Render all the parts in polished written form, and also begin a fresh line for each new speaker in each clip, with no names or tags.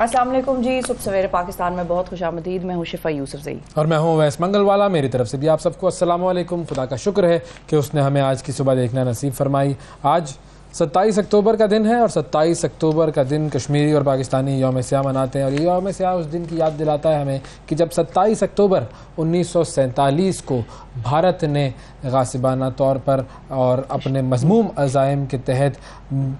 अस्सलाम वालेकुम जी। सुबह सवेरे पाकिस्तान में बहुत खुशामदीद। मैं हूँ शिफा यूसुफजई
और मैं हूँ वैस मंगलवाला। मेरी तरफ से भी आप सबको अस्सलाम वालेकुम। खुदा का शुक्र है कि उसने हमें आज की सुबह देखना नसीब फरमाई। आज 27 अक्टूबर का दिन है और 27 अक्टूबर का दिन कश्मीरी और पाकिस्तानी यौम स्याह मनाते हैं। और ये यौम स्याह उस दिन की याद दिलाता है हमें कि जब 27 अक्टूबर 1947 को भारत ने गासिबाना तौर पर और अपने मज़मूम अज़ाइम के तहत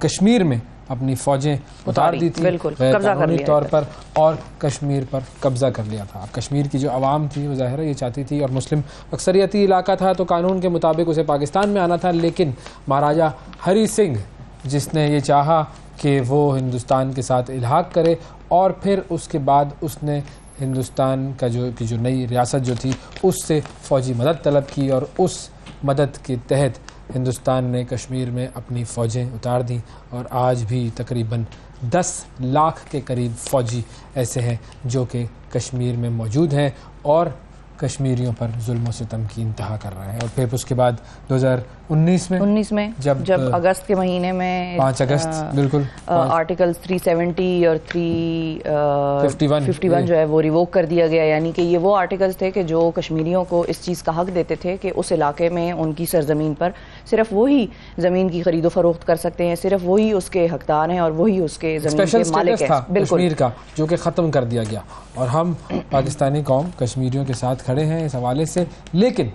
कश्मीर में अपनी फ़ौजें उतार दी थी कानूनी तौर पर और कश्मीर पर कब्ज़ा कर लिया था। अब कश्मीर की जो आवाम थी वो ज़ाहिर है ये चाहती थी, और मुस्लिम अक्सरियती इलाका था तो कानून के मुताबिक उसे पाकिस्तान में आना था। लेकिन महाराजा हरी सिंह जिसने ये चाहा कि वो हिंदुस्तान के साथ इल्हाक करे और फिर उसके बाद उसने हिंदुस्तान का जो नई रियासत जो थी उससे फ़ौजी मदद तलब की और उस मदद के तहत हिंदुस्तान ने कश्मीर में अपनी फ़ौजें उतार दी। और आज भी तकरीबन 10 लाख के करीब फ़ौजी ऐसे हैं जो कि कश्मीर में मौजूद हैं और कश्मीरियों पर जुल्म और सितम की इंतहा कर रहे हैं। और फिर उसके बाद 2019 में जब
अगस्त के महीने में
5 अगस्त बिल्कुल
आर्टिकल 370 और 351 जो है वो रिवोक कर दिया गया। यानी कि ये वो आर्टिकल्स थे कि जो कश्मीरियों को इस चीज़ का हक देते थे कि उस इलाके में उनकी सरजमीन पर सिर्फ वही ज़मीन की खरीदो फरोख्त कर सकते हैं, सिर्फ वही उसके हकदार हैं और वही उसके ज़मीन के मालिक हैं।
कश्मीर का जो कि ख़त्म कर दिया गया और हम पाकिस्तानी कौम कश्मीरियों के साथ खड़े हैं इस हवाले से। लेकिन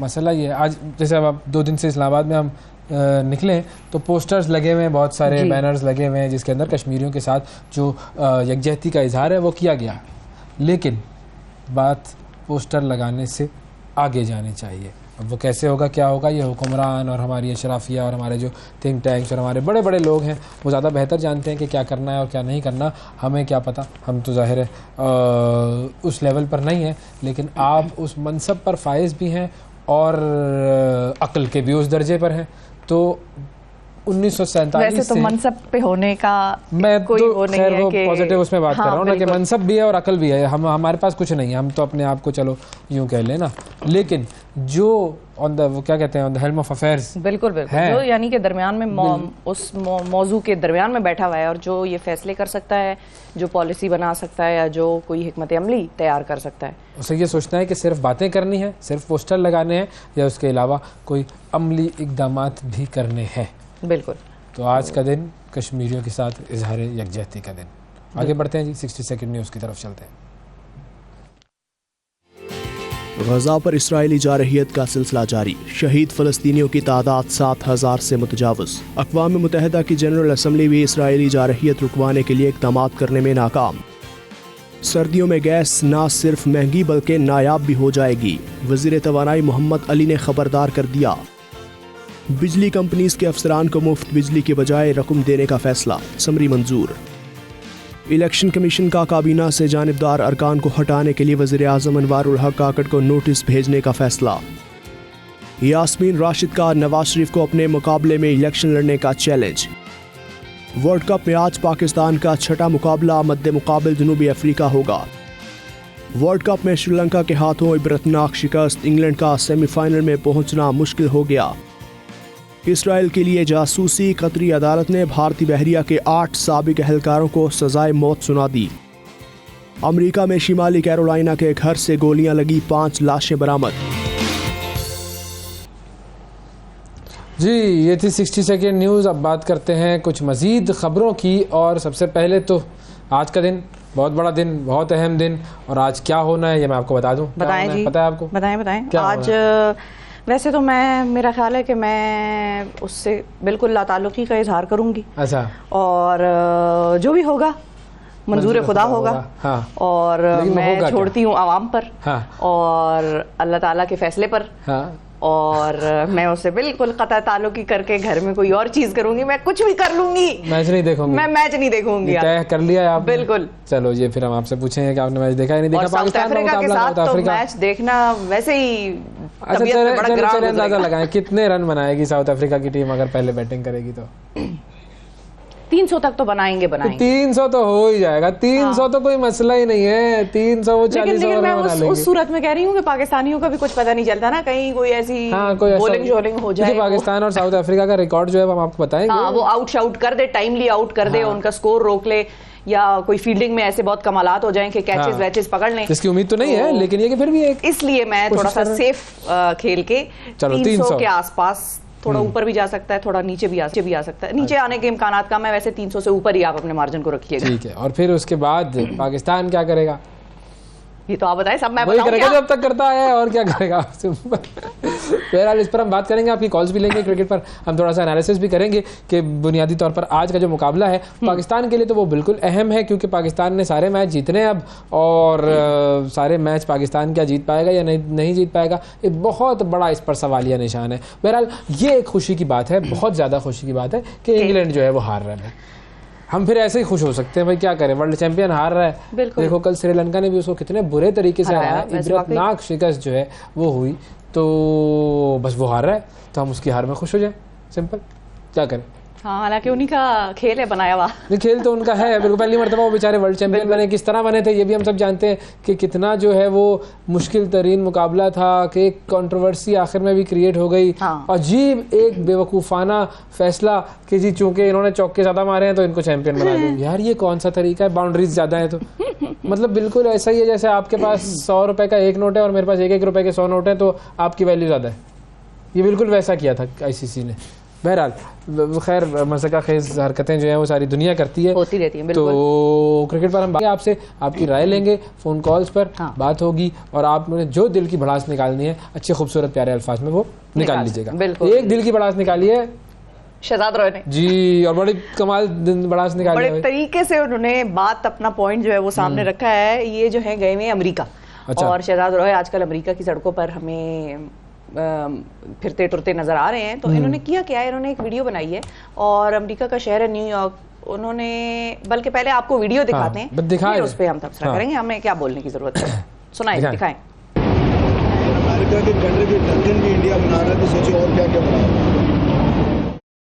मसला ये है, आज जैसे अब 2 दिन से इस्लामाबाद में हम निकले तो पोस्टर्स लगे हुए हैं, बहुत सारे बैनर्स लगे हुए हैं जिसके अंदर कश्मीरियों के साथ जो यकजहती का इजहार है वो किया गया। लेकिन बात पोस्टर लगाने से आगे जानी चाहिए। अब वो कैसे होगा, क्या होगा, ये हुक्मरान और हमारी अशराफिया और हमारे जो थिंक टैंक्स और हमारे बड़े बड़े लोग हैं वो ज़्यादा बेहतर जानते हैं कि क्या करना है और क्या नहीं करना। हमें क्या पता, हम तो ज़ाहिर है उस लेवल पर नहीं है। लेकिन आप उस मनसब पर फाइज भी हैं और अक्ल के भी उस दर्जे पर हैं। तो 1947
वैसे तो मनसब पे होने का
मैं
कोई
तो
वो नहीं
खैर
है
वो
कि
पॉजिटिव उसमें बात कर रहा हूँ ना कि मनसब भी है और अकल भी है। हमारे पास कुछ नहीं है, हम तो अपने आप को चलो यूँ कह लें ना। लेकिन जो ऑन द वो क्या कहते हैं on the helm of affairs
बिल्कुल जो यानी कि दरमियान में उस मौजू के दरमियान में बैठा हुआ है और जो ये फैसले कर सकता है, जो पॉलिसी बना सकता है या जो कोई हिकमत अमली तैयार कर सकता है,
उसे ये सोचना है कि सिर्फ बातें करनी है, सिर्फ पोस्टर लगाने हैं या उसके अलावा कोई अमली इक़दामात भी करने हैं।
बिल्कुल।
तो आज का दिन कश्मीरियों के साथ इजहार यकजहती का दिन। आगे बढ़ते हैं जी, 60 सेकंड न्यूज़ की तरफ चलते हैं।
गजा पर इसराइली जारहियत का सिलसिला जारी। शहीद फ़लस्तीनियों की तादाद 7,000 से मुतजावज़। अक़वाम मुत्तहिदा की जनरल असम्बली भी इसराइली जारहियत रुकवाने के लिए इक़दाम करने में नाकाम। सर्दियों में गैस न सिर्फ महंगी बल्कि नायाब भी हो जाएगी, वज़ीर तवानाई मोहम्मद अली ने खबरदार कर दिया। बिजली कंपनीज के अफसरान को मुफ्त बिजली के बजाय रकम देने का फैसला, समरी मंजूर। इलेक्शन कमीशन का काबीना से जानिबदार अरकान को हटाने के लिए वज़ीर आज़म अनवारुल हक काकड़ को नोटिस भेजने का फैसला। यास्मीन राशिद का नवाज शरीफ को अपने मुकाबले में इलेक्शन लड़ने का चैलेंज। वर्ल्ड कप में आज पाकिस्तान का छठा मुकाबला मद्दे मुकाबिल जनूबी अफ्रीका होगा। वर्ल्ड कप में श्रीलंका के हाथों इबरतनाक शिकस्त, इंग्लैंड का सेमीफाइनल में पहुंचना मुश्किल हो गया। इसराइल के लिए जासूसी, कतरी अदालत ने भारतीय बहरिया के 8 साबिक एहलकारों को सजाए मौत सुना दी। अमेरिका में शिमाली कैरोलिना के घर से गोलियां लगी, 5 लाशें बरामद।
जी ये थी 60 सेकंड न्यूज़। अब बात करते हैं कुछ मज़ीद ख़बरों की। और सबसे पहले तो आज का दिन बहुत बड़ा दिन, बहुत अहम दिन। और आज क्या होना है ये मैं आपको बता दूं।
बताएं जी,
पता है आपको?
बताएं। आज वैसे तो मेरा ख्याल है कि मैं उससे बिल्कुल लाताल्लुकी का इजहार करूंगी।
अच्छा।
और जो भी होगा मंजूर खुदा होगा।
हाँ।
और मैं छोड़ती हूँ आवाम पर।
हाँ।
और अल्लाह ताला के फैसले पर।
हाँ।
और मैं उससे बिल्कुल कतई ताल्लुकी करके घर में कोई और चीज करूंगी। मैं कुछ भी कर लूंगी,
मैच नहीं देखूंगी।
मैं मैच नहीं देखूंगी।
तय कर लिया आप?
बिल्कुल।
चलो ये फिर हम आपसे पूछेंगे कि आपने मैच देखा या नहीं देखा।
पाकिस्तान के साथ तो मैच देखना वैसे ही
चले अंदाजा लगाएं कितने रन बनाएगी साउथ अफ्रीका की टीम अगर पहले बैटिंग करेगी तो?
300 तक तो बनाएंगे।
300 तो हो ही जाएगा। 300 तो कोई मसला ही नहीं है। 300 वो 40 ओवर में बना लेंगे।
उस सूरत में कह रही हूँ कि पाकिस्तानियों का भी कुछ पता नहीं चलता ना, कहीं कोई ऐसी बॉलिंग हो जाए।
पाकिस्तान और साउथ अफ्रीका का रिकॉर्ड जो है हम आपको बताएंगे।
वो आउट शाउट कर दे, टाइमली आउट कर दे, उनका स्कोर रोक ले, या कोई फील्डिंग में ऐसे बहुत कमालात हो जाएं कि कैचेस वैचेस पकड़ लें।
इसकी उम्मीद तो नहीं है, लेकिन ये कि फिर भी एक
इसलिए मैं थोड़ा सा सेफ खेल के 300 के आसपास, थोड़ा ऊपर भी जा सकता है, थोड़ा नीचे भी आ सकता है। नीचे आने के इम्कान कम है, वैसे 300 से ऊपर ही आप अपने मार्जिन को रखिएगा।
ठीक है। और फिर उसके बाद पाकिस्तान क्या करेगा?
ये तो आप बताएं, सब मैं
वही
बताऊं
करेगा
क्या?
जब तक करता है, और क्या करेगा। बहरहाल इस पर हम बात करेंगे, आपकी कॉल्स भी लेंगे, क्रिकेट पर हम थोड़ा सा एनालिसिस भी करेंगे कि बुनियादी तौर पर आज का जो मुकाबला है पाकिस्तान के लिए तो वो बिल्कुल अहम है, क्योंकि पाकिस्तान ने सारे मैच जीतने हैं अब, और सारे मैच पाकिस्तान क्या जीत पाएगा या नहीं जीत पाएगा, एक बहुत बड़ा इस पर सवालिया निशान है। बहरहाल ये एक खुशी की बात है, बहुत ज़्यादा खुशी की बात है कि इंग्लैंड जो है वो हार रहा है। हम फिर ऐसे ही खुश हो सकते हैं, भाई क्या करें, वर्ल्ड चैंपियन हार रहा है। देखो कल श्रीलंका ने भी उसको कितने बुरे तरीके से हराया, इबरतनाक शिकस्त जो है वो हुई, तो बस वो हार रहा है तो हम उसकी हार में खुश हो जाए, सिंपल, क्या करें।
हाँ, हालांकि उन्हीं का खेल है बनाया हुआ।
खेल तो उनका है, बिल्कुल पहली मरतबा वो बेचारे वर्ल्ड चैंपियन बने। किस तरह बने थे ये भी हम सब जानते हैं कि कितना जो है वो मुश्किल तरीन मुकाबला था, कि एक कंट्रोवर्सी आखिर में भी क्रिएट हो गई।
हाँ।
अजीब एक बेवकूफ़ाना फैसला कि जी चूंकि इन्होंने चौके ज़्यादा मारे हैं तो इनको चैंपियन बना दो। यार ये कौन सा तरीका है, बाउंड्रीज ज़्यादा है तो मतलब बिल्कुल ऐसा ही है जैसे आपके पास 100 रुपए का एक नोट है और मेरे पास 1-1 रुपए के 100 नोट है, तो आपकी वैल्यू ज़्यादा है। ये बिल्कुल वैसा किया था ICC ने। बहरहाल खैर मज़ाक़ खेज़ हरकतें जो हैं वो सारी दुनिया करती है,
होती रहती हैं।
तो क्रिकेट पर हम आपसे आपकी राय लेंगे, फ़ोन कॉल्स पर बात होगी, और आपने जो दिल की भड़ास निकालनी है अच्छे खूबसूरत प्यारे अल्फाज में वो निकाल लीजिएगा। एक दिल की भड़ास निकाली है
शहजाद रॉय ने
जी, और बड़ी कमाल भड़ास निकाली,
बड़े तरीके से उन्होंने बात अपना पॉइंट जो है वो सामने रखा है। ये जो है गए हुए अमेरिका, और शहजाद रॉय आजकल अमेरिका की सड़कों पर हमें फिरते टुरते नजर आ रहे हैं। तो इन्होंने किया क्या है, इन्होंने एक वीडियो बनाई है, और अमेरिका का शहर है न्यूयॉर्क, उन्होंने बल्कि पहले आपको वीडियो दिखाते हैं, फिर उस पर हम तबसरा करेंगे, हमें क्या बोलने की जरूरत है। सुनाए, दिखाएं।
अमेरिका के गटर के ढक्कन भी इंडिया बना रहा है, तो सोचिए और क्या क्या बना रहा है।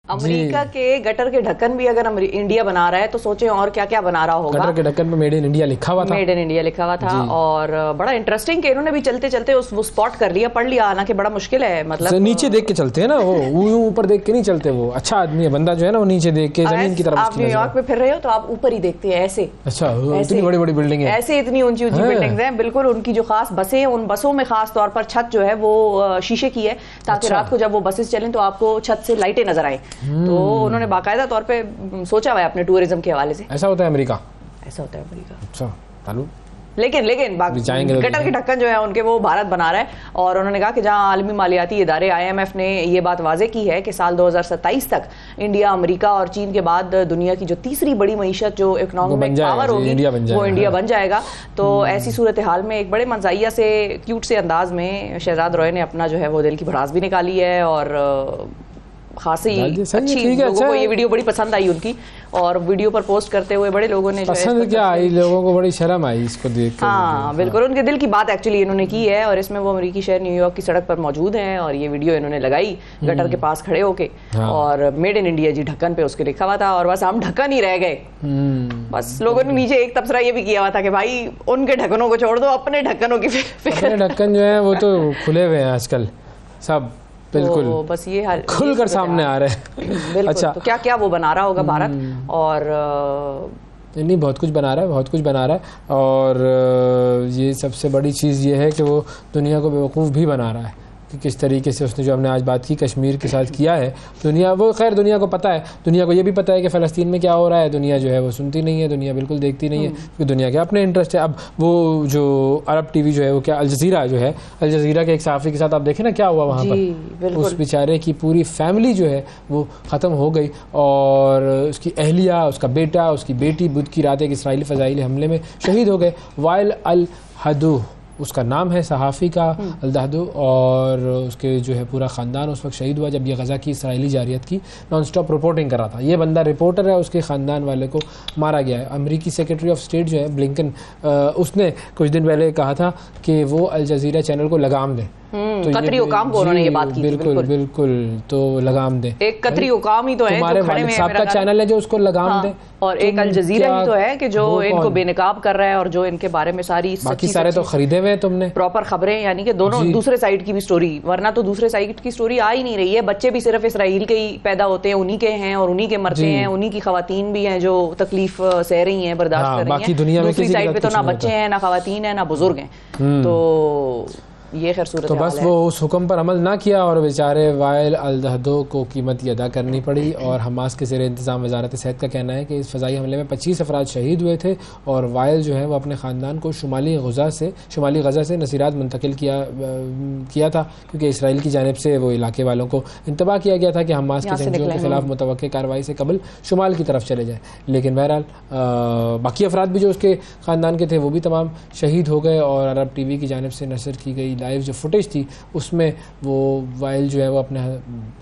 अमेरिका के गटर के ढक्कन भी अगर इंडिया बना रहा है तो सोचें और क्या क्या बना रहा होगा।
गटर के ढक्कन पे मेड इन इंडिया लिखा हुआ था,
मेड इन इंडिया लिखा हुआ था, और बड़ा इंटरेस्टिंग कि इन्होंने भी चलते चलते वो स्पॉट कर लिया, पढ़ लिया। हालांकि बड़ा मुश्किल है, मतलब
नीचे देख के चलते हैं ना, वो ऊपर देख के नहीं चलते। वो अच्छा आदमी है, बंदा जो है ना वो नीचे देख के जमीन की तरफ।
आप न्यूयॉर्क में फिर रहे हो तो आप ऊपर ही देखते हैं ऐसे।
अच्छा, इतनी बड़ी बड़ी बिल्डिंग है,
ऐसे इतनी ऊंची ऊंची बिल्डिंग्स हैं। बिल्कुल उनकी जो खास बसें हैं, उन बसों में खास तौर पर छत जो है वो शीशे की है, ताकि रात को जब वो बसेस चलें तो आपको छत से लाइटें नजर आए। तो उन्होंने बाकायदा तौर पे सोचा हुआ है अपने टूरिज्म के हवाले से।
ऐसा होता है अमेरिका,
ऐसा होता है अमेरिका।
अच्छा, चालू।
लेकिन गटर के ढक्कन जो है उनके वो भारत बना रहा है, और उन्होंने कहा कि जहां आलमी मालियाती इदारे IMF ने ये बात वाजे की है कि साल 2027 तक इंडिया, अमेरिका और चीन के बाद दुनिया की जो तीसरी बड़ी मईशत जो इकोनॉमिक पावर होगी वो इंडिया बन जाएगा। तो ऐसी सूरत हाल में एक बड़े मज़ाहिया से क्यूट से अंदाज में शहजाद रॉय ने अपना जो है वो दिल की भड़ास भी निकाली है, और खासी अच्छी लोगों को ये वीडियो बड़ी पसंद आई उनकी, और वीडियो पर पोस्ट करते हुए बड़े लोगों ने
पसंद क्या आई, लोगों को बड़ी शर्म आई इसको देख कर।
हाँ बिल्कुल, उनके दिल की बात एक्चुअली इन्होंने की है, और इसमें वो अमेरिकी शहर न्यूयॉर्क की सड़क पर मौजूद हैं, और ये वीडियो इन्होंने लगाई गटर के पास खड़े होके, और मेड इन इंडिया जी ढक्कन पे उसके लिखा हुआ था, और बस हम ढक्कन ही रह गए। बस लोगों ने नीचे एक तबसरा ये भी किया हुआ था कि भाई उनके ढक्कनों को छोड़ दो, अपने ढक्कनों की फिक्र।
ढक्कन जो है वो तो खुले हुए हैं आजकल सब, बिल्कुल
तो बस ये हाल
खुलकर सामने आ रहे हैं।
अच्छा, तो क्या क्या वो बना रहा होगा भारत, और
नहीं बहुत कुछ बना रहा है, बहुत कुछ बना रहा है, और ये सबसे बड़ी चीज़ ये है कि वो दुनिया को बेवकूफ़ भी बना रहा है कि किस तरीके से उसने जो हमने आज बात की कश्मीर के साथ किया है। दुनिया वो खैर दुनिया को पता है, दुनिया को ये भी पता है कि फ़लस्तीन में क्या हो रहा है, दुनिया जो है वो सुनती नहीं है, दुनिया बिल्कुल देखती नहीं है, क्योंकि दुनिया के अपने इंटरेस्ट है। अब वो जो अरब TV जो है वो क्या अल जज़ीरा जो है, अल जज़ीरा के एक सहाफ़ी के साथ आप देखें ना क्या हुआ वहाँ पर, उस बेचारे की पूरी फैमिली जो है वो ख़त्म हो गई, और उसकी अहलिया, उसका बेटा, उसकी बेटी बुध की रात एक इसराइली फ़ज़ाइली हमले में शहीद हो गए। वाइल अल हदू उसका नाम है सहाफ़ी का, अल-दहदू, और उसके जो है पूरा ख़ानदान उस वक्त शहीद हुआ जब ये गज़ा की इसराइली जारियत की नॉन स्टॉप रिपोर्टिंग कर रहा था। ये बंदा रिपोर्टर है, उसके ख़ानदान वाले को मारा गया है। अमेरिकी सेक्रेटरी ऑफ स्टेट जो है ब्लिंकन, उसने कुछ दिन पहले कहा था कि वो अल जज़ीरा चैनल को लगाम दें, तो
कतरी हुकाम को उन्होंने ये बात की थी,
बिल्कुल बिल्कुल। तो लगाम दे,
एक कतरी हुकाम ही तो है
तुम्हारे वालिद साहब का चैनल है जो उसको लगाम दे,
और एक अल जजीरा ही तो है कि जो इनको बेनकाब कर रहा है और जो इनके बारे में सारी
बाकी सारे तो खरीदे हुए हैं तुमने
प्रॉपर खबरें, यानी कि दोनों दूसरे साइड की भी स्टोरी, वरना तो दूसरे साइड की स्टोरी आ ही नहीं रही है। बच्चे भी सिर्फ इसराइल के ही पैदा होते हैं, उन्हीं के हैं और उन्हीं के मरते हैं, उन्हीं की खवातीन भी हैं जो तकलीफ सह रही हैं, बर्दाश्त कर रही हैं।
दुनिया में
दूसरी साइड पे तो ना बच्चे हैं, ना खवातीन है, ना बुजुर्ग हैं। तो ये खैर सूरत
तो बस वो उस हुक्म पर अमल ना किया और बेचारे वाइल अल-दहदो को कीमत अदा करनी पड़ी। और हमास के ज़ेर इंतज़ाम वजारत सेहत का कहना है कि इस फ़ज़ाई हमले में 25 अफराद शहीद हुए थे और वाइल जो है वो अपने ख़ानदान को शुमाली गज़ा से नसीरात मुंतकिल किया था, क्योंकि इसराइल की जानिब से वो इलाके वालों को इंतबाह किया गया था कि हमास के जंगजुओं के खिलाफ मुतवक्किल कार्रवाई से कबल शुमाल की तरफ चले जाए। लेकिन बहरहाल बाकी अफराद भी जो उसके ख़ानदान के थे वो भी तमाम शहीद हो गए। और अरब TV की जानिब से नशर की गई लाइव जो फुटेज थी उसमें वो वाइल जो है वो अपने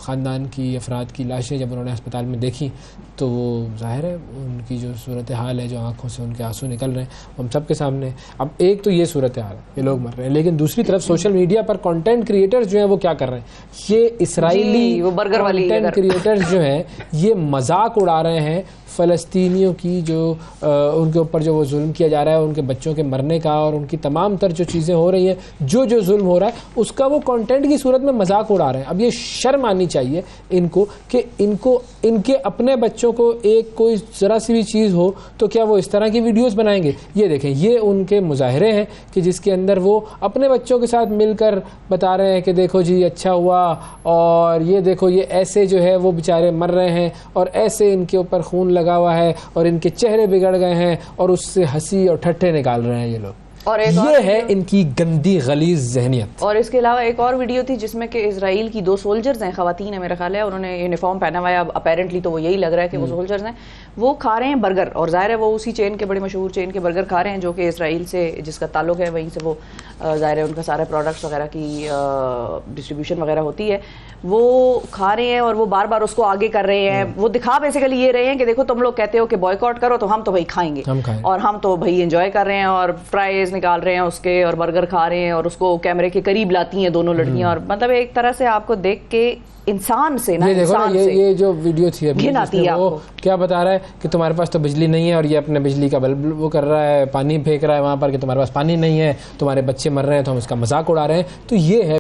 ख़ानदान की अफराद की लाशें जब उन्होंने अस्पताल में देखी तो वो ज़ाहिर है उनकी जो सूरत हाल है, जो आंखों से उनके आंसू निकल रहे हैं हम सब के सामने। अब एक तो ये सूरत हाल है, ये लोग मर रहे हैं, लेकिन दूसरी तरफ सोशल मीडिया पर कंटेंट क्रिएटर्स जो हैं वो क्या कर रहे हैं, ये इसराइली
वो बर्गर वाली
कंटेंट क्रिएटर्स जो हैं ये मजाक उड़ा रहे हैं फ़लस्तीनियों की, जो उनके ऊपर जो वो जुल्म किया जा रहा है, उनके बच्चों के मरने का और उनकी तमाम तर जो चीज़ें हो रही हैं, जो जुल्म हो रहा है उसका वो कंटेंट की सूरत में मजाक उड़ा रहे हैं। अब ये शर्म आनी चाहिए इनको कि इनके अपने बच्चों को एक कोई ज़रा सी भी चीज़ हो तो क्या वो इस तरह की वीडियोस बनाएंगे। ये देखें, ये उनके मुजाहरे हैं कि जिसके अंदर वो अपने बच्चों के साथ मिलकर बता रहे हैं कि देखो जी अच्छा हुआ, और ये देखो ये ऐसे जो है वो बेचारे मर रहे हैं और ऐसे इनके ऊपर खून लगा हुआ है और इनके चेहरे बिगड़ गए हैं और उससे हंसी और ठट्ठे निकाल रहे हैं ये लोग।
और
ये है इनकी गंदी गलीज जहनियत।
और इसके अलावा एक और वीडियो थी जिसमें कि इजराइल की 2 सोल्जर्स हैं, खवातीन है मेरा ख्याल है, उन्होंने यूनिफॉर्म पहना हुआ है, अपेरेंटली तो वो यही लग रहा है कि वो सोल्जर्स हैं, वो खा रहे हैं बर्गर। और जाहिर है वो उसी चेन के, बड़े मशहूर चेन के बर्गर खा रहे हैं जो कि इसराइल से जिसका ताल्लुक है, वहीं से वो जाहिर है उनका सारे प्रोडक्ट्स वगैरह की डिस्ट्रीब्यूशन वगैरह होती है, वो खा रहे हैं और वो बार बार उसको आगे कर रहे हैं। वो दिखा बेसिकली ये रहे हैं कि देखो तुम लोग कहते हो कि बॉयकॉट करो तो हम तो भाई खाएंगे, और हम तो भाई एंजॉय कर रहे हैं और फ्राइज निकाल रहे हैं उसके और बर्गर खा रहे हैं और उसको कैमरे के करीब लाती हैं दोनों लड़कियां। और मतलब एक तरह से आपको देख के इंसान से ना,
ये देखो ना, ये जो वीडियो थी अभी वो क्या बता रहा है कि तुम्हारे पास तो बिजली नहीं है और ये अपने बिजली का बल्ब वो कर रहा है, पानी फेंक रहा है वहां पर कि तुम्हारे पास पानी नहीं है, तुम्हारे बच्चे मर रहे हैं तो हम इसका मजाक उड़ा रहे हैं। तो ये है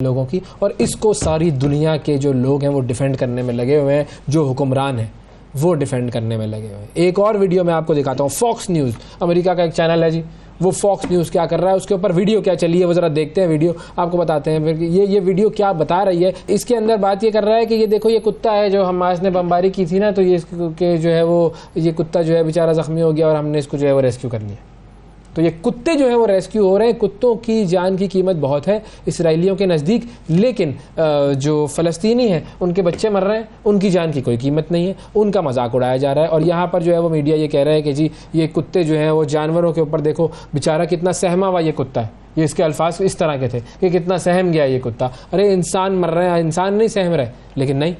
लोगों की, और इसको सारी दुनिया के जो लोग हैं वो डिफेंड करने में लगे हुए हैं, जो हुक्मरान हैं वो डिफेंड करने में लगे हुए हैं। एक और वीडियो मैं आपको दिखाता हूँ, फॉक्स न्यूज़ अमेरिका का एक चैनल है जी, वो फॉक्स न्यूज़ क्या कर रहा है, उसके ऊपर वीडियो क्या चली है वो ज़रा देखते हैं, वीडियो आपको बताते हैं फिर ये वीडियो क्या बता रही है। इसके अंदर बात ये कर रहा है कि ये देखो ये कुत्ता है जो हमास ने बमबारी की थी ना, तो ये जो है वो ये कुत्ता जो है बेचारा ज़ख्मी हो गया और हमने इसको जो है वो रेस्क्यू कर लिया। तो ये कुत्ते जो है वो रेस्क्यू हो रहे हैं। कुत्तों की जान की कीमत बहुत है इसराइलियों के नज़दीक, लेकिन जो फ़लस्तीनी हैं उनके बच्चे मर रहे हैं, उनकी जान की कोई कीमत नहीं है, उनका मजाक उड़ाया जा रहा है। और यहाँ पर जो है वो मीडिया ये कह रहा है कि जी ये कुत्ते जो हैं वो जानवरों के ऊपर देखो बेचारा कितना सहमा हुआ ये कुत्ता है। ये इसके अल्फाज इस तरह के थे कि कितना सहम गया ये कुत्ता। अरे इंसान मर रहे हैं, इंसान नहीं सहम रहे, लेकिन नहीं,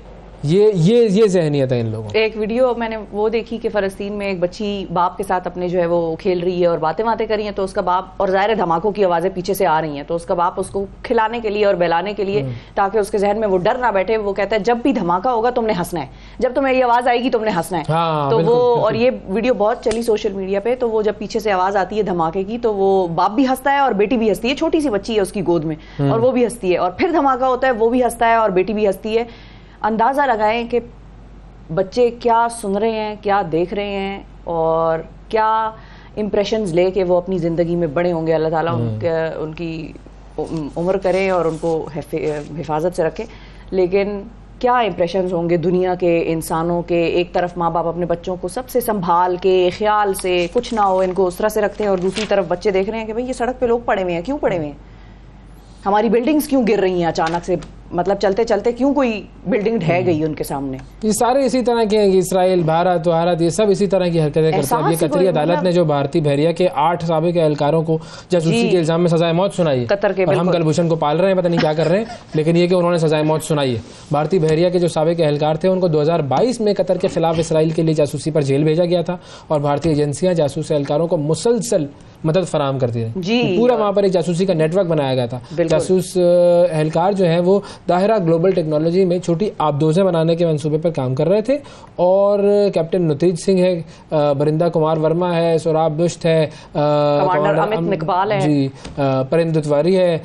ये ज़हनियत है इन लोगों।
एक वीडियो मैंने वो देखी कि फ़लस्तीन में एक बच्ची बाप के साथ अपने जो है वो खेल रही है और बातें कर रही हैं, तो उसका बाप, और ज़ाहिर धमाकों की आवाज़ें पीछे से आ रही हैं, तो उसका बाप उसको खिलाने के लिए और बहलाने के लिए ताकि उसके जहन में वो डर ना बैठे, वो कहता है जब भी धमाका होगा तुमने हंसना है, जब तुम्हें ये आवाज़ आएगी तुमने हंसना है।
हाँ,
तो वो और ये वीडियो बहुत चली सोशल मीडिया पे, तो वो जब पीछे से आवाज़ आती है धमाके की तो वो बाप भी हंसता है और बेटी भी हंसती है, छोटी सी बच्ची है उसकी गोद में और वो भी हंसती है, और फिर धमाका होता है वो भी हंसता है और बेटी भी हंसती है। अंदाज़ा लगाएं कि बच्चे क्या सुन रहे हैं, क्या देख रहे हैं और क्या इम्प्रेशंस लेके वो अपनी ज़िंदगी में बड़े होंगे। अल्लाह ताला उनकी उम्र करे और उनको हिफाजत से रखे, लेकिन क्या इम्प्रेशंस होंगे दुनिया के इंसानों के। एक तरफ माँ बाप अपने बच्चों को सबसे संभाल के ख्याल से कुछ ना हो इनको उस तरह से रखते हैं, और दूसरी तरफ बच्चे देख रहे हैं कि भाई ये सड़क पे लोग पड़े हुए हैं, क्यों पड़े हुए हैं, हमारी बिल्डिंग्स क्यों गिर रही हैं अचानक से, मतलब चलते चलते क्यों कोई बिल्डिंग ढह गई उनके सामने।
ये सारे इसी तरह के हैं कि इसराइल, भारत ये सब इसी तरह की हरकतें करते हैं। ये कतरी अदालत ने जो भारतीय बहरिया के 8 साबिक एहलकारों को जासूसी के इल्जाम में सजाए मौत सुनाई है,
कतर के,
और हम कलभूषण को पाल रहे हैं, पता नहीं क्या कर रहे हैं, लेकिन ये कि उन्होंने सजाए मौत सुनाई है। भारतीय बहरिया के जो साबिक एहलकार थे उनको 2022 में कतर के खिलाफ इसराइल के लिए जासूसी पर जेल भेजा गया था, और भारतीय एजेंसियां जासूस एहलकारों को मुसलसल मदद फराहम करती रही
जी।
पूरा वहाँ पर एक जासूसी का नेटवर्क बनाया गया था। जासूस एहलकार जो है वो दाहिरा ग्लोबल टेक्नोलॉजी में छोटी आबदोजें बनाने के मंसूबे पर काम कर रहे थे और कैप्टन नुतीज सिंह है, बरिंदा कुमार वर्मा है, सोराब दुष्ट है,
कमांडर अमित निकबाल है
जी, परिंद दुतवारी है,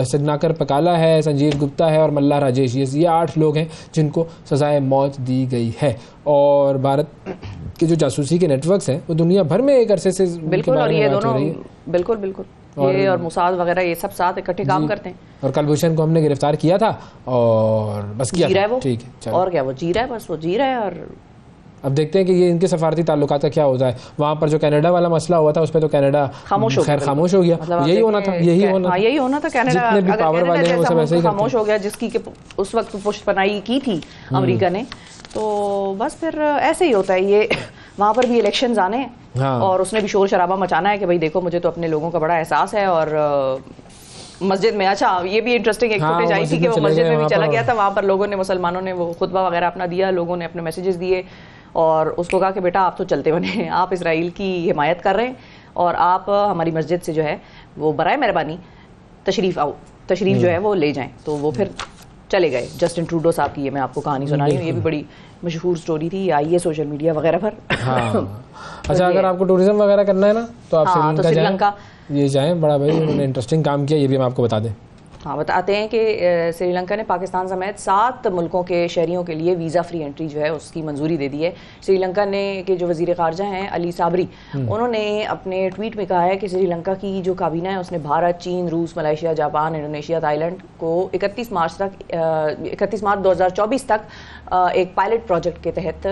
सजनाकर पकाला है, संजीव गुप्ता है और मल्ला राजेश, ये 8 लोग हैं जिनको सजाए मौत दी गई है। और भारत के जो जासूसी के नेटवर्क्स हैं वो दुनिया भर में एक अरसे से
बिल्कुल, और ये दोनों बिल्कुल ये और मुसाद वगैरह ये सब साथ इकट्ठे काम करते हैं।
और कुलभूषण को हमने गिरफ्तार किया था और बस किया था, वो ठीक है,
और क्या वो जी रहा है, बस वो जी रहा है। और
अब देखते हैं कि ये इनके सफारती ताल्लुकात का क्या होता है। वहाँ पर जो कनाडा वाला मसला हुआ था उस पर तो कनाडा खामोश हो गया,
मतलब
यही होना था, यही होना था।
कनाडा
जितने भी पावर वाले हैं वो सब ऐसे ही
खामोश हो गया, जिसकी उस वक्त पुष्टपनाही की थी अमेरिका ने, तो बस फिर ऐसे ही होता है। ये वहाँ पर भी इलेक्शंस आने हैं। हाँ। और उसने भी शोर शराबा मचाना है कि भाई देखो मुझे तो अपने लोगों का बड़ा एहसास है। और मस्जिद में, अच्छा ये भी इंटरेस्टिंग एक फुटेज आई थी कि वो मस्जिद में भी चला गया था, वहाँ पर लोगों ने, मुसलमानों ने वो खुतबा वगैरह अपना दिया, लोगों ने अपने मैसेजेस दिए और उसको कहा कि बेटा आप तो चलते बने, आप इसराइल की हिमायत कर रहे हैं और आप हमारी मस्जिद से जो है वो बराए मेहरबानी तशरीफ जो है वो ले जाएं। तो वो फिर चले गए। जस्टिन ट्रूडो साहब की ये मैं आपको कहानी सुना रही हूँ, ये भी बड़ी मशहूर स्टोरी थी, आई है सोशल मीडिया वगैरह पर।
हाँ। अच्छा, अगर आपको टूरिज्म वगैरह करना है ना तो आप श्रीलंका ये जाएं, बड़ा भाई उन्होंने इंटरेस्टिंग काम किया, ये भी हम आपको बता दें।
हाँ, बताते हैं कि श्रीलंका ने पाकिस्तान समेत 7 मुल्कों के शहरियों के लिए वीज़ा फ्री एंट्री जो है उसकी मंजूरी दे दी है। श्रीलंका ने के जो वज़ीर ख़ारजा हैं अली साबरी, उन्होंने अपने ट्वीट में कहा है कि श्रीलंका की जो काबीना है उसने भारत, चीन, रूस, मलेशिया, जापान, इंडोनेशिया, थाईलैंड को 31 मार्च 2024 तक एक पायलट प्रोजेक्ट के तहत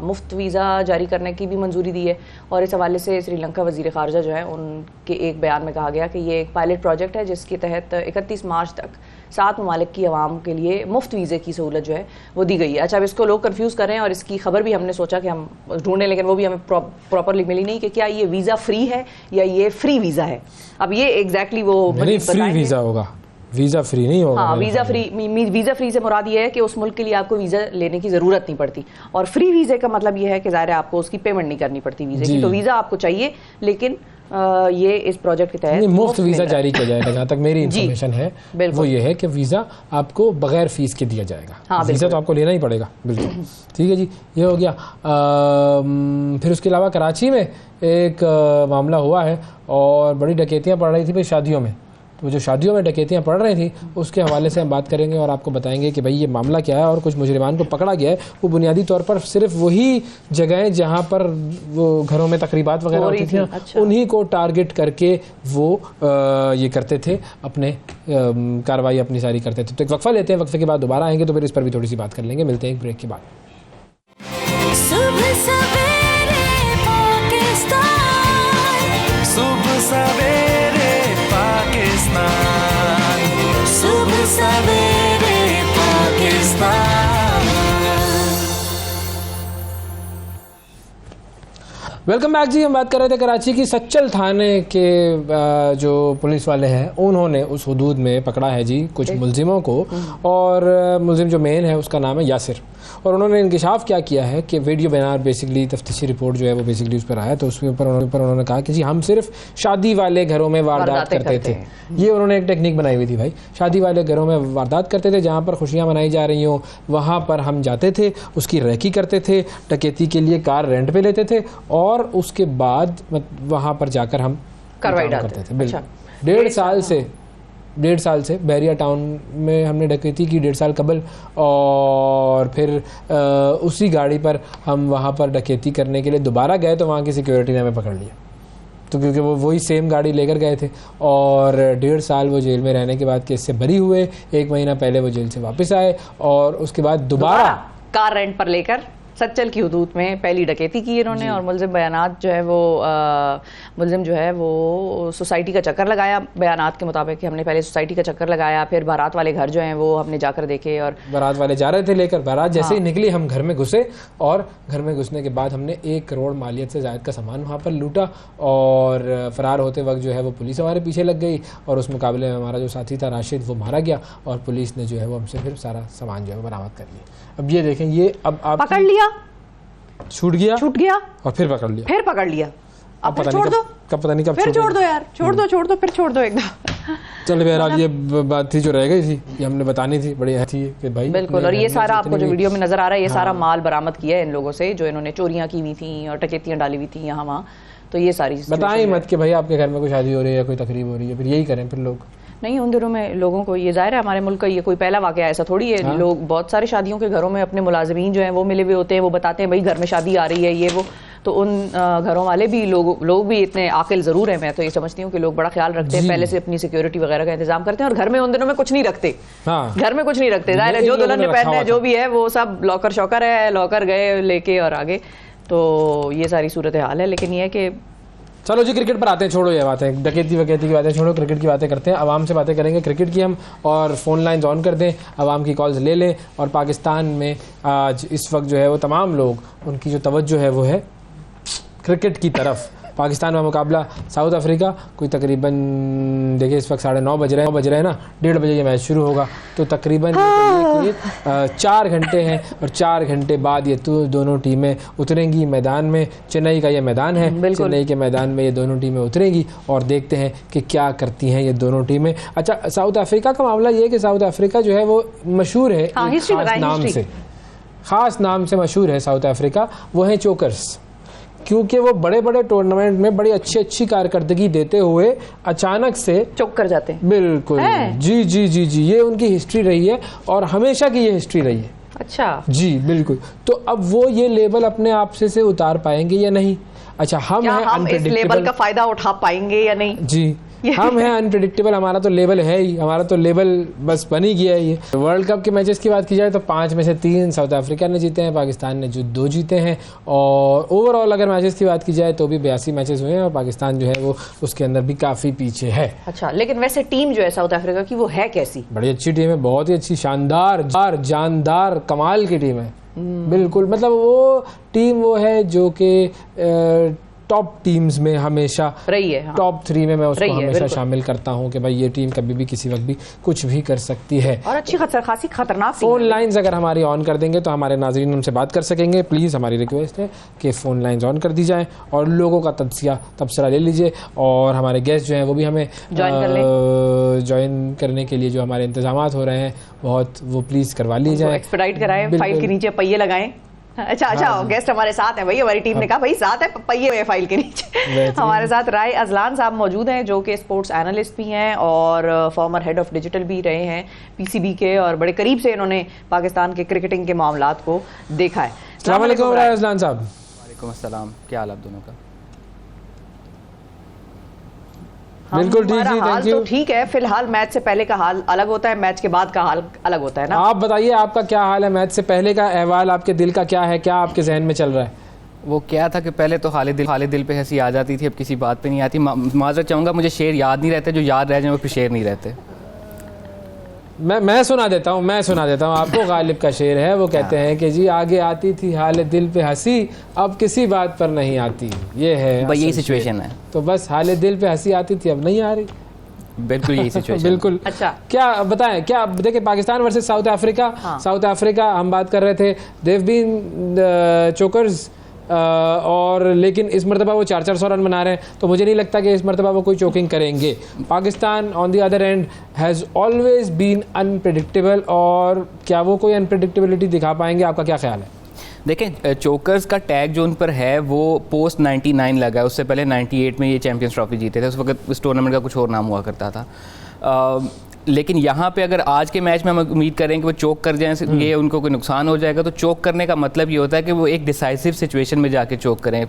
मुफ्त वीज़ा जारी करने की भी मंजूरी दी है। और इस हवाले से श्रीलंका वज़ीर ख़ारजा जो है उनके एक बयान में कहा गया कि ये एक पायलट प्रोजेक्ट है जिसके तहत 31 मार्च तक 7 ममालिक की आवाम के लिए मुफ्त वीज़े की सहूलत जो है वो दी गई है। अच्छा, अब इसको लोग कंफ्यूज कर रहे हैं और इसकी खबर भी हमने सोचा कि हम ढूंढें, लेकिन वो भी हमें प्रॉपरली मिली नहीं कि क्या ये वीज़ा फ्री है या ये फ्री वीज़ा है। अब ये एग्जैक्टली वो
फ्री वीज़ा होगा, वीज़ा फ्री नहीं होगा।
हाँ, वीज़ा फ्री से मुराद ये है कि उस मुल्क के लिए आपको वीज़ा लेने की ज़रूरत नहीं पड़ती, और फ्री वीज़े का मतलब ये है कि ज़ाहिर है आपको उसकी पेमेंट नहीं करनी पड़ती वीज़े की। तो वीज़ा आपको चाहिए, लेकिन ये इस प्रोजेक्ट के तहत
मुफ्त वीज़ा जारी किया जाएगा। जहाँ तक मेरी इन्फॉर्मेशन है वो ये है कि वीज़ा आपको बगैर फीस के दिया जाएगा। हाँ, वीज़ा तो आपको लेना ही पड़ेगा। बिल्कुल ठीक है जी, ये हो गया। फिर उसके अलावा कराची में एक मामला हुआ है और बड़ी डकैतियाँ पड़ रही थी भाई शादियों में। तो जो शादियों में डकैतियाँ पड़ रही थी उसके हवाले से हम बात करेंगे और आपको बताएंगे कि भाई ये मामला क्या है और कुछ मुजरिमान को पकड़ा गया है। वो बुनियादी तौर पर सिर्फ वही जगहें जहाँ पर वो घरों में तकरीबात वगैरह होती थी, अच्छा, उन्हीं को टारगेट करके वो ये करते थे, अपने कार्रवाई अपनी सारी करते थे। तो एक वक्फा लेते हैं, वक्फे के बाद दोबारा आएंगे तो फिर इस पर भी थोड़ी सी बात कर लेंगे। मिलते हैं एक ब्रेक के बाद। वेलकम बैक जी। हम बात कर रहे थे कराची की सच्चल थाने के जो पुलिस वाले हैं उन्होंने उस हुदूद में पकड़ा है जी कुछ मुलजिमों को, और मुलजिम जो मेन है उसका नाम है यासिर। और उन्होंने इंकिशाफ क्या किया है कि वीडियो बयान बेसिकली तफ्तीशी रिपोर्ट जो है वो बेसिकली उस पर आया, तो उसके ऊपर उन्होंने कहा कि जी हम सिर्फ शादी वाले घरों में वारदात करते थे। ये उन्होंने एक टेक्निक बनाई हुई थी भाई, शादी वाले घरों में वारदात करते थे, जहाँ पर खुशियाँ मनाई जा रही हों वहाँ पर हम जाते थे, उसकी रैकी करते थे, डकैती के लिए कार रेंट पे लेते थे और उसके बाद वहाँ पर जाकर हम
कार्रवाई
करते थे। बिल्कुल 1.5 साल से बहरिया टाउन में हमने डकैती की 1.5 साल कबल, और फिर उसी गाड़ी पर हम वहाँ पर डकैती करने के लिए दोबारा गए तो वहाँ की सिक्योरिटी ने हमें पकड़ लिया। तो क्योंकि वो वही सेम गाड़ी लेकर गए थे और 1.5 साल वो जेल में रहने के बाद केस से बरी हुए। 1 महीना पहले वो जेल से वापस आए और उसके बाद दोबारा
कार रेंट पर लेकर सच्चल की हुदूद में पहली डकैती की इन्होंने। और मुलजिम बयानात जो है वो मुलजिम जो है वो सोसाइटी का चक्कर लगाया, बयानात के मुताबिक कि हमने पहले सोसाइटी का चक्कर लगाया, फिर बारात वाले घर जो हैं वो हमने जाकर देखे और
बारात वाले जा रहे थे लेकर, बारात जैसे ही निकली हम घर में घुसे और घर में घुसने के बाद हमने 1 करोड़ मालियत से ज़ायद का सामान वहाँ पर लूटा और फरार होते वक्त जो है वो पुलिस हमारे पीछे लग गई और उस मुकाबले में हमारा जो साथी था राशिद वो मारा गया और पुलिस ने जो है वो हमसे फिर सारा सामान जो है बरामद कर लिया। अब ये देखें, ये अब आप
पकड़ लिया,
छूट गया
और
फिर पकड़ लिया।
अब फिर छोड़ दो,
कब पता नहीं कब
फिर छोड़ दो यार, छोड़ दो फिर छोड़ दो एकदम।
चलो बहरहाल ये बात थी जो रह गई थी, ये हमने बतानी थी, बड़ी थी कि भाई
बिल्कुल। और ये सारा आपको जो वीडियो में नजर आ रहा है, ये सारा माल बरामद किया है इन लोगों से जो इन्होंने चोरियां की हुई थी और डकैतियां डाली हुई थी यहाँ वहाँ। तो ये सारी
बताएं मत कि भाई आपके घर में कोई शादी हो रही है या कोई तकरीब हो रही है, फिर यही करें फिर लोग
नहीं। उन दिनों में लोगों को ये जाहिर है हमारे मुल्क का ये कोई पहला वाकया ऐसा थोड़ी है।
हाँ?
लोग बहुत सारी शादियों के घरों में अपने मुलाजिमीन जो हैं वो मिले हुए होते हैं, वो बताते हैं भाई घर में शादी आ रही है ये वो। तो उन घरों वाले भी लोग भी इतने आकिल जरूर हैं। मैं तो ये समझती हूँ कि लोग बड़ा ख्याल रखते हैं, पहले से अपनी सिक्योरिटी वगैरह का इंतजाम करते हैं और घर में उन दिनों में कुछ नहीं रखते।
हाँ।
घर में कुछ नहीं रखते, जाहिर है जो दुल्हन ने पहनना है जो भी है वो सब लॉकर शॉकर है, लॉकर गए लेके और आगे। तो ये सारी सूरत हाल है। लेकिन ये है कि
चलो जी क्रिकेट पर आते हैं, छोड़ो ये बातें डकैती वकैती की बातें छोड़ो, क्रिकेट की बातें करते हैं। आवाम से बातें करेंगे क्रिकेट की हम, और फ़ोन लाइन्स ऑन कर दें, आवाम की कॉल्स ले लें। और पाकिस्तान में आज इस वक्त जो है वो तमाम लोग उनकी जो तवज्जो है वो है क्रिकेट की तरफ। पाकिस्तान का मुकाबला साउथ अफ्रीका, कोई तकरीबन देखिए इस वक्त 9:30 बज रहे हैं ना, 1:30 बजे ये मैच शुरू होगा। तो तकरीबन 4 घंटे हैं और 4 घंटे बाद ये दोनों टीमें उतरेंगी मैदान में। चेन्नई का ये मैदान है, चेन्नई के मैदान में ये दोनों टीमें उतरेंगी और देखते हैं कि क्या करती हैं ये दोनों टीमें। अच्छा, साउथ अफ्रीका का मामला ये है कि साउथ अफ्रीका जो है वो मशहूर है ख़ास नाम से मशहूर है साउथ अफ्रीका, वो है चोकर्स। क्योंकि वो बड़े बड़े टूर्नामेंट में बड़ी अच्छी कारकर्दगी देते हुए अचानक से
चौक कर जाते हैं।
बिल्कुल जी जी जी जी, ये उनकी हिस्ट्री रही है और हमेशा की ये हिस्ट्री रही है।
अच्छा
जी बिल्कुल। तो अब वो ये लेबल अपने आप से उतार पाएंगे या नहीं? अच्छा, हम
इस लेबल का फायदा उठा पाएंगे या नहीं? जी
हम हैं अनप्रेडिक्टेबल, हमारा तो लेवल है ही, हमारा तो लेवल बस बन ही गया है। ये वर्ल्ड कप के मैचेस की बात की जाए तो 5 में से 3 साउथ अफ्रीका ने जीते हैं, पाकिस्तान ने जो 2 जीते हैं। और ओवरऑल अगर मैचेस की बात की जाए तो भी 82 मैचेस हुए हैं और पाकिस्तान जो है वो उसके अंदर भी काफ़ी पीछे है।
अच्छा, लेकिन वैसे टीम जो है साउथ अफ्रीका की वो है कैसी?
बड़ी अच्छी टीम है, बहुत ही अच्छी, शानदार, जानदार, कमाल की टीम है। बिल्कुल, मतलब वो टीम वो है जो कि टॉप टीम्स में हमेशा
रही है। हाँ।
टॉप 3 में मैं उसको हमेशा शामिल करता हूं कि भाई ये टीम कभी भी किसी वक्त भी कुछ भी कर सकती है
और अच्छी खासी खतरनाक।
फ़ोन लाइंस अगर हमारी ऑन कर देंगे तो हमारे नाज़रीन उनसे बात कर सकेंगे। प्लीज़ हमारी रिक्वेस्ट है कि फ़ोन लाइंस ऑन कर दी जाएं और लोगों का तबसरा ले लीजिए। और हमारे गेस्ट जो हैं वो भी हमें ज्वाइन करने के लिए जो हमारे इंतजाम हो रहे हैं वो प्लीज़ करवा ली जाए,
एक्सपेडाइट कराएं, फाइल के नीचे पहिए लगाएं। अच्छा, गेस्ट हमारे साथ हैं भाई, हमारी टीम ने कहा भाई साथ है पहिए फाइल के नीचे। हमारे साथ राय अजलान साहब मौजूद हैं जो कि स्पोर्ट्स एनालिस्ट भी हैं और फॉर्मर हेड ऑफ डिजिटल भी रहे हैं पीसीबी के, और बड़े करीब से इन्होंने पाकिस्तान के क्रिकेटिंग के मामलात को देखा है।
अस्सलाम वालेकुम राय अजलान साहब।
वालेकुम अस्सलाम, क्या हाल आप दोनों का?
बिल्कुल ठीक है, थैंक यू।
तो ठीक है, फिलहाल मैच से पहले का हाल अलग होता है, मैच के बाद का हाल अलग होता है ना।
आप बताइए आपका क्या हाल है, मैच से पहले का अहवाल आपके दिल का क्या है, क्या आपके जहन में चल रहा है?
वो क्या था कि पहले तो हाले दिल पे हंसी आ जाती थी, अब किसी बात पे नहीं आती। माजरत चाहूँगा, मुझे शेर याद नहीं रहते, जो याद रह जाए वो फिर शेर नहीं रहते।
मैं सुना देता हूँ आपको। गालिब का शेर है, वो कहते हैं कि जी आगे आती थी हाले दिल पे हंसी, अब किसी बात पर नहीं आती। ये है
भाई, यही सिचुएशन है।
तो बस हाले दिल पे हंसी आती थी, अब नहीं आ रही।
बिल्कुल यही सिचुएशन।
बिल्कुल।
अच्छा,
क्या बताएं, क्या देखिए पाकिस्तान वर्सेस साउथ अफ्रीका। हाँ। साउथ अफ्रीका हम बात कर रहे थे, देव बीन चोकर्स और लेकिन इस मरतबा वो 400 रन बना रहे हैं, तो मुझे नहीं लगता कि इस मरतबा वो कोई चोकिंग करेंगे। Pakistan on the other end has always been unpredictable, और क्या वो कोई अनप्रेडिक्टेबिलिटी दिखा पाएंगे? आपका क्या ख्याल है?
देखें, चोकर्स का टैग जो उन पर है वो पोस्ट 99 लगा है। उससे पहले 98 में ये चैम्पियंस ट्रॉफी जीते थे, उस वक्त इस टूर्नामेंट का कुछ और नाम हुआ करता था। लेकिन यहाँ पे अगर आज के मैच में हम उम्मीद करें कि वो चोक कर जाएं, ये उनको कोई नुकसान हो जाएगा, तो चोक करने का मतलब ये होता है कि वो एक डिसाइसिव सिचुएशन में जाके चोक करें,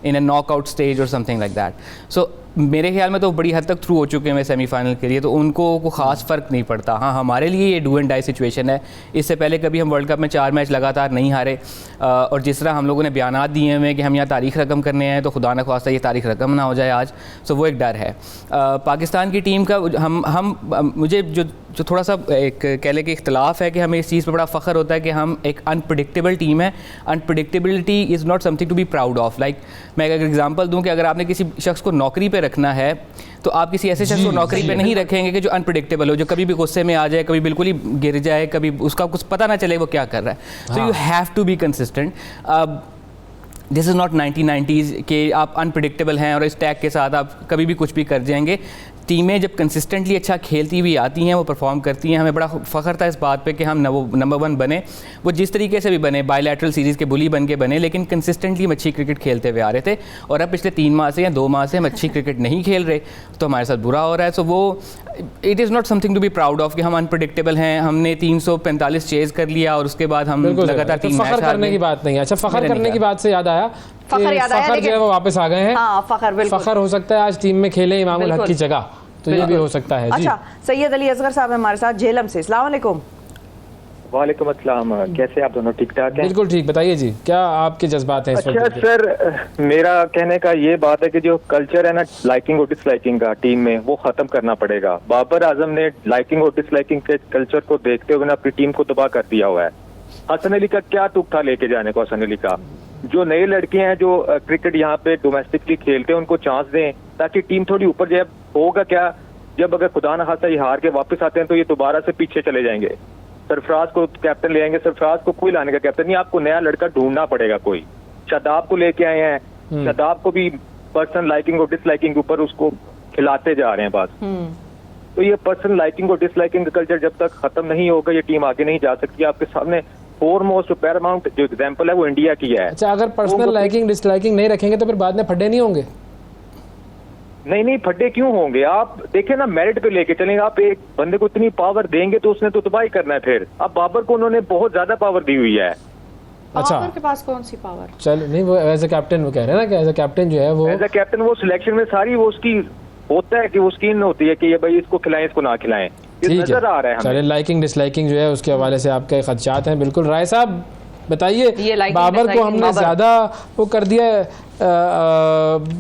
इन अ नॉकआउट स्टेज और समथिंग लाइक दैट। सो मेरे ख्याल में तो बड़ी हद तक थ्रू हो चुके हैं सेमीफाइनल के लिए, तो उनको कोई ख़ास फ़र्क नहीं पड़ता। हाँ, हमारे लिए ये डू एंड डाई सिचुएशन है। इससे पहले कभी हम वर्ल्ड कप में 4 मैच लगातार नहीं हारे, और जिस तरह हम लोगों ने बयानात दिए हैं कि हम यहाँ तारीख रकम करने हैं, तो खुदा न ख्वास्ता ये तारीख रकम ना हो जाए आज। सो वो एक डर है पाकिस्तान की टीम का। मुझे जो थोड़ा सा एक कह लें कि इख्तलाफ है कि हमें इस चीज़ पर बड़ा फ़ख्र होता है कि हम एक अनप्रडिक्टेबल टीम है। Unpredictability is not something to be proud of. Like मैं अगर एग्जांपल दूं कि अगर आपने किसी शख्स को नौकरी पे रखना है, तो आप किसी ऐसे शख्स को नौकरी पे नहीं रखेंगे कि जो अनप्रेडिक्टेबल हो, जो कभी भी गुस्से में आ जाए, कभी बिल्कुल ही गिर जाए, कभी उसका कुछ पता ना चले वो क्या कर रहा है। So you have to be consistent. This is not 1990s के आप अनप्रिडिक्टेबल हैं और इस टैग के साथ आप कभी भी कुछ भी कर जाएंगे। टीमें जब कंसिस्टेंटली अच्छा खेलती हुई आती हैं, वो परफॉर्म करती हैं। हमें बड़ा फ़ख्र था इस बात पे कि हम नंबर 1 बने, वो जिस तरीके से भी बने, बायलैटरल सीरीज़ के बुली बन के बने, लेकिन कंसिस्टेंटली हम अच्छी क्रिकेट खेलते हुए आ रहे थे। और अब पिछले 3 माह से या 2 माह से हम अच्छी क्रिकेट नहीं खेल रहे, तो हमारे साथ बुरा हो रहा है। सो वो it is not something to be proud of कि हम अनप्रिडिक्टेबल हैं, हमने 345 चेज़ कर लिया और उसके बाद हम लगातार 3 मैच
फ़ख्र करने की बात नहीं है। अच्छा, फ़ख्र करने की बात से याद आया, फ़ख्र जो है वो वापस आ गए हैं। फ़ख्र हो सकता है आज टीम में खेले इमामुल हक की जगह, तो ये भी हो सकता है।
अच्छा, सैयद अली असगर साहब हमारे साथ झेलम से। अस्सलाम वालेकुम।
वालेकुम अस्सलाम, कैसे आप दोनों? ठीक ठाक हैं?
बिल्कुल ठीक, बताइए जी, क्या आपके जज्बात हैं इस वक्त?
अच्छा सर, मेरा कहने का ये बात है कि जो कल्चर है ना लाइकिंग और डिसलाइकिंग का टीम में, वो खत्म करना पड़ेगा। बाबर आजम ने लाइकिंग और डिसलाइकिंग के कल्चर को देखते हुए अपनी टीम को तबाह कर दिया हुआ है। हसन अली का क्या तुक था लेके जाने को? हसन अली का जो नए लड़के हैं जो क्रिकेट यहाँ पे डोमेस्टिकली खेलते हैं, उनको चांस दें ताकि टीम थोड़ी ऊपर जाए। होगा क्या, जब अगर खुदा न खासा ये हार के वापस आते हैं तो ये दोबारा से पीछे चले जाएंगे। सरफराज को कैप्टन ले आएंगे, सरफराज को कोई लाने का कैप्टन नहीं, आपको नया लड़का ढूंढना पड़ेगा। कोई शादाब को लेके आए हैं, शादाब को भी पर्सनल लाइकिंग और डिसलाइकिंग के ऊपर उसको खिलाते जा रहे हैं बस। तो ये पर्सनल लाइकिंग और डिसलाइकिंग का कल्चर जब तक खत्म नहीं होगा, ये टीम आगे नहीं जा सकती। आपके सामने फोरमोस्ट पैरामाउंट जो एग्जांपल है वो इंडिया की है।
अच्छा, अगर पर्सनल लाइकिंग डिसलाइकिंग नहीं रखेंगे तो फिर बाद में फड्डे नहीं होंगे?
नहीं, फड्डे क्यों होंगे? आप देखें ना, मेरिट पे लेके चलेंगे। आप एक बंदे को इतनी पावर देंगे तो उसने तो तबाही करना है। फिर अब बाबर को उन्होंने बहुत ज्यादा पावर दी हुई है।
अच्छा,
बाबर के पास कौन सी पावर?
चल नहीं, वो एज ए कैप्टन वो कह रहे हैं ना कि एज ए कैप्टन जो है वो
एज ए कैप्टन वो सिलेक्शन में सारी वो उसकी होता है कि वो स्कीन होती है कि ये भाई इसको खिलाएं, इसको ना खिलाएं। नजर आ रहा है।
चलिए, लाइकिंग डिसलाइकिंग जो है उसके हवाले से आपके खदशात हैं। बिल्कुल, राय साहब बताइए, बाबर को हमने ज़्यादा वो कर दिया है,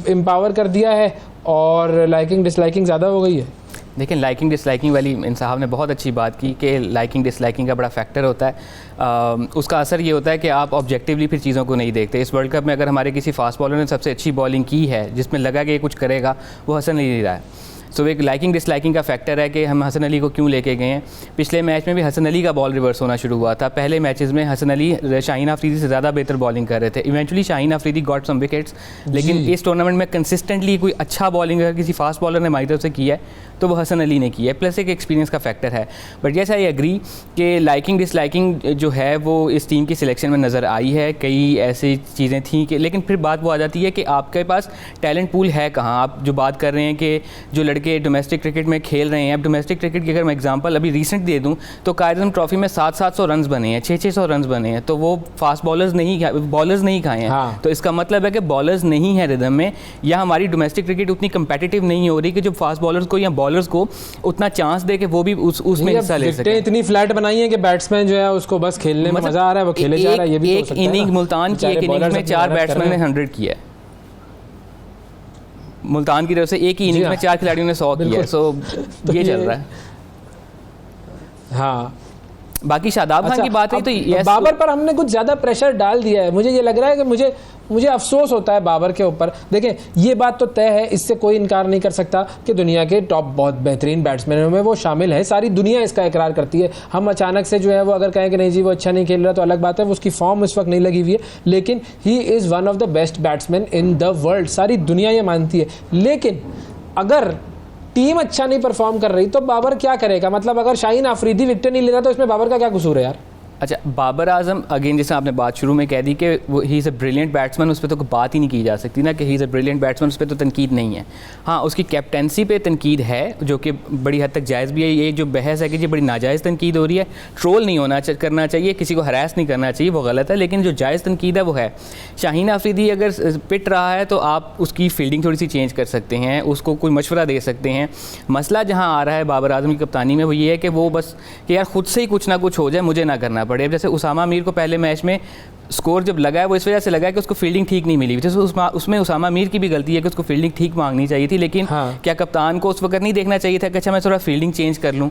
एम्पावर कर दिया है और लाइकिंग डिसलाइकिंग ज़्यादा हो गई है।
देखिए, लाइकिंग डिसलाइकिंग वाली इन साहब ने बहुत अच्छी बात की कि लाइकिंग डिसलाइकिंग का बड़ा फैक्टर होता है। उसका असर ये होता है कि आप ऑब्जेक्टिवली फिर चीज़ों को नहीं देखते। इस वर्ल्ड कप में अगर हमारे किसी फास्ट बॉलर ने सबसे अच्छी बॉलिंग की है जिसमें लगा कि ये कुछ करेगा, वो हसन अली नहीं रहा है। सो एक लाइकिंग डिसलाइकिंग का फैक्टर है कि हम हसन अली को क्यों लेके गए हैं। पिछले मैच में भी हसन अली का बॉल रिवर्स होना शुरू हुआ था। पहले मैचेस में हसन अली शाहीन अफरीदी से ज़्यादा बेहतर बॉलिंग कर रहे थे। Eventually Shaheen Afridi got some wickets, लेकिन इस टूर्नामेंट में कंसिस्टेंटली कोई अच्छा बॉलिंग अगर किसी फास्ट बॉलर ने हमारी तरफ से किया है तो वो हसन अली ने किया है। प्लस एक एक्सपीरियंस का फैक्टर है। बट जैसा आई एग्री कि लाइकिंग डिसलाइकिंग जो है वो इस टीम की सिलेक्शन में नज़र आई है। कई ऐसी चीज़ें थी कि, लेकिन फिर बात वो आ जाती है कि आपके पास टैलेंट पूल है कहाँ। आप जो बात कर रहे हैं कि जो लड़के डोमेस्टिक क्रिकेट में खेल रहे हैं, अब डोमेस्टिक क्रिकेट की अगर मैं एग्जांपल अभी रिसेंट दे दूं तो कायद आज़म ट्रॉफी में 700-700 रन बने हैं, 600-600 रन बने हैं। तो वो फास्ट बॉलर्स नहीं खाए हैं। हाँ। तो इसका मतलब है कि बॉलर्स नहीं है रिदम में, या हमारी डोमेस्टिक क्रिकेट उतनी कंपेटिटिव नहीं हो रही कि जो फास्ट बॉलर्स को या बॉलर्स को उतना चांस दे कि वो भी उसमें हिस्सा ले सके।
इतनी फ्लैट बनाई है कि बैट्समैन जो है उसको बस खेलने में मजा आ रहा है, वो खेले जा रहा है। ये भी
एक इनिंग मुल्तान की, एक इनिंग में 4 बैट्समैन ने 100 किया है। मुल्तान की तरफ से एक ही इनिंग में 4 खिलाड़ियों ने 100 किया। सो ये चल रहा है।
हाँ,
बाकी शादाब खान की बात है तो
बाबर पर हमने कुछ ज़्यादा प्रेशर डाल दिया है। मुझे ये लग रहा है कि मुझे अफसोस होता है बाबर के ऊपर। देखें, ये बात तो तय है, इससे कोई इनकार नहीं कर सकता कि दुनिया के टॉप बहुत बेहतरीन बैट्समैनों में वो शामिल है। सारी दुनिया इसका इकरार करती है। हम अचानक से जो है वो अगर कहें कि नहीं जी वो अच्छा नहीं खेल रहा तो अलग बात है, वो उसकी फॉर्म इस वक्त नहीं लगी हुई है, लेकिन he is one of the best batsman in the world. सारी दुनिया ये मानती है। लेकिन अगर टीम अच्छा नहीं परफॉर्म कर रही तो बाबर क्या करेगा? मतलब अगर शाहीन अफरीदी विकेट नहीं ले रहा तो इसमें बाबर का क्या कसूर है यार?
अच्छा, बाबर आजम अगेन जैसे आपने बात शुरू में कह दी कि वो he is a brilliant batsman, उस पर तो कोई बात ही नहीं की जा सकती ना कि he is a brilliant batsman, उस पर तो तनकीद नहीं है। हाँ, उसकी कैप्टेंसी पे तनकीद है जो कि बड़ी हद तक जायज़ भी है। ये जो बहस है कि ये बड़ी नाजायज़ तनकीद हो रही है, ट्रोल नहीं करना चाहिए, किसी को हरास नहीं करना चाहिए, वो गलत है। लेकिन जो जायज़ तनकीद है वो है। शाहीन अफरीदी अगर पिट रहा है तो आप उसकी फील्डिंग थोड़ी सी चेंज कर सकते हैं, उसको कोई मशवरा दे सकते हैं। मसला जहाँ आ रहा है बाबर आजम की कप्तानी में वो ये है कि वो बस कि यार खुद से ही कुछ ना कुछ हो जाए, मुझे ना करना पड़े। जैसे उसामा मीर को पहले मैच में स्कोर जब लगा है वो इस वजह से लगा है कि उसको फील्डिंग ठीक नहीं मिली थी। उसमें उसामा मीर की भी गलती है कि उसको फील्डिंग ठीक मांगनी चाहिए थी। लेकिन हाँ। क्या कप्तान को उस वक्त नहीं देखना चाहिए था कि अच्छा मैं थोड़ा फील्डिंग चेंज कर लूँ?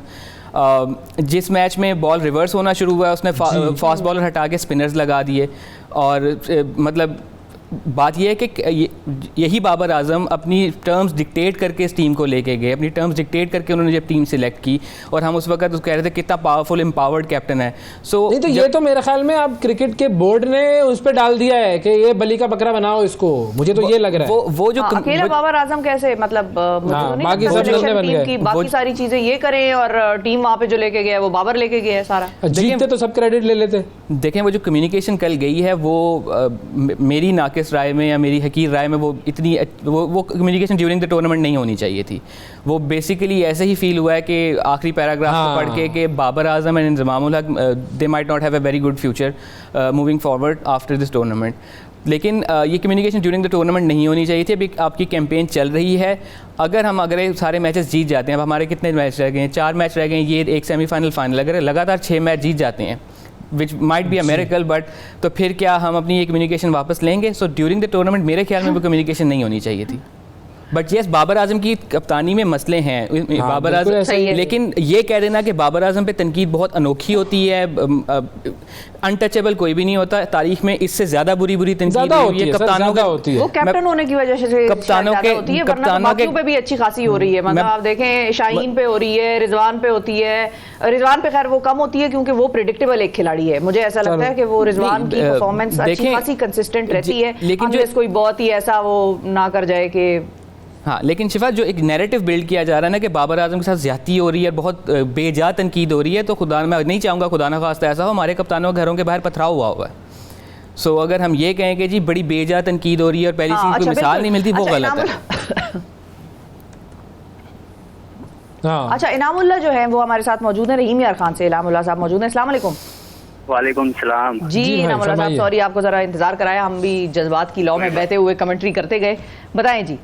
जिस मैच में बॉल रिवर्स होना शुरू हुआ उसने फास्ट बॉलर हटा के स्पिनर्स लगा दिए और मतलब बात यह है कि यही बाबर आजम अपनी टर्म्स डिक्टेट करके इस टीम को लेके गए, अपनी टर्म्स डिक्टेट करके उन्होंने जब टीम सिलेक्ट की, और हम उस वक्त कह रहे थे कितना पावरफुल एम्पावर्ड कैप्टन है। सो
नहीं तो ये तो मेरे ख्याल में अब क्रिकेट के बोर्ड ने उस पर डाल दिया है कि ये बली का बकरा बनाओ इसको, मुझे तो ये लग रहा है।
वो जो
अकेला बाबर आजम कैसे, मतलब
बाकी सब लोग बन गए,
बाकी सारी चीजें ये करें और टीम वहाँ पे जो लेके गया वो बाबर लेके गया है सारा।
जीतते तो सब क्रेडिट ले लेते।
देखें वो जो कम्युनिकेशन कल गई है वो मेरी नाकिस राय में या मेरी हकीर राय में वो इतनी वो कम्युनिकेशन ड्यूरिंग द टूर्नामेंट नहीं होनी चाहिए थी। वो बेसिकली ऐसे ही फील हुआ है कि आखिरी पैराग्राफ पढ़ के कि Babar Azam and Inzamam ul Haq they might not have a very good future moving forward after this tournament. लेकिन ये कम्युनिकेशन ड्यूरिंग द टूर्नामेंट नहीं होनी चाहिए थी। अभी आपकी कैंपेन चल रही है, अगर ये सारे मैचेस जीत जाते हैं, अब हमारे कितने मैच रह गए हैं, 4 मैच रह गए हैं, ये एक सेमीफाइनल फाइनल, अगर लगातार 6 मैच जीत जाते हैं which might be a miracle, but तो फिर क्या हम अपनी ये कम्युनिकेशन वापस लेंगे? सो ड्यूरिंग द टूर्नामेंट मेरे ख्याल में वो कम्युनिकेशन नहीं होनी चाहिए थी। बट यस, बाबर आजम की कप्तानी में मसले हैं, बाबर आजम, लेकिन ये कह देना कि बाबर आजम पे तनकीद बहुत अनोखी होती है, अनटचेबल कोई भी नहीं होता तारीख में, इससे ज्यादा बुरी तनकीद हुई है कप्तानों का, होती है
वो कैप्टन होने की वजह से
कप्तानों
के पे भी अच्छी खासी हो रही है। मतलब आप देखें शाहीन पे हो रही है, रिजवान पे होती है, रिजवान पे खैर वो कम होती है क्योंकि वो प्रेडिक्टेबल एक खिलाड़ी है। मुझे ऐसा लगता है कि वो रिजवान की परफॉर्मेंस अच्छी खासी कंसिस्टेंट रहती है, लेकिन जो कोई बहुत ही ऐसा वो ना कर जाए कि
हाँ। लेकिन शिफा जो एक नैरेटिव बिल्ड किया जा रहा है ना कि बाबर आजम के साथ ज्यादती हो रही है, बहुत बेजा तनकीद हो रही है, तो खुदा मैं नहीं चाहूँगा खुदा ना खास्ता ऐसा हो हमारे कप्तानों घरों के बाहर पथराव हुआ है। सो अगर हम ये कहें कि जी बड़ी बेजा तनकीद हो रही है और पहली चीज कोई मिसाल नहीं मिलती, वो गलत है।
अच्छा, इनामुल्लाह जो है वो हमारे साथ मौजूद है, रहीम यार खान से इनामुल्लाह साहब मौजूद हैं। अस्सलाम वालेकुम।
वालेकुम सलाम।
जी इनामुल्लाह साहब, सॉरी आपको जरा इंतजार कराया, हम भी जज्बात की लौ में बहते हुए कमेंट्री करते गए। बताएं जी,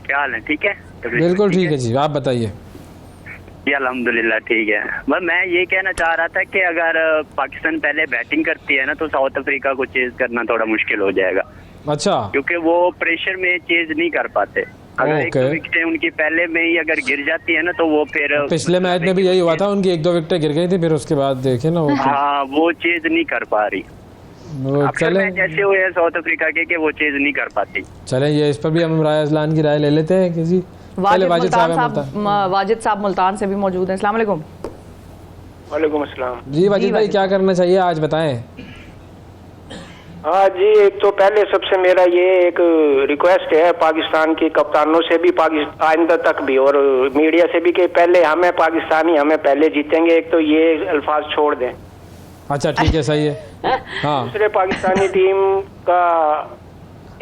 क्या हाल है? ठीक है,
बिल्कुल ठीक है जी, आप बताइए।
जी अल्हम्दुलिल्लाह ठीक है। बस मैं ये कहना चाह रहा था कि अगर पाकिस्तान पहले बैटिंग करती है ना तो साउथ अफ्रीका को चेज करना थोड़ा मुश्किल हो जाएगा।
अच्छा,
क्योंकि वो प्रेशर में चेज नहीं कर पाते। अगर 1-2 विकेटें उनकी पहले में ही अगर गिर जाती है ना तो वो फिर
पिछले मैच में भी यही हुआ था, उनकी 1-2 विकेटें गिर गई थी, फिर उसके बाद देखे ना वो
हाँ वो चेज नहीं कर पा रही।
चले
जैसे हुए हैं साउथ अफ्रीका के वो चेज नहीं कर पाती।
चले ये इस पर भी हम राय अजलान की राय ले लेते हैं किसी।
वाजिद साहब मुल्तान से भी मौजूद हैं। अस्सलाम वालेकुम।
वालेकुम अस्सलाम।
जी वाजिद भाई, क्या करना चाहिए आज बताएं।
हाँ जी, एक तो पहले सबसे मेरा ये एक रिक्वेस्ट है पाकिस्तान के कप्तानों से भी, आइंदा तक भी, और मीडिया से भी कि पहले हमें पाकिस्तानी हमें पहले जीतेंगे, एक तो ये अल्फाज छोड़ दें।
अच्छा ठीक है, सही है। हाँ,
दूसरे पाकिस्तानी टीम का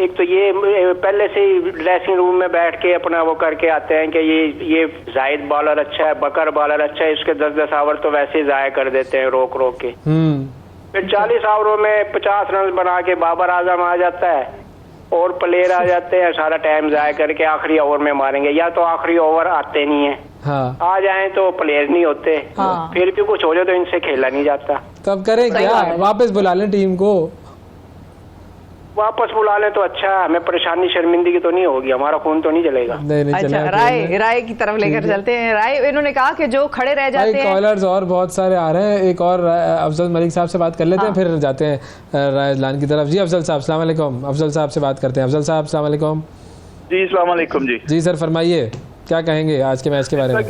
एक तो ये पहले से ही ड्रेसिंग रूम में बैठ के अपना वो करके आते हैं कि ये जाहिद बॉलर अच्छा है, बकर बॉलर अच्छा है, इसके 10-10 ओवर तो वैसे ही जाया कर देते हैं रोक के। फिर 40 ओवरों में 50 रन बना के बाबर आजम आ जाता है और प्लेयर आ जाते हैं, सारा टाइम जाया करके आखिरी ओवर में मारेंगे, या तो आखिरी ओवर आते नहीं है।
हाँ।
आ जाएं तो प्लेयर नहीं होते। हाँ। फिर भी कुछ हो जाए तो इनसे खेला नहीं जाता।
तब करें क्या? वापस बुला लें टीम को,
वापस बुला लें तो अच्छा, हमें परेशानी शर्मिंदगी तो नहीं होगी, हमारा खून तो नहीं जलेगा।
नहीं
अच्छा, राय की तरफ लेकर चलते हैं। राय इन्होंने कहा कि जो खड़े रह जाते हैं,
कॉलर्स और बहुत सारे आ रहे हैं, एक और अफजल मलिक साहब से बात कर लेते हैं, फिर जाते हैं राय अजलान की तरफ। जी अफजल साहब अस्सलाम वालेकुम। अफजल साहब से बात करते हैं। अफजल साहब अस्सलाम वालेकुम।
जी अस्सलाम वालेकुम। जी
सर फरमाइए, क्या कहेंगे आज के मैच के बारे में?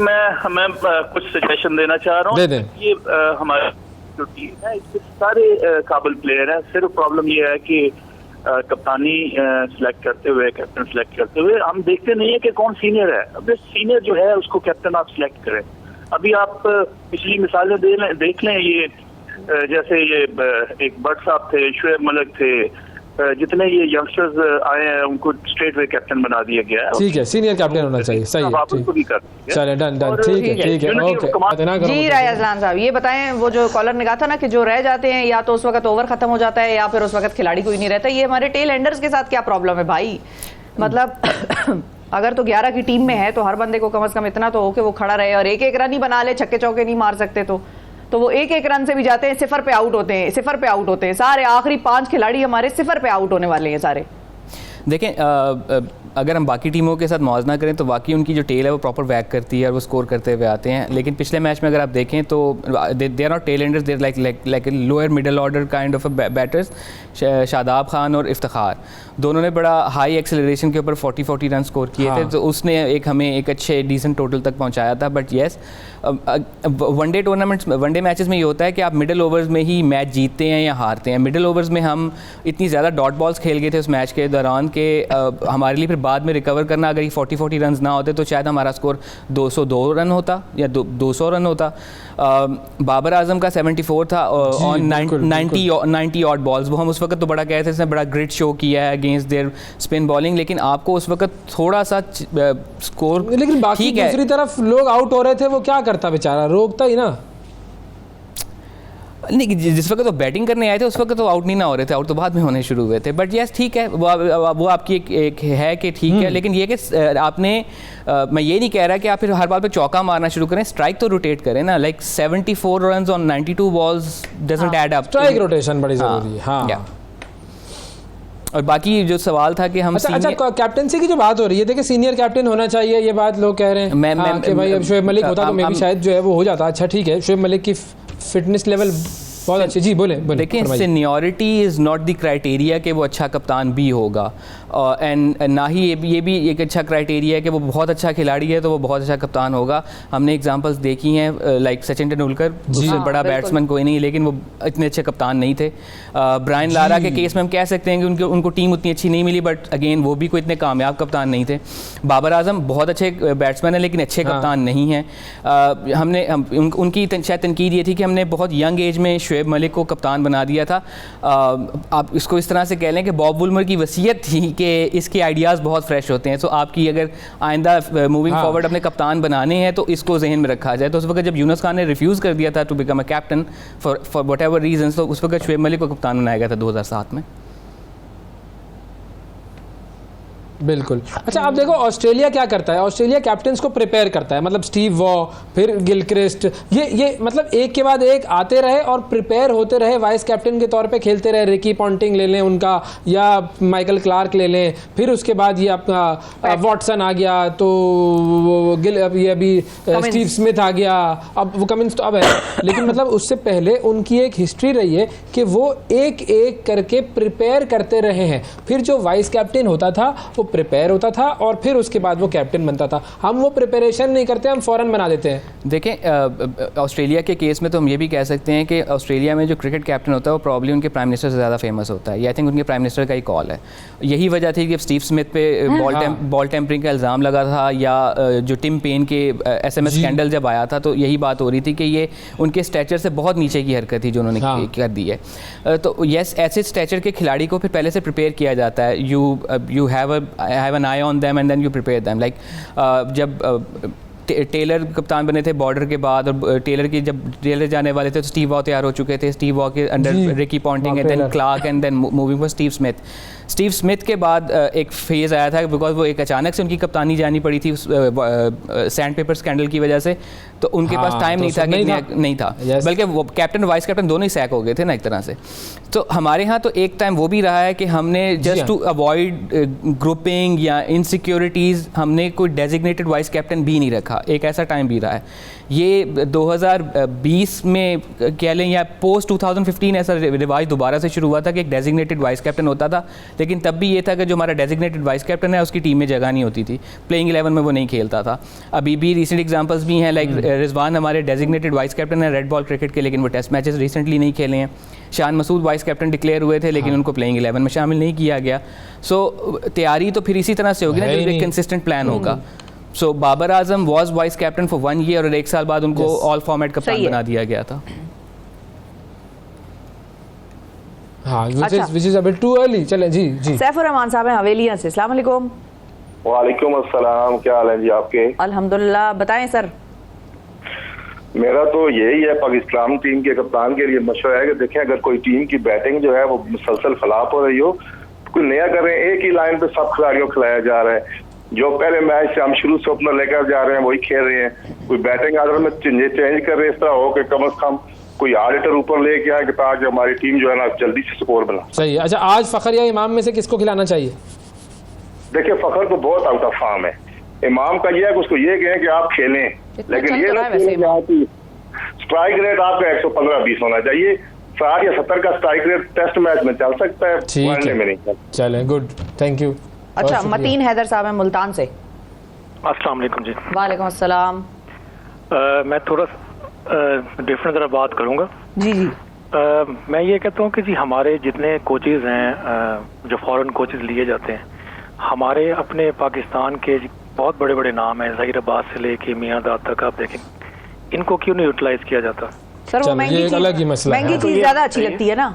मैं कुछ सजेशन देना चाह रहा हूँ।
दे दें।
ये हमारी जो टीम है इसके सारे काबिल प्लेयर हैं, सिर्फ प्रॉब्लम ये है कि कप्तानी सिलेक्ट करते हुए, कैप्टन सिलेक्ट करते हुए हम देखते नहीं है कि कौन सीनियर है। अब सीनियर जो है उसको कैप्टन आप सिलेक्ट करें। अभी आप पिछली मिसालें देख लें, ये जैसे ये एक बट साहब थे, शुएब मलिक थे, जितने ये यंगस्टर्स आए हैं उनको स्ट्रेट वे कैप्टन बना दिया गया है।
ठीक है, सीनियर कैप्टन होना चाहिए, सही है। चले डन, ठीक है, ओके।
जी राय अजलान साहब, ये बताएं, वो जो कॉलर ने कहा था ना कि जो रह जाते हैं या तो उस वक्त ओवर खत्म हो जाता है या फिर उस वक्त खिलाड़ी कोई नहीं रहता, ये हमारे टेल एंडर्स के साथ क्या प्रॉब्लम है भाई? मतलब अगर तो 11 की टीम में है तो हर बंदे को कम से कम इतना तो हो कि वो खड़ा रहे, और एक रन ही बना ले, छक्के चौके नहीं मार सकते तो वो एक रन से भी जाते हैं, 0 पे आउट होते हैं, 0 पे आउट होते हैं सारे। आखिरी 5 खिलाड़ी हमारे 0 पे आउट होने वाले हैं सारे।
देखें अगर हम बाकी टीमों के साथ मौजना करें तो वाकई उनकी जो टेल है वो प्रॉपर वैक करती है और वो स्कोर करते हुए आते हैं। लेकिन पिछले मैच में अगर आप देखें तो they are not tail enders, they like lower middle order kind of batters. Shadab Khan और इफ्तिखार दोनों ने बड़ा हाई एक्सेलरेशन के ऊपर 40 रन स्कोर किए थे, तो उसने हमें एक अच्छे डिसेंट टोटल तक पहुंचाया था। But yes, one day tournaments, one day matches में ये होता है कि आप मिडल ओवर्स में ही मैच जीतते हैं या हारते हैं। मिडल ओवर्स में हम इतनी ज़्यादा डॉट बॉल्स खेल गए थे उस मैच के दौरान कि हमारे लिए फिर बाद में रिकवर करना, अगर ये 40 रन ना होते तो शायद हमारा स्कोर 202 रन होता या 200 रन होता। बाबर आजम का 74 था ऑन 90 ऑड बॉल्स, वो हम उस वक्त तो बड़ा कहते थे, इसने बड़ा ग्रिड शो किया है अगेंस्ट देयर स्पिन बॉलिंग, लेकिन आपको उस वक्त थोड़ा सा स्कोर,
लेकिन बाकी दूसरी तरफ लोग आउट हो रहे थे, वो क्या करता बेचारा, रोकता ही ना।
नहीं, जिस वक्त तो बैटिंग करने आए थे उस वक्त तो आउट नहीं ना हो रहे थे, आउट तो बाद में होने शुरू हुए थे। बट यस ठीक है, वो आपकी एक है कि ठीक है, लेकिन ये कि आपने मैं ये नहीं कह रहा कि आप फिर हर बार पे चौका मारना शुरू करें, स्ट्राइक तो रोटेट करें ना। Like 74 run on 92 balls doesn't add up.
Strike rotation बड़ी जरूरी है। हाँ।
और बाकी जो सवाल था कि हम
अच्छा कैप्टनसी की जो बात हो रही है, देखिए सीनियर कैप्टन होना चाहिए, ये बात लोग कह रहे हैं कि भाई अब शोएब मलिक होता तो मे भी शायद जो है वो हो जाता। अच्छा ठीक है, शोएब मलिक की फिटनेस लेवल बहुत अच्छी। जी बोले।
देखिए, seniority is not the criteria कि वो अच्छा कप्तान भी होगा, एंड ना ही ये भी एक अच्छा क्राइटेरिया है कि वो बहुत अच्छा खिलाड़ी है तो वो बहुत अच्छा कप्तान होगा। हमने एग्जांपल्स देखी हैं, लाइक सचिन तेंदुलकर, उससे बड़ा बैट्समैन कोई नहीं, लेकिन वो इतने अच्छे कप्तान नहीं थे। ब्रायन लारा के केस में हम कह सकते हैं कि उनको टीम उतनी अच्छी नहीं मिली, बट अगेन वो भी कोई इतने कामयाब कप्तान नहीं थे। बाबर आजम बहुत अच्छे बैट्समैन हैं लेकिन अच्छे कप्तान नहीं हैं। उनकी शायद तनकीद ये थी कि हमने बहुत यंग एज में शोएब मलिक को कप्तान बना दिया था। आप इसको इस तरह से कह लें कि बॉब वुलमर की वसीयत थी कि इसके आइडियाज़ बहुत फ्रेश होते हैं, तो आपकी अगर आइंदा मूविंग फॉरवर्ड अपने कप्तान बनाने हैं तो इसको जहन में रखा जाए। तो उस वक्त जब यूनुस खान ने रिफ्यूज़ कर दिया था to become a captain for whatever reason, तो उस वक्त शोएब मलिक को कप्तान बनाया गया था 2007 में।
बिल्कुल। अच्छा आप देखो ऑस्ट्रेलिया क्या करता है, ऑस्ट्रेलिया कैप्टन्स को प्रिपेयर करता है, मतलब स्टीव वॉ, फिर गिलक्रिस्ट, ये मतलब एक के बाद एक आते रहे और प्रिपेयर होते रहे, वाइस कैप्टन के तौर पे खेलते रहे। रिकी पॉन्टिंग ले लें उनका, या माइकल क्लार्क ले लें, फिर उसके बाद ये अपना वॉटसन आ गया, तो ये अभी स्टीव स्मिथ आ गया, अब वो कमिंस तो अब है, लेकिन मतलब उससे पहले उनकी एक हिस्ट्री रही है कि वो एक एक करके प्रिपेयर करते रहे हैं। फिर जो वाइस कैप्टन होता था वो प्रिपेयर होता था और फिर उसके बाद वो कैप्टन बनता था। हम वो प्रिपरेशन नहीं करते, हम फौरन बना देते हैं।
देखें, ऑस्ट्रेलिया के केस में तो हम ये भी कह सकते हैं कि ऑस्ट्रेलिया में जो क्रिकेट कैप्टन होता है वो प्रॉब्ली उनके प्राइम मिनिस्टर से ज़्यादा फेमस होता है। आई थिंक उनके प्राइम मिनिस्टर का ही कॉल है। यही वजह थी कि स्टीव स्मिथ पे बॉल टेम्परिंग का इल्ज़ाम लगा था, या जो टिम पेन के SMS स्कैंडल जब आया था, तो यही बात हो रही थी कि ये उनके स्टैचर से बहुत नीचे की हरकत थी जो उन्होंने कर दी है। तो यस, ऐसे स्टैचर के खिलाड़ी को फिर पहले से प्रिपेयर किया जाता है। You have an eye on them and then you prepare them. Like जब टेलर कप्तान बने थे बॉर्डर के बाद, और जब टेलर जाने वाले थे तो स्टीव वॉ तैयार हो चुके थे। स्टीव वॉ के under Ricky Ponting and then Clarke and then moving for Steve Smith के बाद एक फेज़ आया था, बिकॉज वो एक अचानक से उनकी कप्तानी जानी पड़ी थी सैंड पेपर स्कैंडल की वजह से, तो उनके पास टाइम नहीं था बल्कि वो कैप्टन वाइस कैप्टन दोनों ही सैक हो गए थे ना एक तरह से। तो हमारे यहाँ तो एक टाइम वो भी रहा है कि हमने जस्ट टू अवॉइड ग्रुपिंग या इनसिक्योरिटीज़ हमने कोई डेजिग्नेटेड वाइस कैप्टन भी नहीं रखा। एक ऐसा टाइम भी रहा है। ये 2020 में कह लें या पोस्ट 2015 ऐसा रिवाज दोबारा से शुरू हुआ था कि एक डेजिग्नेटेड वाइस कैप्टन होता था, लेकिन तब भी ये था कि जो हमारा डेजिग्नेटेड वाइस कैप्टन है उसकी टीम में जगह नहीं होती थी, प्लेइंग 11 में वो नहीं खेलता था। अभी भी रिसेंट एग्जांपल्स भी हैं, लाइक रिजवान हमारे डेजिग्नेटेड वाइस कैप्टन है रेड बॉल क्रिकेट के, लेकिन वो टेस्ट मैचेस रिसेंटली नहीं खेले हैं। Shan Masood vice captain declare हुए थे लेकिन उनको प्लेइंग 11 में शामिल नहीं किया गया। सो तैयारी तो फिर इसी तरह से होगी ना, जो एक कंसिस्टेंट प्लान होगा। So Babar Azam was vice captain for 1 year और 1 साल बाद उनको ऑल फॉर्मेट कप्तान बना दिया गया था।
हाँ, which is a bit too early। चलें जी।
सैफुर रहमान साहब हैं हवेलिया से। अस्सलाम वालेकुम।
वालेकुम अस्सलाम, क्या हाल है जी आपके?
अल्हम्दुलिल्लाह, बताएं सर।
मेरा तो यही है, पाकिस्तान टीम के कप्तान के लिए मशवरा है कि देखें अगर कोई टीम की बैटिंग जो है वो मुसलसल खिलाफ हो रही हो, कोई नया करें। एक ही लाइन पे सब खिलाड़ियों को खिलाया जा रहा है, जो पहले मैच से हम शुरू से ओपनर लेकर जा रहे हैं वही खेल रहे हैं। कोई बैटिंग आर्डर में चेंज कर रहे हैं, इस तरह हो कि कम से कम कोई ऑडिटर ऊपर लेके आए ताकि हमारी टीम जो है ना जल्दी से स्कोर बना।
सही है। अच्छा, आज फखर या इमाम में से किसको खिलाना चाहिए?
देखिए फ़खर को बहुत आउट ऑफ फॉर्म है। इमाम का ये है कि उसको ये कहें कि आप खेलें, लेकिन ये ना स्ट्राइक रेट आपका 115-20 होना चाहिए। 60 या 70 का स्ट्राइक रेट टेस्ट मैच में चल सकता है, वनडे में नहीं चलता।
चले, गुड, थैंक यू।
अच्छा, मतीन हैदर साहब हैं मुल्तान से।
अस्सलाम वालेकुम जी।
वालेकुम अस्सलाम।
मैं थोड़ा डिफरेंट तरह बात करूंगा
जी जी।
मैं ये कहता हूँ कि जी हमारे जितने कोचेज हैं, जो फॉरेन कोचेज लिए जाते हैं, हमारे अपने पाकिस्तान के बहुत बड़े बड़े नाम हैं, ज़हीर अब्बास से लेके मियां दाद तक, आप देखें इनको क्यों नहीं यूटिलाइज किया जाता?
सर वो महंगी चीज ज्यादा अच्छी लगती है ना,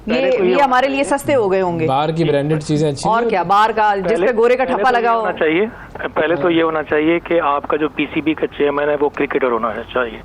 ये हमारे लिए सस्ते हो गए होंगे।
बाहर की ब्रांडेड चीजें अच्छी, और
क्या बाहर का जिस पे गोरे का ठप्पा लगा
होना चाहिए। पहले तो ये होना चाहिए कि आपका जो पीसीबी का चेयरमैन है वो क्रिकेटर होना चाहिए,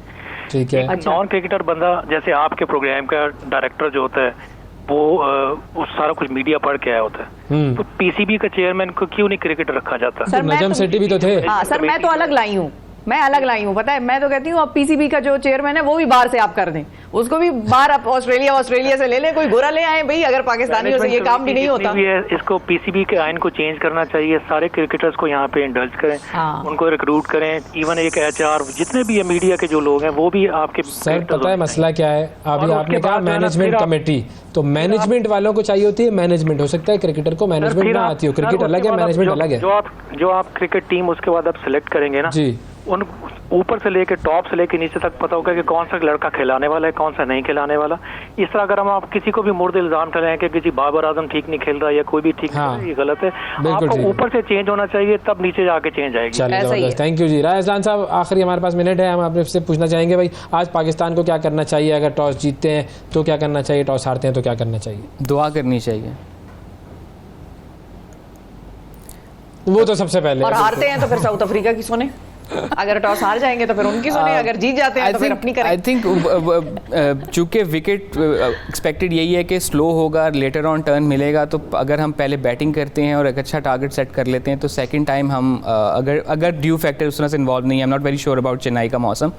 ठीक है।
नॉन क्रिकेटर बंदा, जैसे आपके प्रोग्राम का डायरेक्टर जो होता है वो सारा कुछ मीडिया पढ़ के आया होता है, तो पीसीबी का चेयरमैन को क्यों नहीं क्रिकेटर रखा जाता?
सर नजम सेठी भी तो थे। हाँ सर, मैं तो अलग लाई हूँ, मैं अलग लाई हूँ, पता है। मैं तो कहती हूँ अब पीसीबी का जो चेयरमैन है वो भी बाहर से आप कर दें, उसको भी बाहर आप ऑस्ट्रेलिया से ले लें, कोई गोरा ले आए भाई, अगर पाकिस्तानियों से ये काम भी नहीं होता।
इसको पीसीबी के आइन को चेंज करना चाहिए, सारे क्रिकेटर्स को यहाँ पे इंडल्ज करें, उनको रिक्रूट करें, इवन एक एचआर जितने भी मीडिया के जो लोग हैं वो भी आपके।
सर पता है मसला क्या है, अभी आपने कहा मैनेजमेंट कमेटी, तो मैनेजमेंट वालों को चाहिए होती है मैनेजमेंट। हो सकता है क्रिकेटर को मैनेजमेंट ना आती हो, क्रिकेट अलग है, मैनेजमेंट अलग है।
जो आप क्रिकेट टीम उसके बाद आप सिलेक्ट करेंगे ना जी, उन ऊपर से लेके टॉप से लेके नीचे तक पता होगा कि कौन सा लड़का खिलाने वाला है, कौन सा नहीं खिलाने वाला। इस तरह अगर हम आप किसी को भी मुर्द इल्जाम ठहराएं कि किसी बाबर आजम ठीक नहीं खेल रहा है या कोई भी ठीक नहीं, ये गलत है। आपको ऊपर से चेंज होना चाहिए, तब नीचे जाके चेंज आएगी।
थैंक यू जी। रायजान साहब, आखिरी हमारे पास मिनट है, हम आपसे पूछना चाहेंगे भाई, आज पाकिस्तान को क्या करना चाहिए? अगर टॉस जीतते हैं तो क्या करना चाहिए, टॉस हारते हैं तो क्या करना चाहिए?
दुआ करनी चाहिए,
वो तो सबसे पहले।
और हारते हैं तो फिर साउथ अफ्रीका की सुने, अगर टॉस हार जाएंगे तो फिर उनकी सुने, अगर जीत जाते हैं तो फिर अपनी करें।
आई थिंक चूंकि विकेट एक्सपेक्टेड यही है कि स्लो होगा, लेटर ऑन टर्न मिलेगा, तो अगर हम पहले बैटिंग करते हैं और एक अच्छा टारगेट सेट कर लेते हैं तो सेकंड टाइम हम अगर ड्यू फैक्टर उस तरह से इन्वॉल्व नहीं है, I am not very sure about Chennai का मौसम,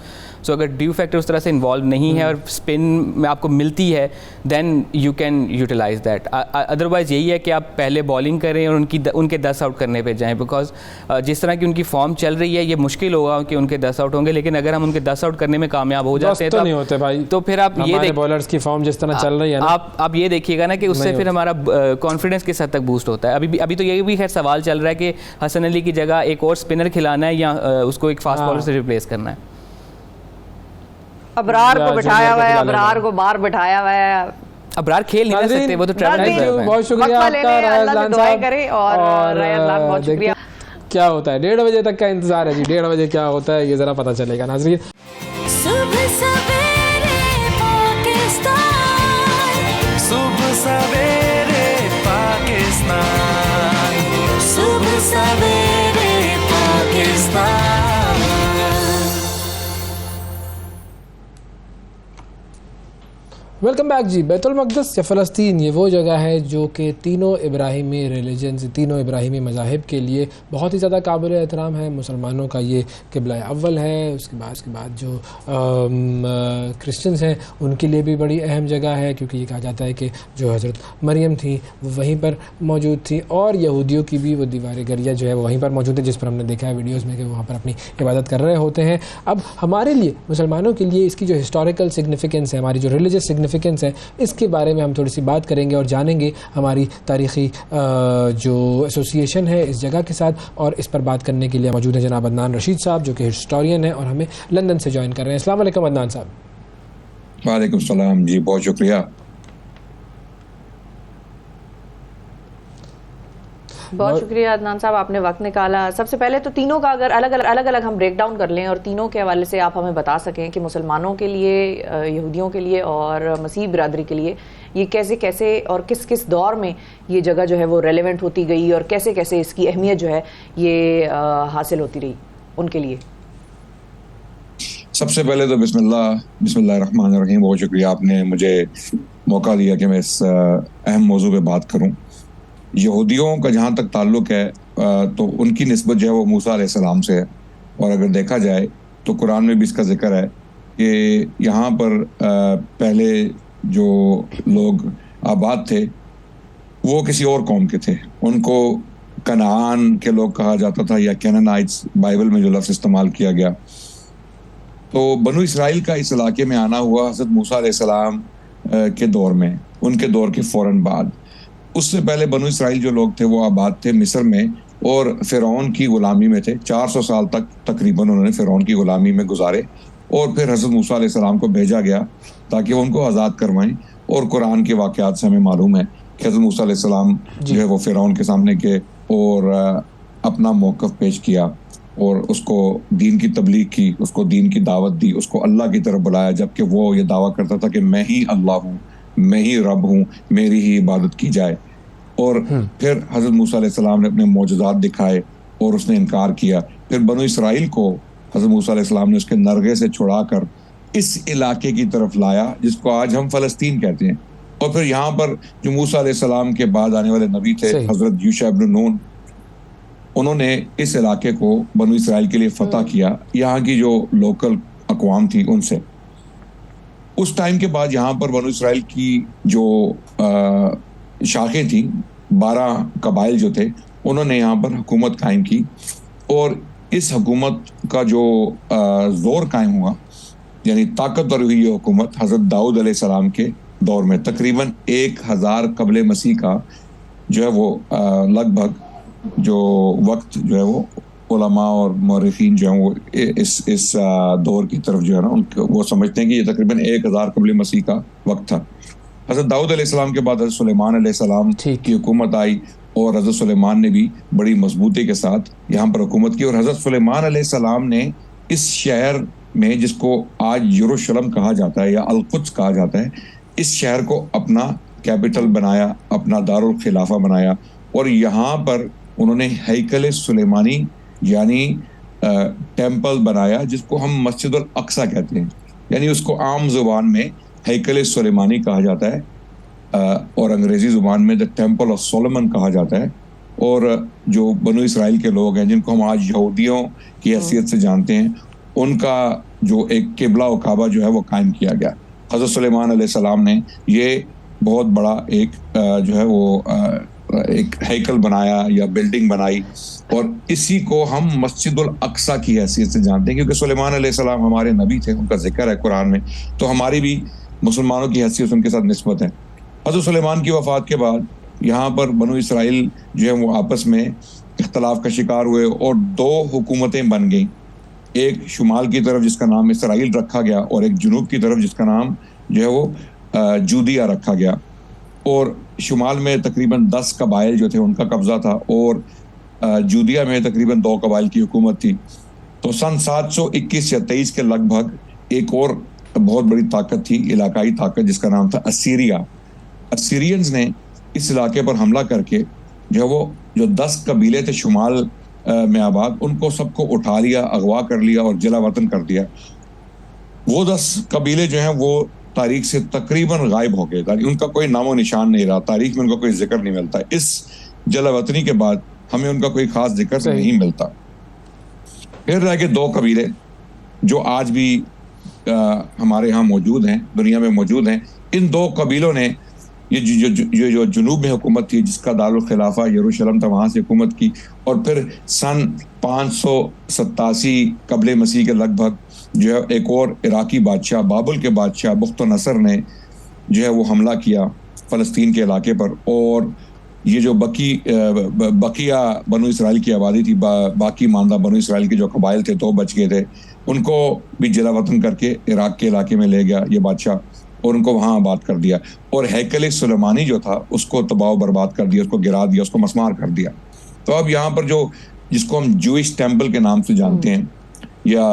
सो अगर ड्यू फैक्टर उस तरह से इन्वॉल्व नहीं है और स्पिन में आपको मिलती है, then you can utilise that. Otherwise यही है कि आप पहले बॉलिंग करें और उनके 10 आउट करने पे जाएं, बिकॉज जिस तरह की उनकी फॉर्म चल रही है, ये मुश्किल होगा कि उनके 10 आउट होंगे, लेकिन अगर हम उनके 10 आउट करने में कामयाब हो जाते हैं
तो नहीं होते भाई,
तो फिर आप ये
बॉलर्स की फॉर्म जिस तरह चल रही है ना,
आप ये देखिएगा ना कि उससे फिर हमारा कॉन्फिडेंस किस हद तक बूस्ट होता है। अभी तो ये भी खैर सवाल चल रहा है कि हसन अली की जगह एक और स्पिनर खिलाना है या उसको एक फास्ट बॉलर से रिप्लेस करना है।
अबरार को बिठाया हुआ है, अबरार को बाहर बिठाया हुआ है,
अबरार खेल नहीं सकते, वो तो ट्रैवल है।
बहुत शुक्रिया आपका रायजान साहब, और
बहुत शुक्रिया।
क्या होता है 1:30 बजे तक का इंतजार है जी, 1:30 बजे क्या होता है ये जरा पता चलेगा। नाज़रीन,
सुबह सवेरे पाकिस्तान, सुबह सवेरे पाकिस्तान, सुबह सवेरे पाकिस्तान।
वेलकम बैक जी। बैतुल मक़दस या फ़लस्तीन, ये वो जगह है जो कि तीनों इब्राहिमी रिलीजन, तीनों इब्राहिमी मज़ाहिब के लिए बहुत ही ज़्यादा काबिल एहतराम है। मुसलमानों का ये क़िबला अव्वल है, उसके बाद जो क्रिश्चियंस हैं उनके लिए भी बड़ी अहम जगह है, क्योंकि ये कहा जाता है कि जो हज़रत मरियम थी वो वहीं पर मौजूद थी, और यहूदियों की भी वो दीवार गरिया जो है वो वहीं पर मौजूद है, जिस पर हमने देखा है वीडियोज़ में कि वहाँ पर अपनी इबादत कर रहे होते हैं। अब हमारे लिए, मुसलमानों के लिए इसकी जो हिस्टोरिकल सिग्निफिकेंस है, हमारी जो रिलीजियस सिग्निफिकेंस है, इसके बारे में हम थोड़ी सी बात करेंगे और जानेंगे हमारी तारीख़ी जो एसोसिएशन है इस जगह के साथ। और इस पर बात करने के लिए मौजूद है जनाब अदनान रशीद साहब, जो कि हिस्टोरियन है और हमें लंदन से ज्वाइन कर रहे हैं। अस्सलाम वालेकुम अदनान साहब।
वालेकुम सलाम जी, बहुत शुक्रिया।
बहुत शुक्रिया अदनान साहब, आपने वक्त निकाला। सबसे पहले तो तीनों का अगर अलग अलग हम ब्रेक डाउन कर लें और तीनों के हवाले से आप हमें बता सकें कि मुसलमानों के लिए, यहूदियों के लिए और मसीह बिरादरी के लिए ये कैसे कैसे और किस किस दौर में ये जगह जो है वो रेलेवेंट होती गई और कैसे कैसे इसकी अहमियत जो है ये हासिल होती रही उनके लिए।
सबसे पहले तो बिस्मिल्लाहिर्रहमानिर्रहीम, बहुत शुक्रिया आपने मुझे मौका दिया कि मैं इस अहम मौजू पे बात करूं। यहूदियों का जहाँ तक ताल्लुक़ है तो उनकी निस्बत जो है वो मूसा अलैहिस्सलाम से है, और अगर देखा जाए तो कुरान में भी इसका जिक्र है कि यहाँ पर पहले जो लोग आबाद थे वो किसी और कौम के थे, उनको कनान के लोग कहा जाता था, या कैनानाइट्स बाइबल में जो लफ्ज़ इस्तेमाल किया गया। तो बनु इसराइल का इस इलाके में आना हुआ हज़रत मूसा अलैहिस्सलाम के दौर में, उनके दौर के फ़ौरन बाद। उससे पहले बनु इसराइल जो लोग थे वो आबाद थे मिस्र में और फ़िरौन की ग़ुलामी में थे। 400 साल तक तकरीबन उन्होंने फ़िरौन की ग़ुलामी में गुजारे और फिर हज़रत मूसा अलैहिस्सलाम को भेजा गया ताकि वो उनको आज़ाद करवाएं। और कुरान के वाक़यात से हमें मालूम है कि हज़रत मूसा अलैहिस्सलाम जो है वो फ़िरौन के सामने गए और अपना मौक़िफ़ पेश किया और उसको दीन की तबलीग की, उसको दीन की दावत दी, उसको अल्लाह की तरफ बुलाया, जबकि वो ये दावा करता था कि मैं ही अल्लाह हूँ, मैं ही रब हूँ, मेरी ही इबादत की जाए। और फिर हज़रत मूसा अलैहिस्सलाम ने अपने मौजज़ात दिखाए और उसने इनकार किया। फिर बनु इसराइल को हज़रत मूसा अलैहिस्सलाम ने उसके नरगे से छुड़ाकर इस इलाके की तरफ लाया जिसको आज हम फ़लस्तीन कहते हैं। और फिर यहाँ पर जो मूसा अलैहिस्सलाम के बाद आने वाले नबी थे हज़रत यूशा इब्न नून, उन्होंने इस इलाके को बनु इसराइल के लिए फतह किया, यहाँ की जो लोकल अक़वाम थी उनसे। उस टाइम के बाद यहाँ पर बनु इसराइल की जो शाखें थी, 12 कबाइल जो थे, उन्होंने यहाँ पर हुकूमत कायम की। और इस हुकूमत का जो ज़ोर कायम हुआ, यानी ताकतवर हुई ये हुकूमत हज़रत दाऊद अलैहिस्सलाम के दौर में। तकरीबन 1000 कबल मसीह का जो है वो लगभग जो वक्त जो है वो उलमा और मौरिखीन जो हैं वो इस दौर की तरफ जो है ना वो समझते हैं कि ये तकरीबन 1000 कबल मसीह का वक्त था। हज़रत दाऊद अलैहिस्सलाम के बाद हज़रत सुलेमान अलैहिस्सलाम की हुकूमत आई और हज़रत सुलेमान ने भी बड़ी मजबूती के साथ यहाँ पर हुकूमत की। और हज़रत सुलेमान अलैहिस्सलाम ने इस शहर में, जिसको आज यरूशलेम कहा जाता है या अल-कुद्स कहा जाता है, इस शहर को अपना कैपिटल बनाया, अपना दारुल खिलाफा बनाया। और यहाँ पर उन्होंने हैकल सुलेमानी यानी टेम्पल बनाया, जिसको हम मस्जिद अल अक्सा कहते हैं, यानी उसको आम ज़ुबान में हैकल सुलेमानी कहा जाता है और अंग्रेज़ी ज़ुबान में द टेम्पल ऑफ सोलोमन कहा जाता है। और जो बनु इसराइल के लोग हैं, जिनको हम आज यहूदियों की हैसियत से जानते हैं, उनका जो एक किबला व काबा जो है वो कायम किया गया। हज़रत सुलेमान अलैहिस्सलाम ने ये बहुत बड़ा एक जो है वो एक हैकल बनाया या बिल्डिंग बनाई, और इसी को हम मस्जिद अल अक्सा की हैसियत से जानते हैं, क्योंकि सुलेमान अलैहिस्सलाम हमारे नबी थे, उनका जिक्र है कुरान में, तो हमारी भी मुसलमानों की हैसियत उनके साथ निस्बत है। हज़रत सुलेमान की वफ़ात के बाद यहाँ पर बनु इसराइल जो है वो आपस में इख्तलाफ का शिकार हुए और 2 हुकूमतें बन गईं। एक शुमाल की तरफ जिसका नाम इसराइल रखा गया और एक जुनूब की तरफ जिसका नाम जो है वो जूदिया रखा गया। और शुमाल में तकरीबन 10 कबाइल जो थे उनका कब्ज़ा था और जूदिया में तकरीबन 2 कबाइल की हुकूमत थी। तो सन 721 या 23 के लगभग एक और बहुत बड़ी ताकत थी, इलाकाई ताकत, जिसका नाम था असीरिया। असीरियंस ने इस इलाके पर हमला करके जो है वो जो 10 कबीले थे शुमाल में आबाद, उनको सबको उठा लिया, अगवा कर लिया और जला वतन कर दिया। वो 10 कबीले जो हैं वो तारीख से तकरीबन गायब हो गए, उनका कोई नामो निशान नहीं रहा, तारीख में उनका कोई जिक्र नहीं मिलता। इस जला वतनी के बाद हमें उनका कोई खास जिक्र नहीं मिलता। फिर रह गए 2 कबीले जो आज भी हमारे यहाँ मौजूद हैं, दुनिया में मौजूद हैं। इन 2 कबीलों ने ये जो जुनूब में हुकूमत थी, जिसका दारुल खिलाफा यरूशलेम था, वहाँ से हुकूमत की। और फिर सन 587 कबल मसीह के लगभग जो है एक और इराकी बादशाह, बाबुल के बादशाह बुख्त नसर ने जो है वो हमला किया फ़लस्तीन के इलाके पर। और ये जो बकिया बनु इसराइल की आबादी थी, बाकी मानदा बनु इसराइल के जो कबाइल थे 2 बच गए थे, उनको भी जला वतन करके इराक के इलाके में ले गया ये बादशाह और उनको वहाँ आबाद कर दिया। और हैकल सुलेमानी जो था उसको तबाह बर्बाद कर दिया, उसको गिरा दिया, उसको मसमार कर दिया। तो अब यहाँ पर जो जिसको हम जूइश टेम्पल के नाम से जानते हैं या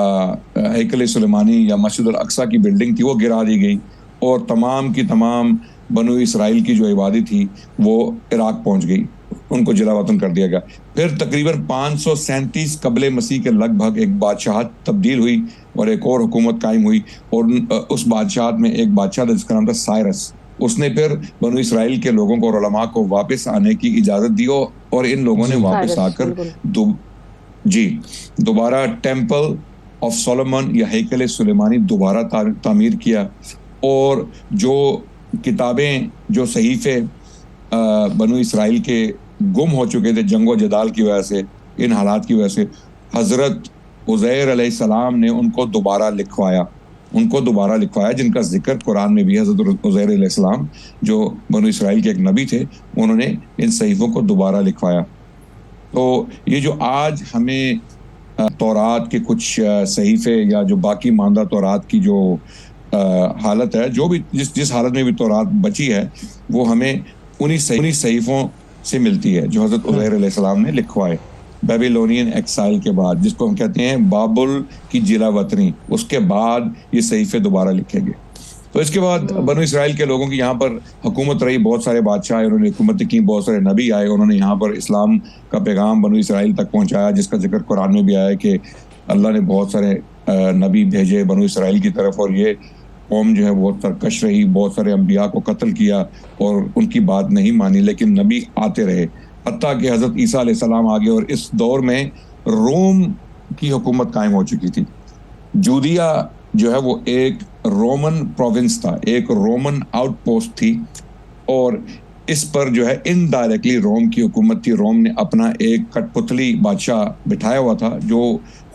हैकल सुलेमानी या मस्जिद अल अक्सा की बिल्डिंग थी, वो गिरा दी गई और तमाम की तमाम बनु इसराइल की जो इबादत थी वो इराक पहुँच गई, उनको जला वतन कर दिया गया। फिर तकरीबन 537 कबल मसीह के लगभग एक बादशाहत तब्दील हुई और एक और हुकूमत कायम हुई। और उस बादशाहत में एक बादशाह था जिसका नाम था साइरस। उसने फिर बनु इसराइल के लोगों को और उलमा को वापस आने की इजाज़त दी और इन लोगों ने वापस आकर दोबारा टेम्पल ऑफ सोलोमन या हैकल सुलेमानी दोबारा तामीर किया। और जो किताबें, जो सहीफ़े बनु इसराइल के गुम हो चुके थे जंगो जदाल की वजह से, इन हालात की वजह से हज़रत उज़ैर अलैहिस्सलाम ने उनको दोबारा लिखवाया, जिनका जिक्र कुरान में भी है। हज़रत उज़ैर अलैहिस्सलाम जो बनु इसराइल के एक नबी थे, उन्होंने इन सहीफ़ों को दोबारा लिखवाया। तो ये जो आज हमें तौरात के कुछ सहीफ़े या जो बाकी मानदा तौरात की जो हालत है, जो भी जिस हालत में भी तौरात बची है, वो हमें उन्हीं सहीफ़ों से मिलती है जो हज़रत उज़ैर अलैहिस्सलाम ने लिखवाए बेबीलोनियन एक्साइल के बाद, जिसको हम कहते हैं बाबुल की जिला वतनी। उसके बाद ये सहीफ़े दोबारा लिखे गए। तो इसके बाद बनु इसराइल के लोगों की यहाँ पर हुकूमत रही, बहुत सारे बादशाह आए, उन्होंने हुकूमत की, बहुत सारे नबी आए, उन्होंने यहाँ पर इस्लाम का पैगाम बनु इसराइल तक पहुँचाया, जिसका जिक्र कुरान में भी आया है कि अल्लाह ने बहुत सारे नबी भेजे बनु इसराइल की तरफ, और ये कौम जो है बहुत सरकश रही, बहुत सारे अम्बिया को कत्ल किया और उनकी बात नहीं मानी, लेकिन नबी आते रहे, हत्ता कि हज़रत ईसा अलैहिस्सलाम आ गए। और इस दौर में रोम की हुकूमत कायम हो चुकी थी। जूदिया जो है वो एक रोमन प्रोविंस था, एक रोमन आउटपोस्ट थी, और इस पर जो है इनडायरेक्टली रोम की हुकूमत थी। रोम ने अपना एक कठपुतली बादशाह बिठाया हुआ था जो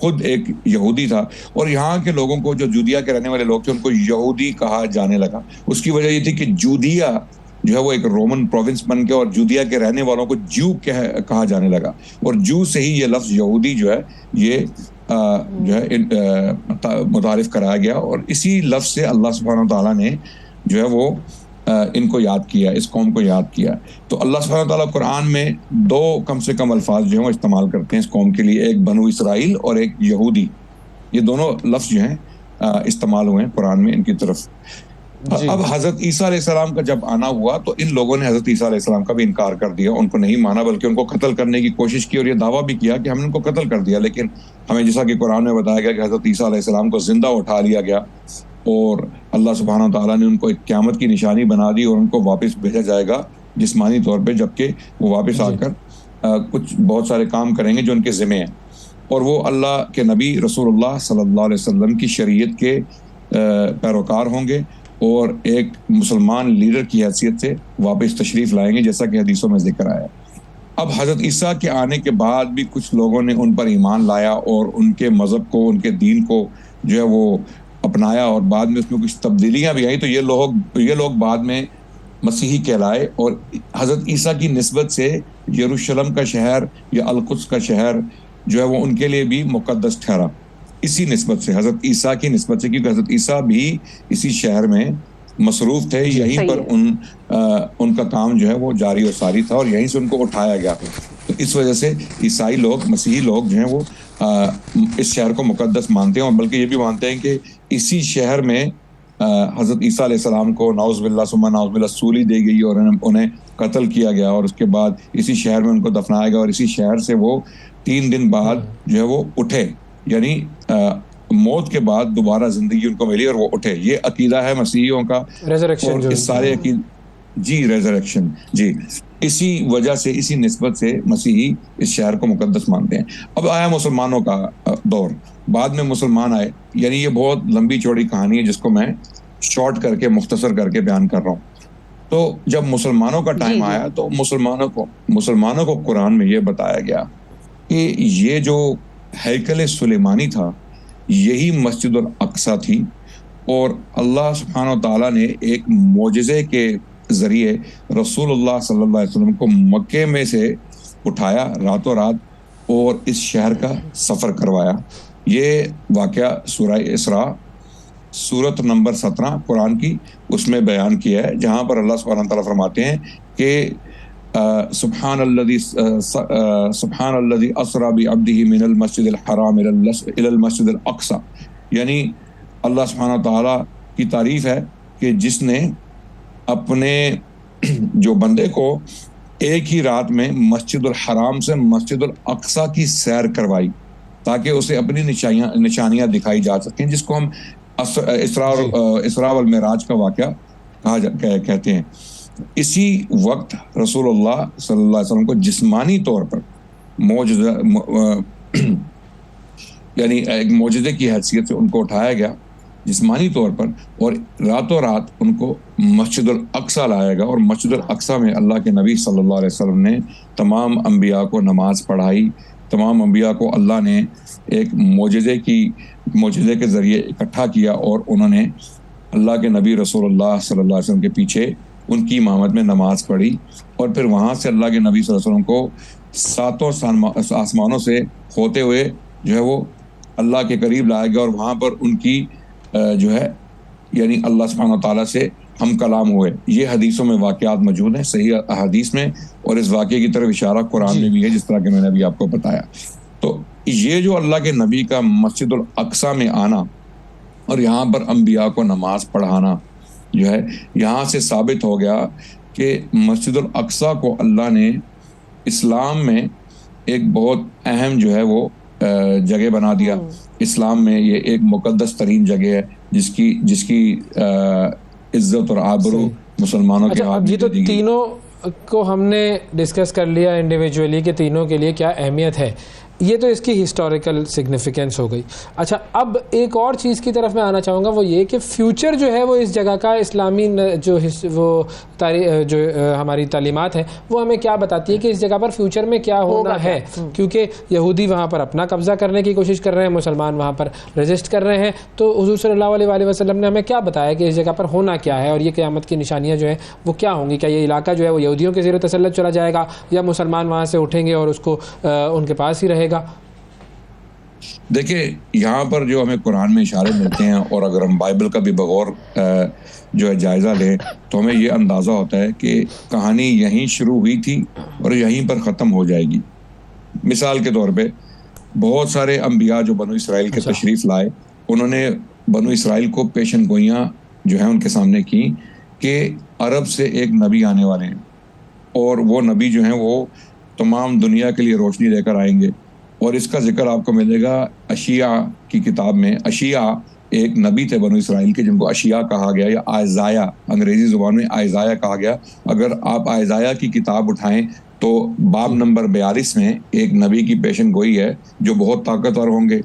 खुद एक यहूदी था, और यहाँ के लोगों को, जो जूदिया के रहने वाले लोग थे, उनको यहूदी कहा जाने लगा। उसकी वजह ये थी कि जूदिया जो है वो एक रोमन प्रोविंस बन गया, और जूदिया के रहने वालों को जू कहा जाने लगा, और जू से ही ये लफ्ज़ यहूदी जो है ये जो है मुतारिफ कराया गया, और इसी लफ्ज़ से अल्लाह सुब्हानहू व तआला ने जो है वो इनको याद किया, इस कौम को याद किया। तो अल्लाह सुब्हानहू व तआला कुरान में दो कम से कम अल्फाज जो हैं वो इस्तेमाल करते हैं इस कौम के लिए, एक बनु इसराइल और एक यहूदी। ये दोनों लफ्ज़ जो हैं इस्तेमाल हुए हैं कुरान में इनकी तरफ। अब हज़रत ईसा अलैहिस्सलाम का जब आना हुआ तो इन लोगों ने हज़रत ईसा अलैहिस्सलाम का भी इनकार कर दिया, उनको नहीं माना, बल्कि उनको कत्ल करने की कोशिश की, और ये दावा भी किया कि हमने उनको कत्ल कर दिया। लेकिन हमें जैसा कि कुरान में बताया गया कि हज़रत ईसा अलैहिस्सलाम को जिंदा उठा लिया गया, और अल्लाह सुब्हानहू व तआला ने उनको एक क़यामत की निशानी बना दी, और उनको वापस भेजा जाएगा जिस्मानी तौर पर, जबकि वो वापस आकर कुछ बहुत सारे काम करेंगे जो उनके ज़िम्मे हैं, और वो अल्लाह के नबी रसूलुल्लाह सल्लल्लाहु अलैहि वसल्लम की शरीयत के पैरोकार होंगे, और एक मुसलमान लीडर की हैसियत से वापस तशरीफ़ लाएंगे, जैसा कि हदीसों में जिक्र आया। अब हज़रत ईसा के आने के बाद भी कुछ लोगों ने उन पर ईमान लाया और उनके मज़हब को, उनके दीन को जो है वो अपनाया, और बाद में उसमें कुछ तब्दीलियाँ भी आई। तो ये लोग बाद में मसीही कहलाए, और हज़रत ईसा की निस्बत से यरूशलेम का शहर या अल-कुद्स का शहर जो है वो उनके लिए भी मुक़द्दस ठहरा, इसी निस्बत से, हज़रत ईसा की निस्बत से, क्योंकि हज़रत ईसा भी इसी शहर में मसरूफ़ थे, यहीं पर उनका काम जो है वो जारी और सारी था, और यहीं से उनको उठाया गया। तो इस वजह से ईसाई लोग, मसीही लोग जो हैं वो इस शहर को मुक़द्दस मानते हैं, और बल्कि ये भी मानते हैं कि इसी शहर में हज़रत ईसा अलैहिस्सलाम को नाउज़ुबिल्लाह सुम्मा नाउज़ुबिल्लाह सूली दी गई, और उन्हें कत्ल किया गया, और उसके बाद इसी शहर में उनको दफनाया गया, और इसी शहर से वो 3 दिन बाद जो है वो उठे, यानी मौत के बाद दोबारा जिंदगी उनको मिली और वो उठे। ये अकीदा है मसीहियों का,
रेज़रेक्शन,
इस सारे रेज़रेक्शन जी, इसी वजह से, इसी निस्बत से मसीही इस शहर को मुकद्दस मानते हैं। अब आया मुसलमानों का दौर, बाद में मुसलमान आए, यानी ये बहुत लंबी चौड़ी कहानी है जिसको मैं शॉर्ट करके, मुख्तसर करके बयान कर रहा हूँ। तो जब मुसलमानों का टाइम आया तो मुसलमानों को कुरान में ये बताया गया कि ये जो हैकल सुलेमानी था यही मस्जिद अल अक्सा थी, और अल्लाह सुब्हानहू व तआला ने एक मोजज़े के ज़रिए रसूलुल्लाह सल्लल्लाहु अलैहि वसल्लम को मक्के में से उठाया रातों रात और इस शहर का सफ़र करवाया। ये वाक़या सूरह इसरा सूरत नंबर 17 कुरान की उसमें बयान किया है, जहाँ पर अल्लाह सुब्हानहू व तआला फरमाते हैं कि सुब्हानल्लज़ी अस्रा बिअब्दिही मिनल मस्जिदिल हराम इलल मस्जिदिल अक्सा, यानी अल्लाह सुब्हानहू व तआला की तारीफ़ है कि जिसने अपने जो बंदे को एक ही रात में मस्जिदुल हराम से मस्जिदुल अक्सा की सैर करवाई, ताकि उसे अपनी निशानियाँ दिखाई जा सकें, जिसको हम इसरा वल मिराज का वाक़या कहते हैं। इसी वक्त रसूलुल्लाह सल्लल्लाहु अलैहि वसल्लम को जिस्मानी तौर पर यानी एक मौजज़े की हैसियत से उनको उठाया गया, जिस्मानी तौर पर, और रातों रात उनको मस्जिदुल अक्सा लाएगा। और मस्जिदुल अक्सा में अल्लाह के नबी सल्लल्लाहु अलैहि वसल्लम ने तमाम अंबिया को नमाज पढ़ाई। तमाम अंबिया को अल्लाह ने एक मोजज़े के ज़रिए इकट्ठा किया और उन्होंने अल्लाह के नबी रसूलुल्लाह सल्लल्लाहु अलैहि वसल्लम के पीछे उनकी इमामत में नमाज पढ़ी। और फिर वहाँ से अल्लाह के नबी सल्लल्लाहु अलैहि वसल्लम को सातों आसमानों से होते हुए जो है वो अल्लाह के करीब लाया गया, और वहाँ पर उनकी जो है यानी अल्लाह सुब्हानहू व तआला से हम कलाम हुए। ये हदीसों में वाक़यात मौजूद हैं, सही हदीस में, और इस वाक़े की तरफ इशारा कुरान में भी है, जिस तरह के मैंने अभी आपको बताया। तो ये जो अल्लाह के नबी का मस्जिदुल अक्सा में आना और यहाँ पर अंबिया को नमाज पढ़ाना जो है, यहाँ से साबित हो गया कि मस्जिदुल अक्सा को अल्लाह ने इस्लाम में एक बहुत अहम जो है वो जगह बना दिया। इस्लाम में ये एक मुकद्दस तरीन जगह है जिसकी इज्जत और आबरू मुसलमानों के हाथ में।
ये तो तीनों को हमने डिस्कस कर लिया इंडिविजुअली कि तीनों के लिए क्या अहमियत है, ये तो इसकी हिस्टोरिकल सिग्निफिकेंस हो गई। अच्छा, अब एक और चीज़ की तरफ मैं आना चाहूँगा, वो ये कि फ्यूचर जो है वो इस जगह का इस्लामी जो हमारी तालीमात है वो हमें क्या बताती है कि इस जगह पर फ्यूचर में क्या होना है, क्योंकि यहूदी वहाँ पर अपना कब्ज़ा करने की कोशिश कर रहे हैं, मुसलमान वहाँ पर रेजिस्ट कर रहे हैं। तो हुज़ूर सल्लल्लाहु अलैहि वसल्लम ने हमें क्या बताया कि इस जगह पर होना क्या है और ये क़यामत की निशानियाँ जो हैं वो क्या होंगी? क्या ये इलाका जो है वो यहूदियों के ज़ेर तसल्लुत चला जाएगा या मुसलमान वहाँ से उठेंगे और उसको उनके पास ही रहेगा?
देखिए, यहाँ पर जो हमें कुरान में इशारे मिलते हैं, और अगर हम बाइबल का भी बगौर जो है जायज़ा लें तो हमें ये अंदाज़ा होता है कि कहानी यहीं शुरू हुई थी और यहीं पर ख़त्म हो जाएगी। मिसाल के तौर पे बहुत सारे अंबिया जो बनु इसराइल के तशरीफ़ लाए, उन्होंने बनु इसराइल को पेशन गोइयाँ जो है उनके सामने की कि अरब से एक नबी आने वाले हैं और वो नबी जो हैं वो तमाम दुनिया के लिए रोशनी लेकर आएंगे। और इसका जिक्र आपको मिलेगा अशिया की किताब में। अशिया एक नबी थे बनु इसराइल के जिनको अशिया कहा गया या आयजाया, अंग्रेजी ज़ुबान में आयजाया कहा गया। अगर आप आयजाया की किताब उठाएं तो बाब नंबर 42 में एक नबी की पेशन गोई है जो बहुत ताकतवर होंगे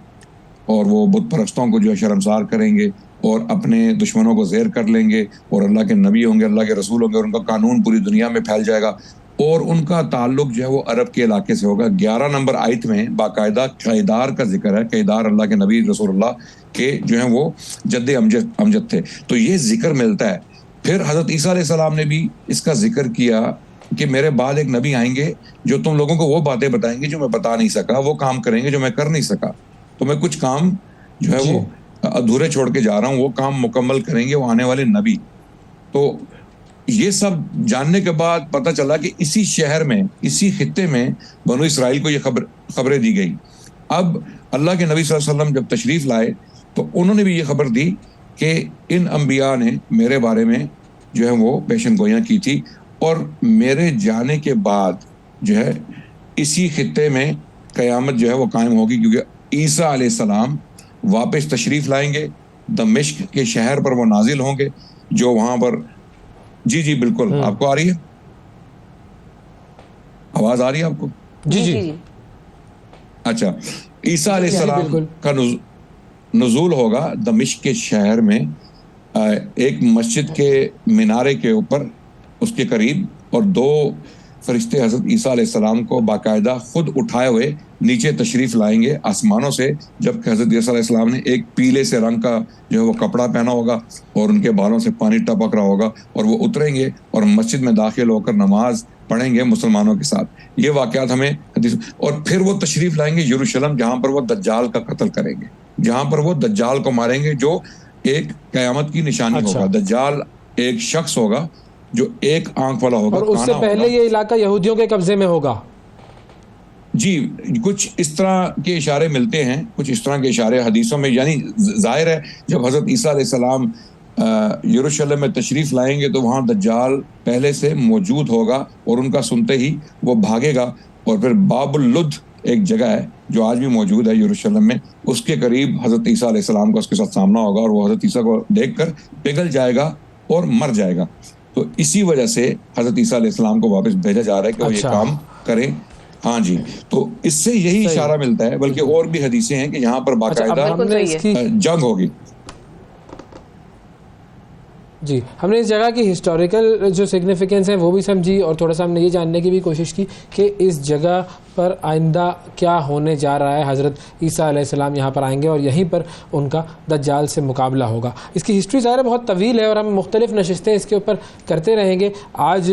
और वो बुत परस्तों को जो है शर्मसार करेंगे और अपने दुश्मनों को ज़ेर कर लेंगे, और अल्लाह के नबी होंगे, अल्लाह के रसूल होंगे, और उनका कानून पूरी दुनिया में फैल जाएगा और उनका ताल्लुक जो है वो अरब के इलाके से होगा। 11 नंबर आयत में बाकायदा क़ैदार का जिक्र है। क़ैदार अल्लाह के नबी रसूलुल्लाह के जो हैं वो जद्दे अमजद थे, तो ये जिक्र मिलता है। फिर हज़रत ईसा अलैहिस्सलाम ने भी इसका जिक्र किया कि मेरे बाद एक नबी आएंगे जो तुम लोगों को वो बातें बताएंगे जो मैं बता नहीं सका, वो काम करेंगे जो मैं कर नहीं सका, तो मैं कुछ काम जो है वो अधूरे छोड़ के जा रहा हूँ, वो काम मुकम्मल करेंगे वो आने वाले नबी। तो ये सब जानने के बाद पता चला कि इसी शहर में, इसी खित्ते में बनु इसराइल को ये खबरें दी गई। अब अल्लाह के नबी सल्लल्लाहु अलैहि वसल्लम जब तशरीफ़ लाए तो उन्होंने भी ये खबर दी कि इन अंबिया ने मेरे बारे में जो है वो पेशन गोइयाँ की थी और मेरे जाने के बाद जो है इसी खित्ते में क़यामत जो है वो कायम होगी, क्योंकि ईसा अलैहिस्सलाम वापस तशरीफ़ लाएंगे, दमिश्क के शहर पर वो नाजिल होंगे जो वहाँ पर। जी बिल्कुल, आपको आ रही है आवाज़? आ रही है आपको?
जी।
अच्छा, ईसा अलैहिस्सलाम का नुज़ूल होगा दमिश्क के शहर में एक मस्जिद के मीनारे के ऊपर, उसके करीब, और 2 फरिश्ते हज़रत ईसा अलैहिस्सलाम को बाकायदा खुद उठाए हुए नीचे तशरीफ़ लाएंगे आसमानों से, जबकि हज़रत ईसा अलैहिस्सलाम ने एक पीले से रंग का जो है वो कपड़ा पहना होगा और उनके बालों से पानी टपक रहा होगा, और वो उतरेंगे और मस्जिद में दाखिल होकर नमाज पढ़ेंगे मुसलमानों के साथ। ये वाक़यात हमें हदीस। और फिर वो तशरीफ़ लाएंगे यरूशलेम, जहाँ पर वो दज्जाल का कत्ल करेंगे, जहाँ पर वो दज्जाल को मारेंगे, जो एक क़यामत की निशानी होगा। दज्जाल एक शख्स होगा जो एक आंख वाला होगा,
और उससे पहले ये इलाका यहूदियों के कब्जे में होगा।
जी, कुछ इस तरह के इशारे मिलते हैं, कुछ इस तरह के इशारे हदीसों में। यानी जाहिर है जब हज़रत ईसा अलैहिस्सलाम यरूशलेम में तशरीफ़ लाएंगे तो वहाँ दज्जाल पहले से मौजूद होगा और उनका सुनते ही वो भागेगा, और फिर बाबुल लुद एक जगह है जो आज भी मौजूद है यरूशलेम में, उसके करीब हज़रत ईसा अलैहिस्सलाम का उसके साथ सामना होगा और वो हज़रत ईसा को देखकर पिघल जाएगा और मर जाएगा। तो इसी वजह से हज़रत ईसा अलैहिस्सलाम को वापस भेजा जा रहा है कि वो ये काम करें। हाँ जी, तो इससे यही इशारा मिलता है। बल्कि और भी हदीसें हैं कि यहाँ पर बाकायदा जंग होगी।
जी, हमने इस जगह की हिस्टोरिकल जो सिग्निफिकेंस है वो भी समझी और थोड़ा सा हमने ये जानने की भी कोशिश की कि इस जगह पर आइंदा क्या होने जा रहा है। हज़रत ईसा अलैहिस्सलाम यहाँ पर आएंगे और यहीं पर उनका दज्जाल से मुकाबला होगा। इसकी हिस्ट्री ज़ाहिर बहुत तवील है और हम मुख्तलिफ नशिस्तें इसके ऊपर करते रहेंगे। आज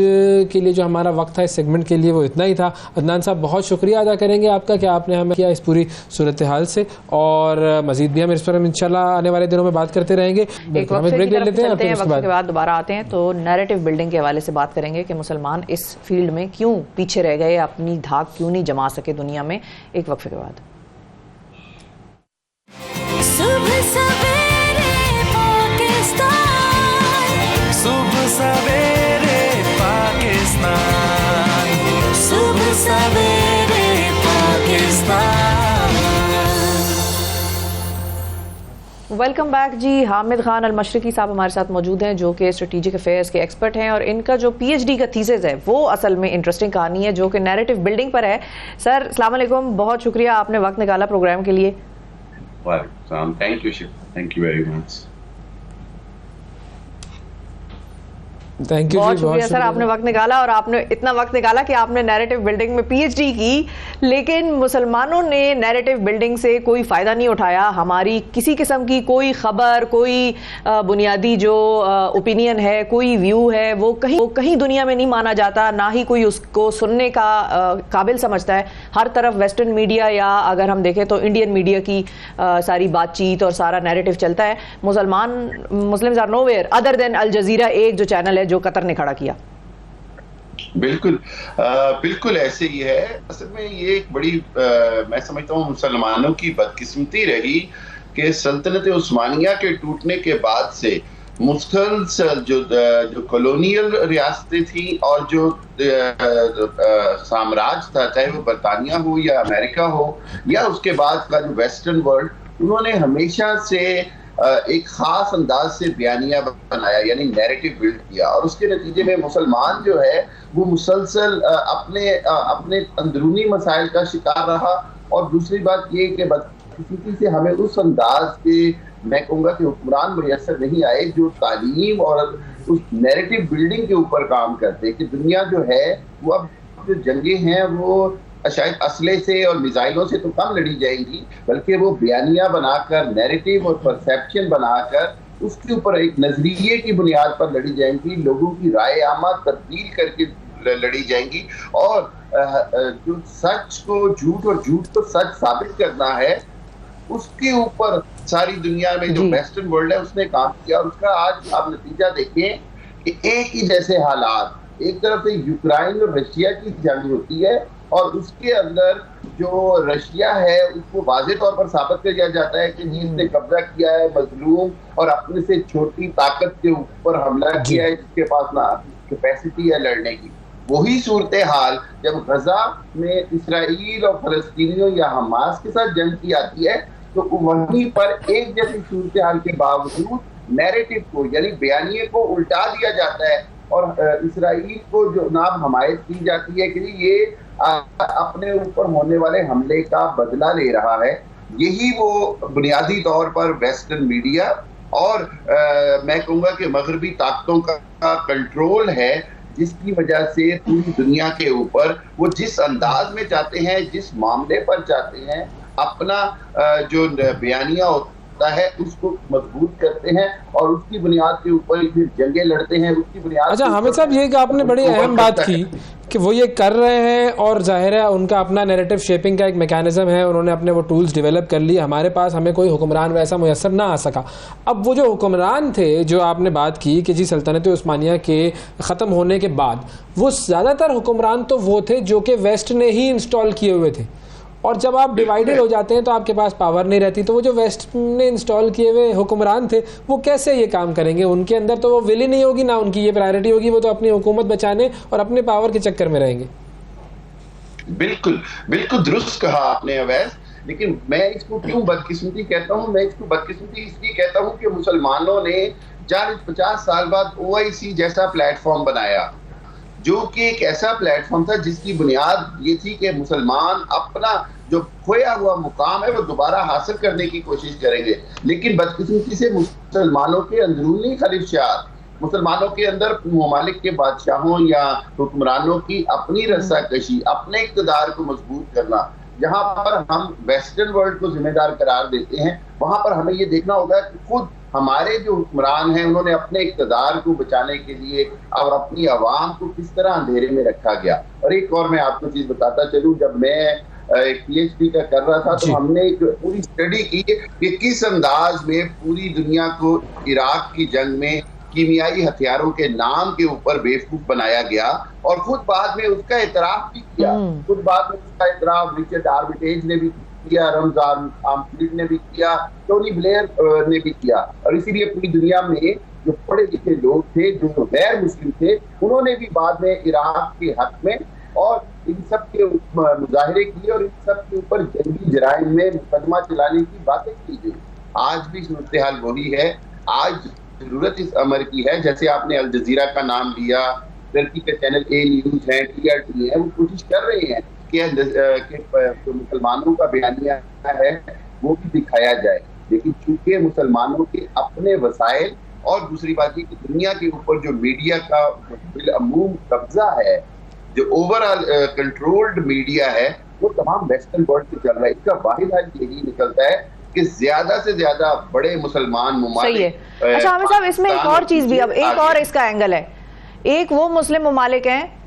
के लिए जो हमारा वक्त था इस सेगमेंट के लिए वो इतना ही था। अदनान साहब, बहुत शुक्रिया अदा करेंगे आपका कि आपने हमें किया इस पूरी सूरत हाल से, और मज़ीद भी हम इस पर इंशाल्लाह आने वाले दिनों में बात करते रहेंगे।
हमें ब्रेक ले लेते हैं, फिर उसके बाद दोबारा आते हैं तो नैरेटिव बिल्डिंग के हवाले से बात करेंगे कि मुसलमान इस फील्ड में क्यों पीछे रह गए, अपनी धाक क्यों नहीं जमा सके दुनिया में। एक वक्फे के बाद
सुबह सवेरे पाकिस्तान, सुबह सवेरे पाकिस्तान, सुबह सवेरे पाकिस्तान।
वेलकम बैक जी। हामिद खान अल मशरिकी साहब हमारे साथ मौजूद हैं जो कि स्ट्रेटेजिक अफेयर्स के एक्सपर्ट हैं, और इनका जो पीएचडी का थीसिस है वो असल में इंटरेस्टिंग कहानी है जो कि नैरेटिव बिल्डिंग पर है। सर अस्सलाम वालेकुम, बहुत शुक्रिया आपने वक्त निकाला प्रोग्राम के लिए।
वालेकुम, thank you, thank you very much.
Thank you,
बहुत शुक्रिया सर, आपने वक्त निकाला, और आपने इतना वक्त निकाला कि आपने नैरेटिव बिल्डिंग में पीएचडी की, लेकिन मुसलमानों ने नैरेटिव बिल्डिंग से कोई फ़ायदा नहीं उठाया। हमारी किसी किस्म की कोई खबर, कोई बुनियादी जो ओपिनियन है, कोई व्यू है, वो कहीं दुनिया में नहीं माना जाता, ना ही कोई उसको सुनने का काबिल समझता है। हर तरफ वेस्टर्न मीडिया, या अगर हम देखें तो इंडियन मीडिया की सारी बातचीत और सारा नैरेटिव चलता है। Muslims are nowhere other than Al Jazeera, एक जो चैनल है जो कतर ने खड़ा किया।
बिल्कुल बिल्कुल ऐसे ही है। असल में ये एक बड़ी मैं समझता हूँ मुसलमानों की बदकिस्मती रही कि सल्तनत उस्मानिया के टूटने के बाद से मुस्तकिल जो कॉलोनियल रियासतें थी और जो साम्राज्य था, चाहे वो बरतानिया हो या अमेरिका हो या उसके बाद का जो वेस्टर्न वर्ल्ड, उन्होंने हमेशा से एक खास अंदाज से बयानिया बनाया, यानी नैरेटिव बिल्ड किया, और उसके नतीजे में मुसलमान जो है वो मुसलसल अपने अंदरूनी मसाइल का शिकार रहा। और दूसरी बात ये कि बदकिस्मती से हमें उस अंदाज के, मैं कहूँगा कि हुक्मरान मुयस्सर नहीं आए जो तालीम और उस नैरेटिव बिल्डिंग के ऊपर काम करते, कि दुनिया जो है वो अब जो जंगें हैं वो शायद असले से और मिसाइलों से तो कम लड़ी जाएंगी, बल्कि वो बयानिया बनाकर, नैरेटिव और परसेप्शन बनाकर उसके ऊपर एक नजरिए की बुनियाद पर लड़ी जाएंगी, लोगों की राय आमा तब्दील करके लड़ी जाएंगी, और जो सच को झूठ और झूठ को सच साबित करना है उसके ऊपर सारी दुनिया में जो वेस्टर्न वर्ल्ड है उसने काम किया। और उसका आज आप नतीजा देखें कि एक ही जैसे हालात, एक तरफ से यूक्रेन और रशिया की जंग होती है और उसके अंदर जो रशिया है उसको वाज़ेह तौर पर साबित कर दिया जाता है कि जिसने कब्जा किया है मजलूम और अपने से छोटी ताकत के ऊपर हमला किया है जिसके पास ना कैपेसिटी है लड़ने की। वही सूरत हाल जब गजा में इसराइल और फलस्तीनियों या हमास के साथ जंग की आती है तो वहीं पर एक जैसी सूरत हाल के बावजूद नैरेटिव को, यानी बयानिए को उल्टा दिया जाता है और इसराइल को जो नाम हमायत की जाती है कि ये अपने ऊपर होने वाले हमले का बदला ले रहा है। यही वो बुनियादी तौर पर वेस्टर्न मीडिया और मैं कहूँगा कि मगरबी ताकतों का कंट्रोल है, जिसकी वजह से पूरी दुनिया के ऊपर वो जिस अंदाज में चाहते हैं, जिस मामले पर चाहते हैं, अपना जो बयानिया होता है उसको मजबूत करते हैं और उसकी बुनियाद के ऊपर फिर जंगें लड़ते हैं। उसकी बुनियाद।
अच्छा हामिद साहब, ये आपने बड़ी अहम बात की कि वो ये कर रहे हैं और जाहिर है उनका अपना नैरेटिव शेपिंग का एक मैकेनिज्म है, उन्होंने अपने वो टूल्स डेवलप कर लिए। हमारे पास हमें कोई हुक्मरान वैसा मुयस्सर ना आ सका। अब वो जो हुक्मरान थे जो आपने बात की कि जी सल्तनत उस्मानिया के ख़त्म होने के बाद वो ज़्यादातर हुक्मरान तो वो थे जो कि वेस्ट ने ही इंस्टॉल किए हुए थे, और जब आप डिवाइडेड हो जाते हैं तो आपके पास पावर नहीं रहती। तो वो जो वेस्ट ने इंस्टॉल किए हुए हुक्मरान थे वो कैसे ये काम करेंगे? उनके अंदर तो वो विल ही नहीं होगी, ना उनकी ये प्रायोरिटी होगी, वो तो अपनी हुकूमत बचाने और अपने पावर के चक्कर में रहेंगे। बिल्कुल
बिल्कुल दुरुस्त कहा आपने अवैस। लेकिन मैं इसको क्यों बदकिस्मती कहता हूँ? मैं इसको बदकिस्मती इसलिए कहता हूँ कि मुसलमानों ने 40-50 साल बाद OIC जैसा प्लेटफॉर्म बनाया, जो कि एक ऐसा प्लेटफॉर्म था जिसकी बुनियाद ये थी कि मुसलमान अपना जो खोया हुआ मुकाम है वो दोबारा हासिल करने की कोशिश करेंगे। लेकिन बदकिस्मती से मुसलमानों के अंदरूनी खलिशात मुसलमानों के अंदर ममालिक के बादशाहों या हुक्मरानों की अपनी रस्साकशी, अपने इक़्तिदार को मजबूत करना, जहां पर हम वेस्टर्न वर्ल्ड को जिम्मेदार करार देते हैं, वहां पर हमें ये देखना होगा कि खुद हमारे जो हुक्मरान हैं उन्होंने अपने इक़्तिदार को बचाने के लिए और अपनी आवाम को किस तरह अंधेरे में रखा गया। और एक और मैं आपको चीज बताता चलूं, जब मैं PhD का कर रहा था तो हमने एक पूरी स्टडी की कि किस अंदाज में पूरी दुनिया को इराक की जंग में कीमियाई हथियारों के नाम के ऊपर बेवकूफ बनाया गया, और खुद बाद में उसका एतराफ भी किया। खुद बाद में उसका एतराफ रिचर्ड आर्मिटेज ने भी किया, रमजान आमफिलिड ने भी किया, टोनी ब्लेयर ने भी किया। और इसीलिए पूरी दुनिया में जो पढ़े लिखे लोग थे, जो गैर मुस्लिम थे, उन्होंने भी बाद में इराक के हक में और इन सब के मुजाहिरे किए और इन सब के ऊपर जंगी जराइम में मुकदमा चलाने की बातें की गई। आज भी सूरत हाल वही है। आज जरूरत इस अमर की है, जैसे आपने अल जजीरा का नाम लिया, टर्की के चैनल ए न्यूज है, TRT है, वो कोशिश कर रहे हैं कि जो मुसलमानों का बयानिया है वो भी दिखाया जाए, लेकिन चूंकि मुसलमानों के अपने वसाइल और दूसरी बात ये कि दुनिया के ऊपर जो मीडिया का बिलअमूम कब्जा है, जो ओवरऑल कंट्रोल्ड मीडिया है, वो तमाम वेस्टर्न वर्ल्ड से चल रहा है। इसका वाहिद हल यही निकलता है कि ज्यादा से ज्यादा बड़े मुसलमान ममालिक।
अच्छा हामिद साहब, इसमें एक और चीज भी, अब एक और इसका एंगल है। एक वो मुस्लिम ममालिक हैं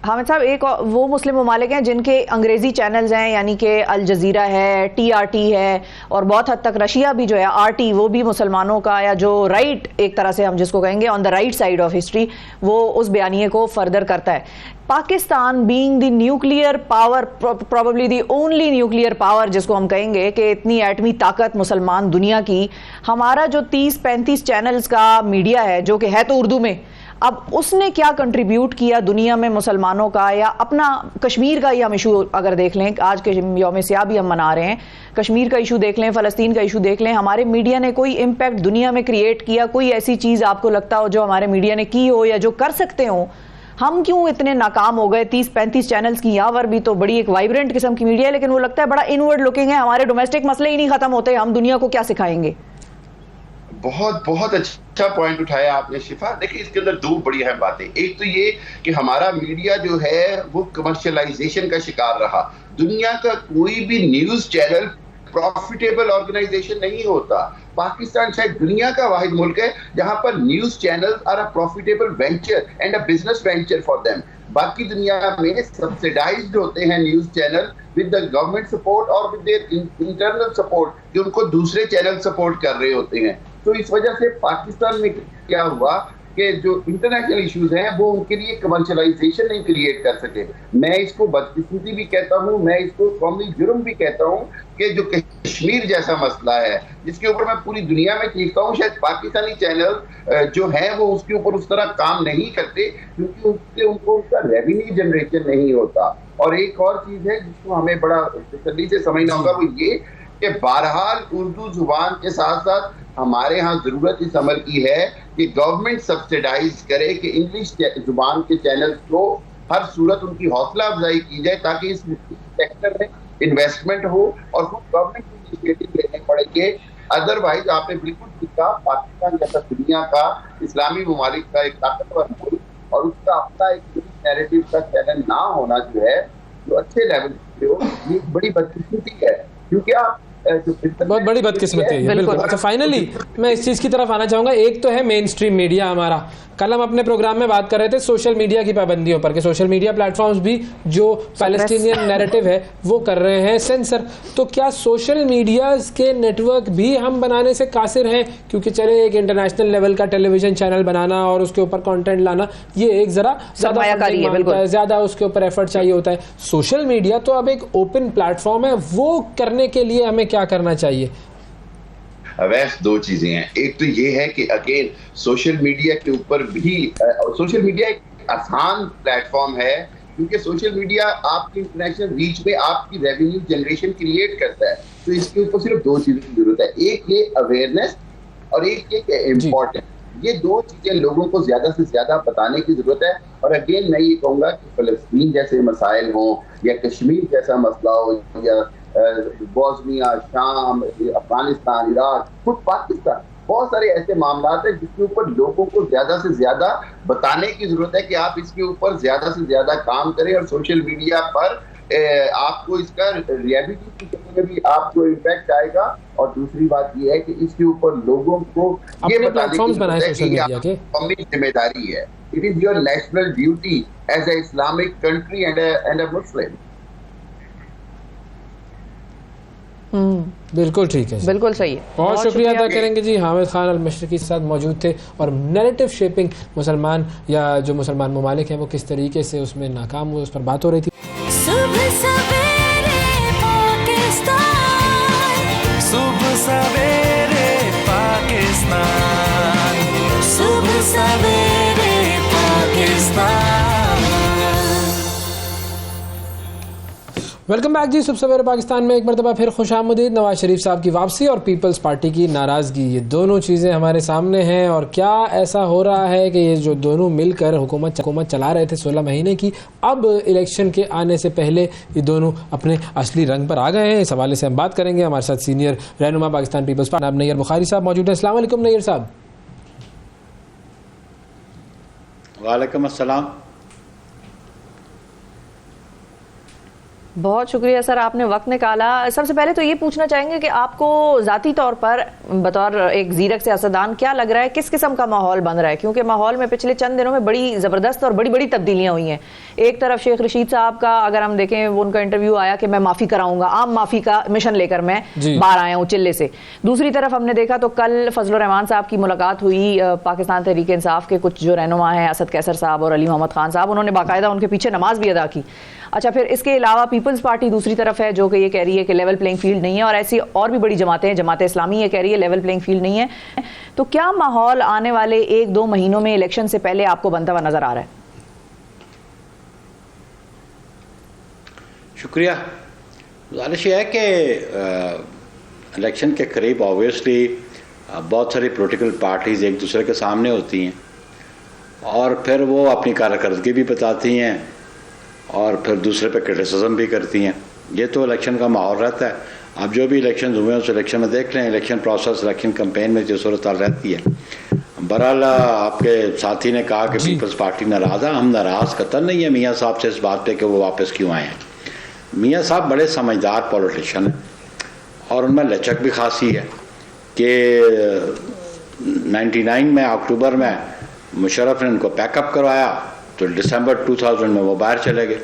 हामिद साहब, एक वो मुस्लिम ममालिक हैं जिनके अंग्रेजी चैनल्स हैं, यानी कि अल जजीरा है, TRT है, और बहुत हद तक रशिया भी जो है RT, वो भी मुसलमानों का, या जो राइट एक तरह से हम जिसको कहेंगे on the right side of history, वो उस बयानिए को फर्दर करता है। Pakistan being the nuclear power, probably the only nuclear power जिसको हम कहेंगे कि इतनी एटमी ताकत मुसलमान दुनिया की, हमारा जो 30-35 चैनल्स का मीडिया है जो कि है तो उर्दू में, अब उसने क्या कंट्रीब्यूट किया दुनिया में मुसलमानों का, या अपना कश्मीर का ही हम इशू अगर देख लें, आज के यौम स्याह भी हम मना रहे हैं, कश्मीर का इशू देख लें, फ़लस्तीन का इशू देख लें, हमारे मीडिया ने कोई इम्पैक्ट दुनिया में क्रिएट किया? कोई ऐसी चीज़ आपको लगता हो जो हमारे मीडिया ने की हो या जो कर सकते हो? हम क्यों इतने नाकाम हो गए? 30-35 चैनल्स की यहाँ पर भी तो बड़ी एक वाइब्रेंट किस्म की मीडिया है, लेकिन वो लगता है बड़ा इनवर्ड लुकिंग है। हमारे डोमेस्टिक मसले ही नहीं खत्म होते, हम दुनिया को क्या सिखाएंगे?
बहुत बहुत अच्छा पॉइंट उठाया आपने शिफा। देखिए, इसके अंदर दो बड़ी अहम बातें। एक तो ये कि हमारा मीडिया जो है वो कमर्शियलाइजेशन का शिकार रहा। दुनिया का कोई भी न्यूज चैनल प्रॉफिटेबल ऑर्गेनाइजेशन नहीं होता। पाकिस्तान शायद दुनिया का वाहिद मुल्क है जहां पर news channels are a profitable venture and a business venture for them. बाकी दुनिया में सब्सिडाइज्ड होते हैं news channel with the government support और विद देयर इंटरनल सपोर्ट, कि उनको दूसरे चैनल सपोर्ट कर रहे होते हैं। तो इस वजह से पाकिस्तान में क्या हुआ कि जो इंटरनेशनल इश्यूज हैं वो उनके लिए कमर्शियलाइजेशन नहीं क्रिएट कर सके। मैं इसको बदकिस्मती भी कहता हूँ, मैं इसको कौमी जुर्म भी कहता हूँ कि जो कश्मीर जैसा मसला है जिसके ऊपर मैं पूरी दुनिया में देखता हूँ, शायद पाकिस्तानी चैनल जो हैं वो उसके ऊपर उस तरह काम नहीं करते क्योंकि उससे उनको उसका रेवेन्यू जनरेशन नहीं होता। और एक और चीज है जिसको हमें बड़ा तसल्ली से समझना होगा, वो ये कि बहरहाल उर्दू जुबान के साथ साथ हमारे यहाँ जरूरत इस अमर की है कि गवर्नमेंट सब्सिडाइज करे कि इंग्लिश जुबान के चैनल्स को हर सूरत उनकी हौसला अफजाई की जाए ताकि इस सेक्टर में इन्वेस्टमेंट हो और खुद गवर्नमेंट इनिशिएटिव लेने पड़ेंगे। अदरवाइज आपने बिल्कुल ठीक कहा, पाकिस्तान जैसा दुनिया का इस्लामी ममालिक का एक ताकतवर मुल्क और उसका अपना एक नैरेटिव का चैनल ना होना जो है जो अच्छे लेवल पे हो, ये बड़ी बदकिस्मती है। क्योंकि आप
बहुत बड़ी बदकिस्मती है बिल्कुल। अच्छा, फाइनली मैं इस चीज़ की तरफ आना चाहूँगा। एक तो है मेन स्ट्रीम मीडिया हमारा। कल हम अपने प्रोग्राम में बात कर रहे थे सोशल मीडिया की पाबंदियों पर, कि सोशल मीडिया प्लेटफॉर्म्स भी जो पैलेस्टीनियन नैरेटिव है वो कर रहे हैं सेंसर। तो क्या सोशल मीडिया के नेटवर्क भी हम बनाने से कासिर हैं? क्योंकि चले एक इंटरनेशनल लेवल का टेलीविजन चैनल बनाना और उसके ऊपर कंटेंट लाना, ये एक जरा ज़्यादा उसके ऊपर एफर्ट चाहिए होता है। सोशल मीडिया तो अब एक ओपन प्लेटफॉर्म है, वो करने के लिए हमें क्या करना चाहिए?
वैसे दो चीजें हैं। एक तो ये है कि अगेन सोशल मीडिया के ऊपर भी सोशल मीडिया एक आसान प्लेटफॉर्म है क्योंकि सोशल मीडिया आपकी इंटरनेशनल रीच में आपकी रेवेन्यू जनरेशन क्रिएट करता है। तो इसके ऊपर सिर्फ दो चीजों की जरूरत है, एक ये अवेयरनेस और एक ये इम्पोर्टेंट। ये दो चीजें लोगों को ज्यादा से ज्यादा बताने की जरूरत है। और अगेन मैं ये कहूंगा कि फलस्तीन जैसे मसाइल हों या कश्मीर जैसा मसला हो या बोस्निया, शाम, अफगानिस्तान, इराक, खुद पाकिस्तान, बहुत सारे ऐसे मामला हैं जिसके ऊपर लोगों को ज्यादा से ज्यादा बताने की जरूरत है कि आप इसके ऊपर ज्यादा से ज्यादा काम करें, और सोशल मीडिया पर आपको इसका रियलिटी में भी आपको इम्पैक्ट आएगा। और दूसरी बात यह है कि इसके ऊपर लोगों को ये बताने की जरूरत है कि आपकी कौमी जिम्मेदारी है। It is your national duty as a Islamic country and a Muslim.
बिल्कुल ठीक है,
बिल्कुल सही है।
बहुत शुक्रिया अदा करेंगे जी। हामिद खान अल मशरकी के साथ मौजूद थे और नैरेटिव शेपिंग मुसलमान या जो मुसलमान ममालिक हैं वो किस तरीके से उसमें नाकाम हुए उस पर बात हो रही थी।
सुबह सवेरे पाकिस्तान, सुबह सवेरे पाकिस्तान, सुबह सवेरे पाकिस्तान।
वेलकम बैक जी। सुबह सवेरे पाकिस्तान में एक मरतबा फिर खुशामदीद। नवाज शरीफ साहब की वापसी और पीपल्स पार्टी की नाराज़गी, ये दोनों चीज़ें हमारे सामने हैं। और क्या ऐसा हो रहा है कि ये जो दोनों मिलकर हुकूमत चला रहे थे 16 महीने की, अब इलेक्शन के आने से पहले ये दोनों अपने असली रंग पर आ गए हैं? इस हवाले से हम बात करेंगे। हमारे साथ सीनियर रहनुमा पाकिस्तान पीपल्स पार्टी नैयर बुखारी साहब मौजूद हैं। अस्सलाम वालेकुम नैयर साहब।
वालेकुम अस्सलाम।
बहुत शुक्रिया सर, आपने वक्त निकाला। सबसे पहले तो ये पूछना चाहेंगे कि आपको ज़ाती तौर पर बतौर एक ज़ीरक सियासतदान क्या लग रहा है, किस किस्म का माहौल बन रहा है? क्योंकि माहौल में पिछले चंद दिनों में बड़ी ज़बरदस्त और बड़ी बड़ी तब्दीलियाँ हुई हैं। एक तरफ शेख रशीद साहब का अगर हम देखें, वो उनका इंटरव्यू आया कि मैं माफ़ी कराऊंगा, आम माफ़ी का मिशन लेकर मैं बाहर आया हूँ चिल्ले से। दूसरी तरफ हमने देखा तो कल फजलुर रहमान साहब की मुलाकात हुई पाकिस्तान तहरीक इंसाफ के कुछ जो रहनुमा हैं, असद कैसर साहब और अली मोहम्मद खान साहब, उन्होंने बाकायदा उनके पीछे नमाज भी अदा की। अच्छा, फिर इसके अलावा पीपल्स पार्टी दूसरी तरफ है जो कि ये कह रही है कि लेवल प्लेइंग फील्ड नहीं है, और ऐसी और भी बड़ी जमातें हैं, जमात इस्लामी ये कह रही है लेवल प्लेइंग फील्ड नहीं है। तो क्या माहौल आने वाले 1-2 महीनों में इलेक्शन से पहले आपको बनता हुआ नजर आ रहा है?
शुक्रिया। गुजारिश है कि इलेक्शन के करीब ऑब्वियसली बहुत सारी पॉलिटिकल पार्टीज़ एक दूसरे के सामने होती हैं और फिर वो अपनी कारकर्दगी भी बताती हैं और फिर दूसरे पे क्रिटिसिज्म भी करती हैं। ये तो इलेक्शन का माहौल रहता है। अब जो भी इलेक्शन हुए हैं उस इलेक्शन में देख लें, इलेक्शन प्रोसेस, इलेक्शन कैंपेन में जो सूरत रहती है। बहरहाल आपके साथी ने कहा कि पीपल्स पार्टी नाराज़ है। हम नाराज़ कतई नहीं है मियाँ साहब से इस बात पे कि वो वापस क्यों आए हैं। मियाँ साहब बड़े समझदार पॉलिटिशियन हैं और उनमें लचक भी खासी है कि 99 में अक्टूबर में मुशर्रफ ने उनको पैकअप करवाया तो दिसंबर 2000 में वो बाहर चले गए,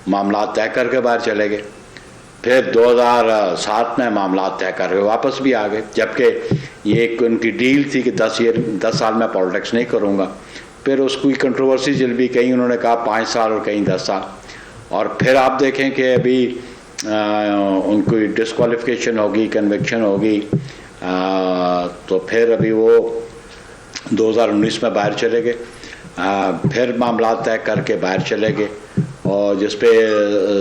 मामला तय करके बाहर चले गए। फिर 2007 में मामला तय करके वापस भी आ गए, जबकि ये एक उनकी डील थी कि 10 साल में पॉलिटिक्स नहीं करूँगा। फिर उसकी कंट्रोवर्सी चल भी, कहीं उन्होंने कहा 5 साल और कहीं 10 साल। और फिर आप देखें कि अभी उनकी डिस्क्वालिफिकेशन होगी, कन्विक्शन होगी, तो फिर अभी वो 2019 में बाहर चले गए। फिर मामला तय करके बाहर चले गए और जिस पे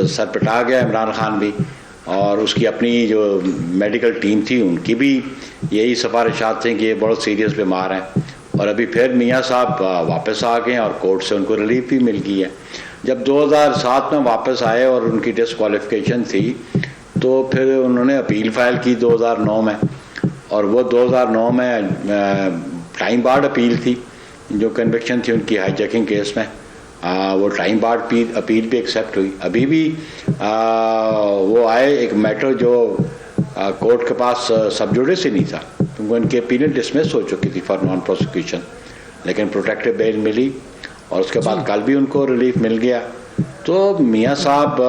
सर पिटा गया इमरान खान भी, और उसकी अपनी जो मेडिकल टीम थी उनकी भी यही सिफारिशात थी कि ये बहुत सीरियस बीमार हैं। और अभी फिर मियाँ साहब वापस आ गए और कोर्ट से उनको रिलीफ भी मिल गई है। जब 2007 में वापस आए और उनकी डिस्क्वालिफिकेशन थी तो फिर उन्होंने अपील फाइल की 2009 में, और वो 2009 में टाइम बार्ड अपील थी। जो कन्विक्शन थी उनकी हाईजैकिंग केस में, वो टाइम बार्ड अपील भी एक्सेप्ट हुई। अभी भी वो आए, एक मैटर जो कोर्ट के पास सब जुडिस ही नहीं था क्योंकि उनकी अपील डिसमिस हो चुकी थी फॉर नॉन प्रोसिक्यूशन, लेकिन प्रोटेक्टिव बेल मिली और उसके बाद कल भी उनको रिलीफ मिल गया। तो मियाँ साहब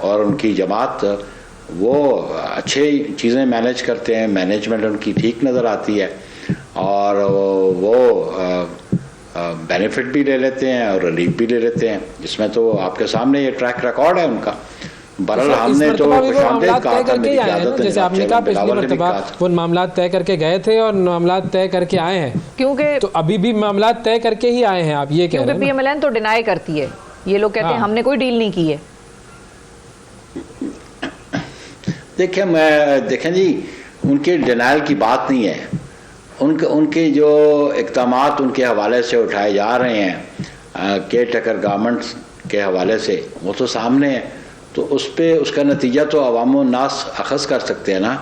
और उनकी जमात वो अच्छे चीज़ें मैनेज करते हैं, मैनेजमेंट उनकी ठीक नज़र आती है और वो बेनिफिट भी ले लेते हैं और रिलीफ भी ले लेते हैं, जिसमें तो आपके सामने ये ट्रैक रिकॉर्ड है उनका। बहरहाल हमने तो खुशामदीद कहा था, मेरी इजाज़त है,
जैसे आपने कहा पिछली मर्तबा वो मामला तय करके गए थे और मामला तय करके आए हैं,
क्योंकि तो
अभी भी मामला तय करके ही आए हैं, आप ये कह रहे हैं।
पीएमएलएन तो डिनाई करती है, ये लोग कहते हैं हमने कोई डील नहीं की है।
देखें जी, उनके डिनाइल की बात नहीं है, उनके जो इक़दामात उनके हवाले से उठाए जा रहे हैं केयर टेकर गवर्नमेंट्स के हवाले से, वो तो सामने है। तो उस पर उसका नतीजा तो अवाम नास अखज़ कर सकते हैं ना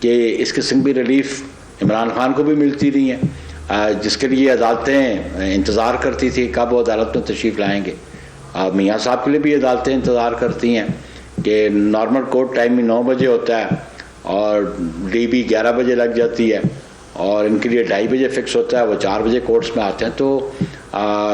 कि इस किस्म की रिलीफ इमरान खान को भी मिलती नहीं है, जिसके लिए अदालतें इंतज़ार करती थी कब वो अदालत में तशरीफ़ लाएंगे। मियाँ साहब के लिए भी अदालतें इंतज़ार करती हैं कि नॉर्मल कोर्ट टाइम 9 बजे होता है और DB 11 बजे लग जाती है और इनके लिए 2:30 बजे फिक्स होता है, वो 4 बजे कोर्ट्स में आते हैं। तो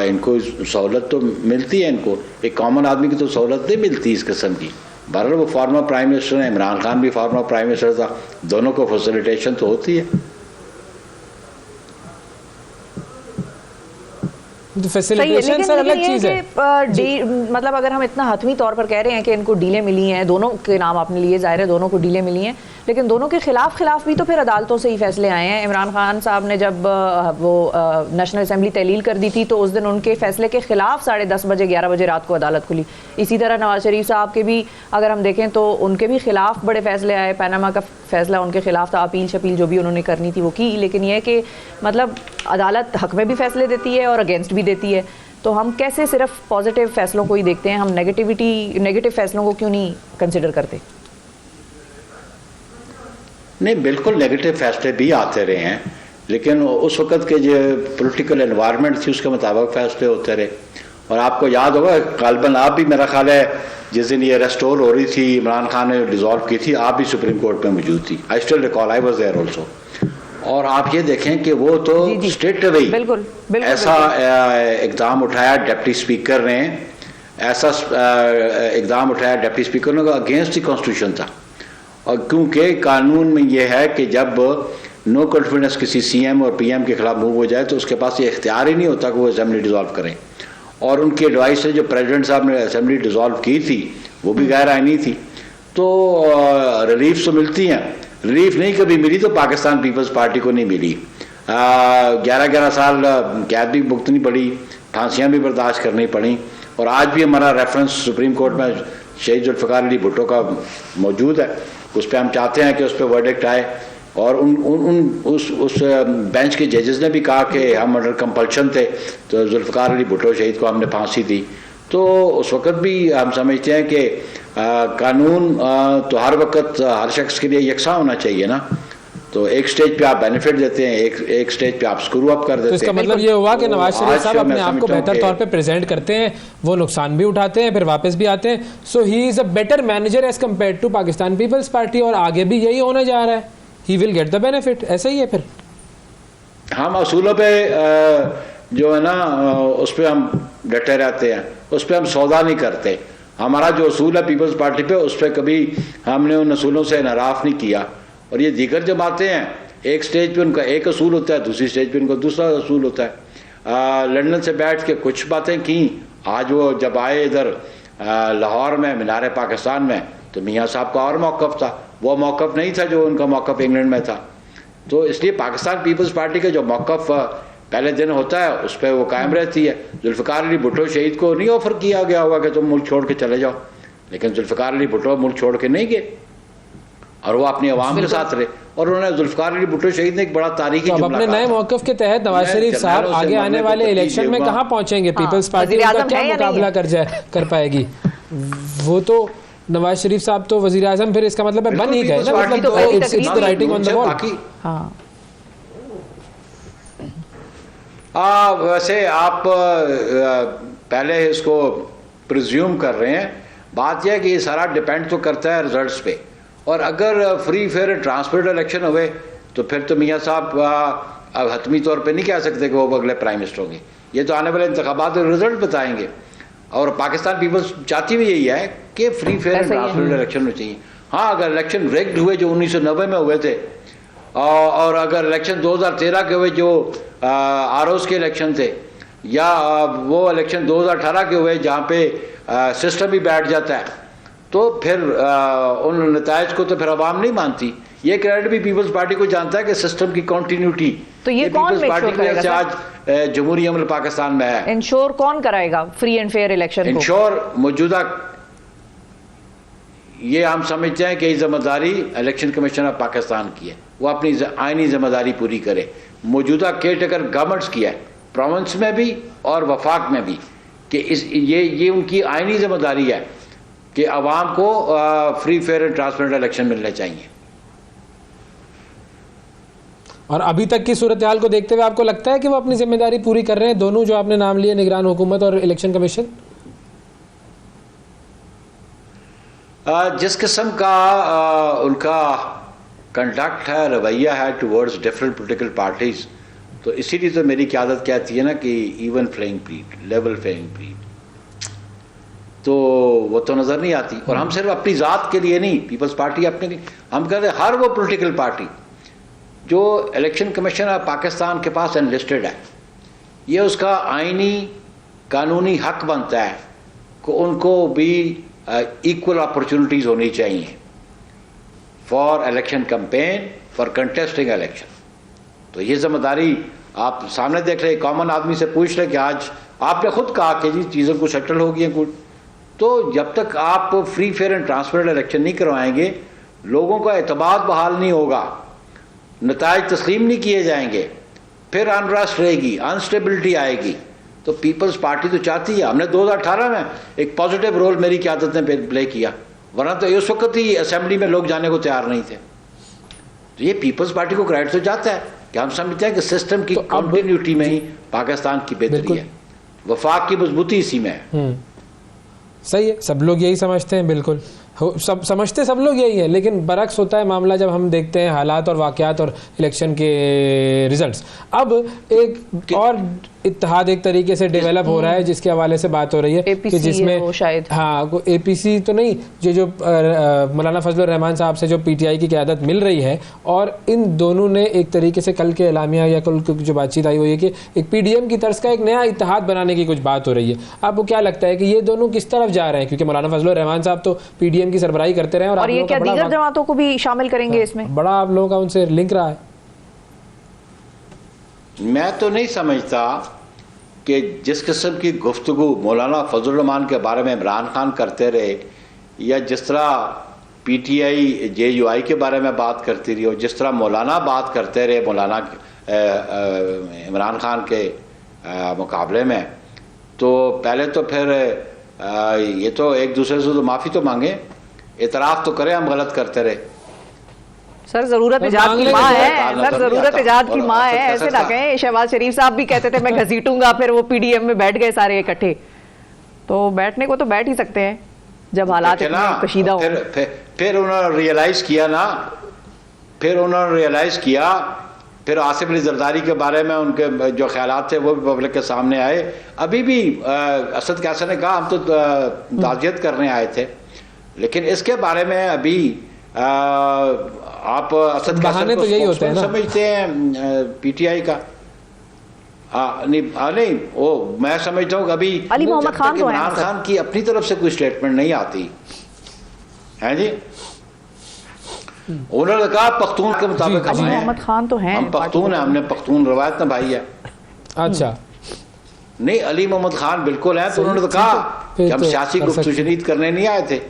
इनको सहूलत तो मिलती है, इनको एक कॉमन आदमी की तो सहूलत नहीं मिलती इस किस्म की। बहरहाल वो फॉर्मर प्राइम मिनिस्टर हैं, इमरान खान भी फॉर्मर प्राइम मिनिस्टर था, दोनों को फैसिलिटेशन तो होती है।
फैसिलिटेशन सर अलग चीज है। मतलब अगर हम इतना हतमी तौर पर कह रहे हैं कि इनको डीलें मिली हैं, दोनों के नाम आपने लिए, जाहिर है दोनों को डीलें मिली हैं, लेकिन दोनों के खिलाफ भी तो फिर अदालतों से ही फैसले आए हैं। इमरान खान साहब ने जब वो नेशनल असेंबली तहलील कर दी थी तो उस दिन उनके फैसले के खिलाफ 10:30 बजे 11 बजे रात को अदालत खुली। इसी तरह नवाज शरीफ साहब के भी अगर हम देखें तो उनके भी खिलाफ बड़े फैसले आए। पैनामा का फैसला उनके खिलाफ था, अपील शपील जो भी उन्होंने करनी थी वो की, लेकिन यह कि मतलब अदालत हक में भी फैसले देती है और अगेंस्ट भी देती है। तो हम कैसे सिर्फ पॉजिटिव फैसलों को ही देखते हैं, हम नेगेटिव फैसलों को क्यों नहीं कंसिडर करते?
नहीं, बिल्कुल नेगेटिव फैसले भी आते रहे हैं, लेकिन उस वक़्त के जो पॉलिटिकल एनवायरनमेंट थी उसके मुताबिक फैसले होते रहे। और आपको याद होगा गालिबन आप भी, मेरा ख्याल है जिस दिन ये रेस्टोर हो रही थी, इमरान खान ने डिज़ोल्व की थी, आप भी सुप्रीम कोर्ट में मौजूद थी। I still recall, I was there also. और आप ये देखें कि वो तो स्ट्रेट अवे ऐसा इक़दाम उठाया डिप्टी स्पीकर ने, ऐसा इक़दाम उठाया डिप्टी स्पीकर ने अगेंस्ट द कॉन्स्टिट्यूशन था। और क्योंकि कानून में यह है कि जब नो कॉन्फिडेंस किसी CM और PM के खिलाफ मूव हो जाए तो उसके पास ये इख्तियार ही नहीं होता कि वो असेंबली डिज़ोल्व करें। और उनकी एडवाइस से जो प्रेसिडेंट साहब ने असेंबली डिज़ोल्व की थी वो भी गैर आईनी थी। तो रिलीफ तो मिलती हैं, रिलीफ नहीं कभी मिली तो पाकिस्तान पीपल्स पार्टी को नहीं मिली। 11-11 साल कैद भी भुगतनी पड़ी, फांसियाँ भी बर्दाश्त करनी पड़ी। और आज भी हमारा रेफरेंस सुप्रीम कोर्ट में शहीद जुल्फ़िकार अली भुट्टो का मौजूद है, उस पर हम चाहते हैं कि उस पर वर्डिक्ट आए। और उस बेंच के जजेस ने भी कहा कि हम अंडर कंपल्शन थे, तो जुल्फ़िकार अली भुट्टो शहीद को हमने फांसी दी। तो उस वक़्त भी हम समझते हैं कि कानून तो हर वक्त हर शख्स के लिए यकसा होना चाहिए ना। तो एक स्टेज पे आप बेनिफिट देते हैं, एक स्टेज पे आप स्क्रू अप कर देते हैं।
तो इसका मतलब ये हुआ कि नवाज शरीफ साहब अपने आप को बेहतर तौर पे प्रेजेंट करते हैं, वो नुकसान भी उठाते हैं फिर वापस भी आते हैं। So he is a better manager as compared to Pakistan Peoples Party, और आगे भी यही होने जा रहा है, he will get the benefit. ऐसा ही है फिर।
हम असूलों पे जो है ना उस पर हम डटे रहते हैं, उस पर हम सौदा नहीं करते। हमारा जो असूल है पीपल्स पार्टी पे, उस पर कभी हमने उन असूलों से नाराफ़ नहीं किया। और ये दीगर जमातें हैं, एक स्टेज पे उनका एक असूल होता है, दूसरी स्टेज पे उनका दूसरा असूल होता है। लंदन से बैठ के कुछ बातें की, आज वो जब आए इधर लाहौर में मीनार पाकिस्तान में, तो मियाँ साहब का और मौक़िफ़ था, वो मौक़िफ़ नहीं था जो उनका मौक़िफ़ इंग्लैंड में था। तो इसलिए पाकिस्तान पीपल्स पार्टी का जो मौक़िफ़ पहले दिन होता है उस पर वो कायम रहती है। जुल्फ़िकार अली भुट्टो शहीद को नहीं ऑफ़र किया गया होगा कि तुम मुल्क छोड़ के चले जाओ, लेकिन जुल्फ़िकार अली भुट्टो मुल्क छोड़ के नहीं गए और वो अपनी आवाम के साथ रहे। और उन्होंने जुल्फ़िकार अली भुट्टो शहीद ने एक बड़ा तारीखी
तो अपने नए मौक़िफ़ के तहत नवाज शरीफ साहब आगे आने वाले इलेक्शन में कहाँ पहुँचेंगे? पीपल्स पार्टी उनका क्या मुकाबला कर पाएगी? वो तो नवाज शरीफ साहब तो वज़ीर आज़म फिर इसका मतलब बन ही गए ना, मतलब it's the writing on the wall.
वैसे आप पहले इसको प्रिज्यूम कर रहे हैं। बात यह है कि ये सारा डिपेंड तो करता है रिजल्ट्स पे, और अगर फ्री फेयर ट्रांसपेरेंट इलेक्शन हुए तो फिर तो मियाँ साहब अब हतमी तौर पे नहीं कह सकते कि वो अगले प्राइम मिनिस्टर होंगे। ये तो आने वाले इंतखाबात के रिजल्ट बताएंगे। और पाकिस्तान पीपल्स चाहती भी यही है कि free fair and transparent election होने चाहिए। हाँ, अगर इलेक्शन रिग्ड हुए जो 1990 में हुए थे, और अगर इलेक्शन 2013 के हुए जो आरओस के इलेक्शन थे, या वो इलेक्शन 2018 के हुए जहाँ पे सिस्टम भी बैठ जाता है, तो फिर उन नतायज को तो फिर अवाम नहीं मानती। ये क्रेडिट भी पीपल्स पार्टी को जानता है कि सिस्टम की कंटिन्यूटी
तो ये कौन
पीपल्स पार्टी की वजह से आज जमहूरी अमल पाकिस्तान में है।
इंश्योर कौन कराएगा free and fair election?
Ensure मौजूदा ये हम समझते हैं कि ये जिम्मेदारी इलेक्शन कमीशन ऑफ पाकिस्तान की है, वो अपनी आइनी जिम्मेदारी पूरी करे। मौजूदा केयर टेकर गवर्नमेंट्स की है, प्रोविंस में भी और वफाक में भी, कि ये उनकी आइनी जिम्मेदारी है कि आवाम को free fair and transparent election मिलने चाहिए।
और अभी तक की सूरत हाल को देखते हुए आपको लगता है कि वो अपनी जिम्मेदारी पूरी कर रहे हैं, दोनों जो आपने नाम लिए, निगरान हुकूमत और इलेक्शन कमीशन?
जिस किस्म का उनका कंडक्ट है, रवैया है टुवर्ड्स डिफरेंट पॉलिटिकल पार्टीज, तो इसीलिए तो मेरी क़यादत कहती है ना कि even playing field, level playing field, तो वो तो नज़र नहीं आती। और हम सिर्फ अपनी ज़ात के लिए नहीं, पीपल्स पार्टी अपने लिए, हम कहते हैं हर वो पॉलिटिकल पार्टी जो इलेक्शन कमीशन ऑफ पाकिस्तान के पास एनलिस्टेड है, ये उसका आइनी कानूनी हक बनता है कि उनको भी इक्वल अपॉर्चुनिटीज़ होनी चाहिए for election campaign, for contesting election. तो ये जिम्मेदारी आप सामने देख रहे, कॉमन आदमी से पूछ रहे कि आज आपने खुद कहा कि जी चीज़ों को सेटल हो गई हैं, तो जब तक आप free fair and transparent election नहीं करवाएंगे, लोगों का एतबार बहाल नहीं होगा, नताइज तस्लीम नहीं किए जाएंगे, फिर अनरेस्ट रहेगी, अनस्टेबिलिटी आएगी। तो पीपल्स पार्टी तो चाहती है, हमने 2018 में एक पॉजिटिव रोल मेरी क़यादत ने प्ले किया, वरना तो उस वक्त ही असेंबली में लोग जाने को तैयार नहीं थे। तो ये पीपल्स पार्टी को क्रेडिट तो जाता है कि हम समझते हैं कि सिस्टम की कंटिन्यूटी में ही पाकिस्तान की बेहतरी है, वफाक की मजबूती इसी में है।
सही है, सब लोग यही समझते हैं, बिल्कुल सब समझते, सब लोग यही है, लेकिन बरक्स होता है मामला जब हम देखते हैं हालात और वाक़यात और इलेक्शन के रिजल्ट्स। अब एक और इत्तेहाद एक तरीके से डेवलप हो रहा है जिसके हवाले से बात हो रही है कि जिसमें शायद APC तो नहीं, जो मौलाना फजलुर रहमान साहब से जो PTI की क़यादत मिल रही है, और इन दोनों ने एक तरीके से कल के एलामिया या कल जो बातचीत आई हुई है कि एक PDM की तर्ज का एक नया इत्तेहाद बनाने की कुछ बात हो रही है। आपको क्या लगता है कि ये दोनों किस तरफ जा रहे हैं? क्योंकि मौलाना फजलुर रहमान साहब तो PDM की सरबराही करते रहे
और ये क्या दीगर जमातों को भी शामिल करेंगे इसमें? बड़ा
आप लोगों का उनसे लिंक रहा है।
मैं तो नहीं समझता कि जिस किस्म की गुफ्तगू मौलाना फजलुर रहमान के बारे में इमरान खान करते रहे, या जिस तरह PTI JUI के बारे में बात करती रही, और जिस तरह मौलाना बात करते रहे मौलाना इमरान खान के मुकाबले में, तो पहले तो फिर ये तो एक दूसरे से तो माफ़ी तो मांगे, इतराफ़ तो करें हम गलत करते रहे।
सर जरूरत इजाद की माँ है, सर जरूरत इजाद की माँ है, ऐसे ना कहें। शहबाज शरीफ साहब भी कहते थे मैं घसीटूंगा, फिर वो PDM में बैठ गए सारे इकट्ठे। तो बैठने को तो बैठ ही सकते हैं जब हालात इतने कशीदा हो।
फिर उन्होंने रियलाइज किया ना, फिर आसिफ अली जरदारी के बारे में उनके जो ख्यालात थे वो भी पब्लिक के सामने आए। अभी भी असद कैसर ने कहा हम तो ताज़ियत करने आए थे, लेकिन इसके बारे में अभी आप असद
बहाने तो यही होते हैं ना,
समझते हैं PTI का? नहीं, वो मैं समझता हूँ अभी
इमरान
खान की अपनी तरफ से कोई स्टेटमेंट नहीं आती है जी। उन्होंने कहा पख्तून के मुताबिक
मोहम्मद खान तो हैं,
हम पख्तून हैं, हमने पख्तून रवायत निभाई है।
अच्छा
नहीं, अली मोहम्मद खान बिल्कुल है। तो उन्होंने तो कहा कि हम सियासी गुफ्तगू शनीद करने नहीं आए थे।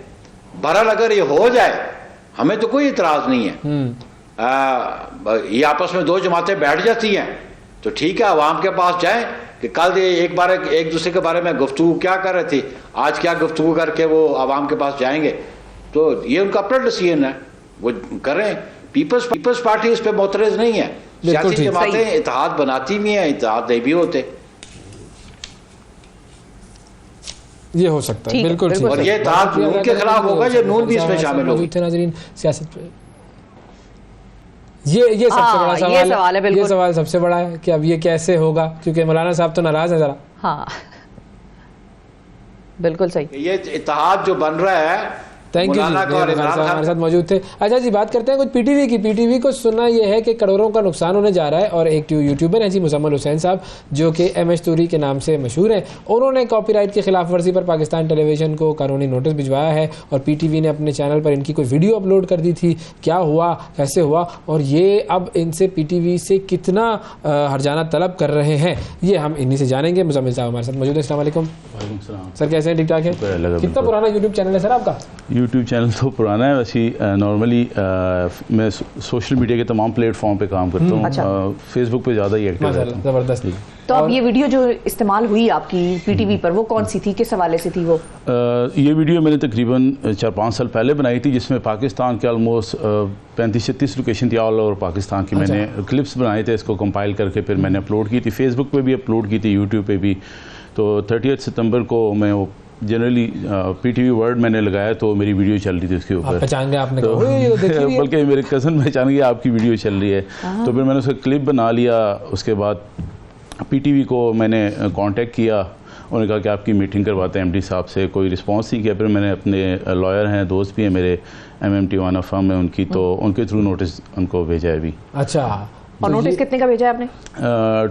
बहरहाल अगर ये हो जाए हमें तो कोई इतराज नहीं है। ये आपस में दो जमातें बैठ जाती हैं तो ठीक है, अवाम के पास जाएं कि कल एक बार एक दूसरे के बारे में गुफ्तगू क्या कर रहे थे, आज क्या गुफ्तगू करके वो अवाम के पास जाएंगे। तो ये उनका अपना डिसीजन है, वो करें। पीपल्स पार्टी इस पर मोतरज नहीं है। सियासी जमातें इत्तेहाद बनाती भी हैं, इत्तेहाद नहीं भी होते।
ये हो सकता है, बिल्कुल ठीक।
और ये इत्तेहाद नून के खिलाफ होगा, ये नून भी इसमें शामिल होगी।
नाज़रीन, सियासत पे ये सबसे बड़ा सवाल है। ये सवाल सबसे बड़ा है कि अब ये कैसे होगा, क्योंकि मौलाना साहब तो नाराज है जरा।
हाँ बिल्कुल सही।
ये इत्तेहाद जो बन रहा है,
थैंक यू हमारे साथ मौजूद थे। अच्छा जी, बात करते हैं कुछ PTV की। PTV को सुनना यह है कि करोड़ों का नुकसान होने जा रहा है, और एक यूट्यूबर हैं जी मुजम्मिल हुसैन साहब, जो कि MS तूरी के नाम से मशहूर हैं। उन्होंने कॉपीराइट की खिलाफ वर्जी पर पाकिस्तान टेलीविजन को कानूनी नोटिस भिजवाया है, और PTV ने अपने चैनल पर इनकी कोई वीडियो अपलोड कर दी थी। क्या हुआ, कैसे हुआ, और ये अब इनसे PTV से कितना हर्जाना तलब कर रहे हैं, ये हम इन्हीं से जानेंगे। मुजम्मिल साहब हमारे साथ मौजूद है। अस्सलाम वालेकुम सर, कैसे हैं? ठीक ठाक है? कितना पुराना यूट्यूब चैनल है सर आपका?
यूट्यूब चैनल तो पुराना है, वैसे नॉर्मली मैं सोशल मीडिया के तमाम प्लेटफॉर्म पे काम करता हूँ।
अच्छा।
फेसबुक पे ज़्यादा ही एक्टिव रहता हूँ।
ज़बरदस्त।
तो अब ये वीडियो जो इस्तेमाल हुई आपकी पीटीवी पर, वो कौन सी थी, किस हवाले से थी वो?
ये वीडियो मैंने तकरीबन 4-5 साल पहले बनाई थी, जिसमें पाकिस्तान के ऑलमोस्ट 35-36 लोकेशन थी ऑल ओवर पाकिस्तान की। मैंने क्लिप्स बनाए थे, इसको कंपाइल करके फिर मैंने अपलोड की थी, फेसबुक पे भी अपलोड की थी, यूट्यूब पे भी। तो 30 सितंबर को मैं वो जनरली पीटीवी वर्ल्ड मैंने लगाया तो मेरी वीडियो चल रही थी उसके ऊपर।
पहचान गए आपने?
तो बल्कि मेरे कज़न पहचान गए आपकी वीडियो चल रही है, तो फिर मैंने उसका क्लिप बना लिया। उसके बाद पीटीवी को मैंने कांटेक्ट किया, उन्होंने कहा कि आपकी मीटिंग करवाते हैं एमडी साहब से, कोई रिस्पांस नहीं किया। फिर मैंने अपने लॉयर हैं, दोस्त भी हैं मेरे, MMT वाना फर्म है उनकी, तो उनके थ्रू नोटिस उनको भेजा है अभी।
अच्छा,
और नोटिस कितने का भेजा है आपने?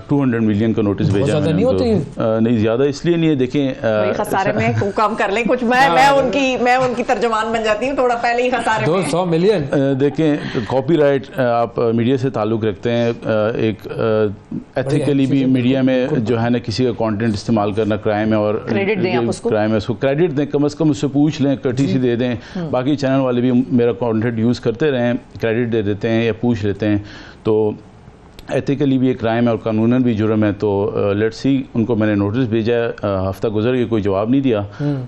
200 मिलियन का नोटिस भेजा है। नहीं ज़्यादा इसलिए नहीं है, देखें
खसारे में को काम कर लें कुछ। मैं उनकी तर्जुमान बन जाती हूँ, थोड़ा पहले ही खसारे
200 मिलियन।
देखें कॉपीराइट आप मीडिया से ताल्लुक़ रखते हैं, एक एथिकली भी मीडिया में जो है ना किसी का कंटेंट इस्तेमाल करना क्राइम है, और
क्रेडिट दें आप उसको,
क्राइम है, उसको क्रेडिट दें, कम से कम उससे पूछ लें, कर्टेसी दे दें। बाकी चैनल वाले भी मेरा कंटेंट यूज़ करते रहें, क्रेडिट दे देते हैं या पूछ लेते हैं, तो एथिकली भी एक क्राइम है और कानूनन भी जुर्म है। तो लेट्स सी, उनको मैंने नोटिस भेजा है, हफ्ता गुजर गया, कोई जवाब नहीं दिया,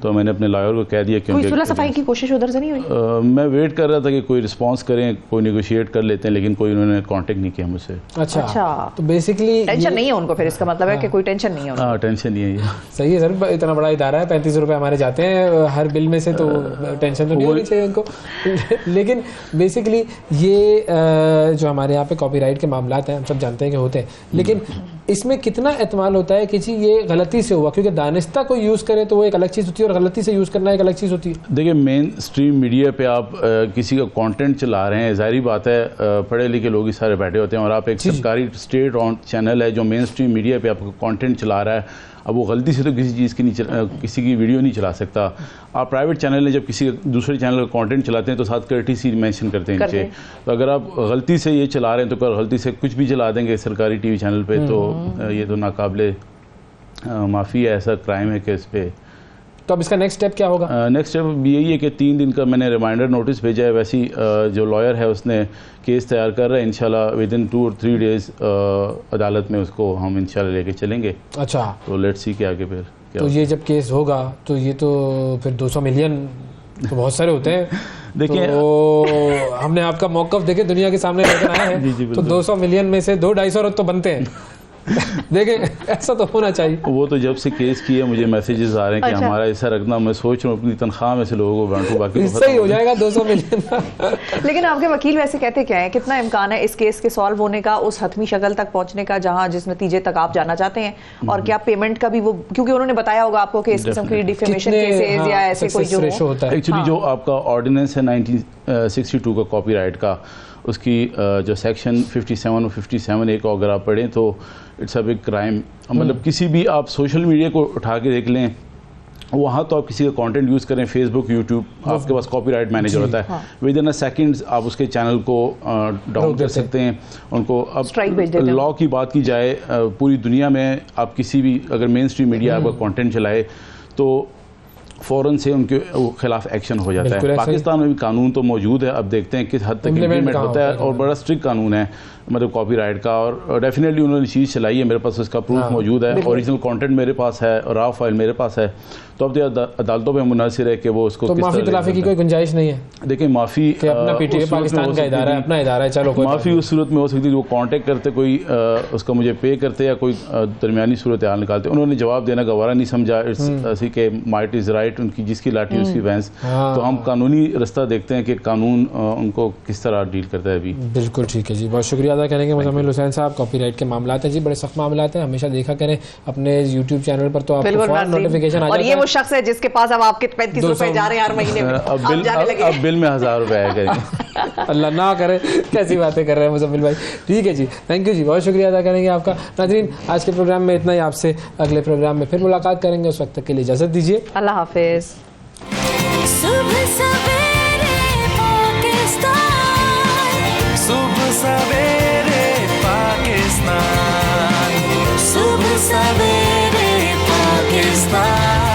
तो मैंने अपने लॉयर को कह दिया क्योंकि
सुलह सफाई की कोशिश उधर से नहीं हुई।
मैं वेट कर रहा था कि कोई रिस्पांस करें, कोई नेगोशिएट कर लेते हैं, लेकिन कोई उन्होंने कांटेक्ट नहीं किया मुझसे।
अच्छा,
तो बेसिकली
टेंशन नहीं है उनको, फिर इसका मतलब है कि कोई टेंशन नहीं है।
हाँ, टेंशन नहीं है।
सही है सर, इतना बड़ा इदारा है, 35 रुपये हमारे जाते हैं हर बिल में से, तो टेंशन तो नहीं होनी चाहिए उनको। लेकिन बेसिकली ये जो हमारे यहाँ पे कॉपीराइट के मामला हैं, हम सब जानते हैं कि होते हैं, लेकिन इसमें कितना एतमाल होता है कि जी ये गलती से हुआ, क्योंकि दानिस्ता कोई यूज़ करे तो वो एक अलग चीज़ होती है और गलती से यूज़ करना एक अलग चीज़ होती है।
देखिए, मेन स्ट्रीम मीडिया पे आप किसी का कंटेंट चला रहे हैं, जाहिर बात है पढ़े लिखे लोग ही सारे बैठे होते हैं, और आप एक सरकारी स्टेट ऑन चैनल है जो मेन स्ट्रीम मीडिया पे आपका कंटेंट चला रहा है, अब वो गलती से तो किसी चीज़ की किसी की वीडियो नहीं चला सकता। आप प्राइवेट चैनल में जब किसी दूसरे चैनल का कंटेंट चलाते हैं तो साथ कर्टेसी मेंशन करते हैं नीचे, तो अगर आप गलती से ये चला रहे हैं तो गलती से कुछ भी चला देंगे सरकारी टीवी चैनल पे, तो ये तो नाकाबिले माफ़ी है, ऐसा क्राइम है कि इस पर।
तो अब इसका नेक्स्ट स्टेप क्या होगा?
नेक्स्ट स्टेप यही है कि 3 दिन का मैंने रिमाइंडर नोटिस भेजा है, वैसी जो लॉयर है उसने केस तैयार कर रहा है, इंशाल्लाह विदिन 2 और 3 डेज़ अदालत में उसको हम इंशाल्लाह लेके चलेंगे।
अच्छा,
तो लेट्स सी कि आगे फिर क्या
तो ये जब केस होगा तो ये तो फिर 200 मिलियन तो बहुत सारे होते हैं। देखिए, तो हमने आपका मौक़िफ़ देखे दुनिया के सामने लेकर आए हैं, तो 200 मिलियन में से 200-250 तो बनते हैं। देखें, ऐसा तो होना चाहिए।
वो तो जब से केस किए मुझे मैसेजेस आ रहे हैं कि
अच्छा।
हमारा ऐसा रखना, मैं सोच रहा हूँ अपनी तनख्वाह में से लोगों को बांटूं, बाकी
इससे ही हो जाएगा 200 मिलियन।
लेकिन आपके वकील वैसे कहते क्या है, कितना इम्कान है इस केस के सॉल्व होने का, उस हतमी शक्ल तक पहुंचने का जहां जिस नतीजे तक आप जाना चाहते हैं, और क्या पेमेंट का भी वो, क्योंकि उन्होंने बताया होगा आपको कि इस किस्म की डिफेमेशन केसेस या ऐसे कोई जो
होता है।
एक्चुअली जो आपका ऑर्डिनेंस है 1962 का कॉपीराइट का, उसकी जो सेक्शन 57 और 57A को अगर आप पढ़ें तो इट्स अ बिग क्राइम। मतलब किसी भी आप सोशल मीडिया को उठा के देख लें, वहाँ तो आप किसी का कंटेंट यूज़ करें, फेसबुक, यूट्यूब, आपके पास कॉपीराइट मैनेजर होता है, विद इन अ सेकंड्स आप उसके चैनल को डाउन कर सकते हैं, उनको। अब लॉ की बात की जाए, पूरी दुनिया में आप किसी भी अगर मेन स्ट्रीम मीडिया आपका कंटेंट चलाए तो फ़ौरन से उनके खिलाफ एक्शन हो जाता है। पाकिस्तान में भी कानून तो मौजूद है, अब देखते हैं किस हद तक इम्प्लीमेंट होता है, और बड़ा स्ट्रिक्ट कानून है मतलब कॉपीराइट का, और डेफिनेटली उन्होंने चीज़ चलाई है, मेरे पास उसका प्रूफ मौजूद है, ओरिजिनल कंटेंट मेरे पास है और रॉ फाइल मेरे पास है। तो अब अदालतों पे मुनासिर है कि वो उसको
तो माफ़ी तलाफ़ी की कोई गुंजाइश नहीं है।
देखिए, माफ़ी
अपना पीटीए पाकिस्तान का इदारा है, अपना इदारा है, चलो
माफ़ी उस सूरत में हो सकती है वो कांटेक्ट करते, कोई उसका मुझे पे करते या कोई दरमियानी सूरत हाल निकालते। उन्होंने जवाब देना गवारा नहीं समझा, इट्स ऐसी के माइट इज़ राइट, उनकी जिसकी लाठी उसकी भैंस। तो हम कानूनी रास्ता देखते हैं कि कानून उनको किस तरह डील करता है अभी।
बिल्कुल ठीक है जी, बहुत शुक्रिया अदा करेंगे मुज़म्मिल हुसैन साहब। कॉपीराइट के मामला हैं जी, बड़े सख्त मामला हैं, हमेशा देखा करें अपने यूट्यूब चैनल पर, तो आपको नोटिफिकेशन आ जाता है।
और ये वो शख्स है जिसके पास अब आपके 35 रुपए जा रहे हैं हर महीने में,
अब बिल में 1000 रुपए आएगा।
अल्लाह ना करे, कैसी बातें कर रहे हैं मुज़म्मिल भाई। ठीक है जी, थैंक यू जी, बहुत शुक्रिया अदा करेंगे आपका। नाज़रीन, आज के प्रोग्राम में इतना ही, आपसे अगले प्रोग्राम में फिर मुलाकात करेंगे, उस वक्त तक के लिए इजाज़त दीजिए,
अल्लाह हाफिज़।
सुबह सवेरे पाकिस्तान,
सुबह सवेरे पाकिस्तान,
सुबह सवेरे पाकिस्तान।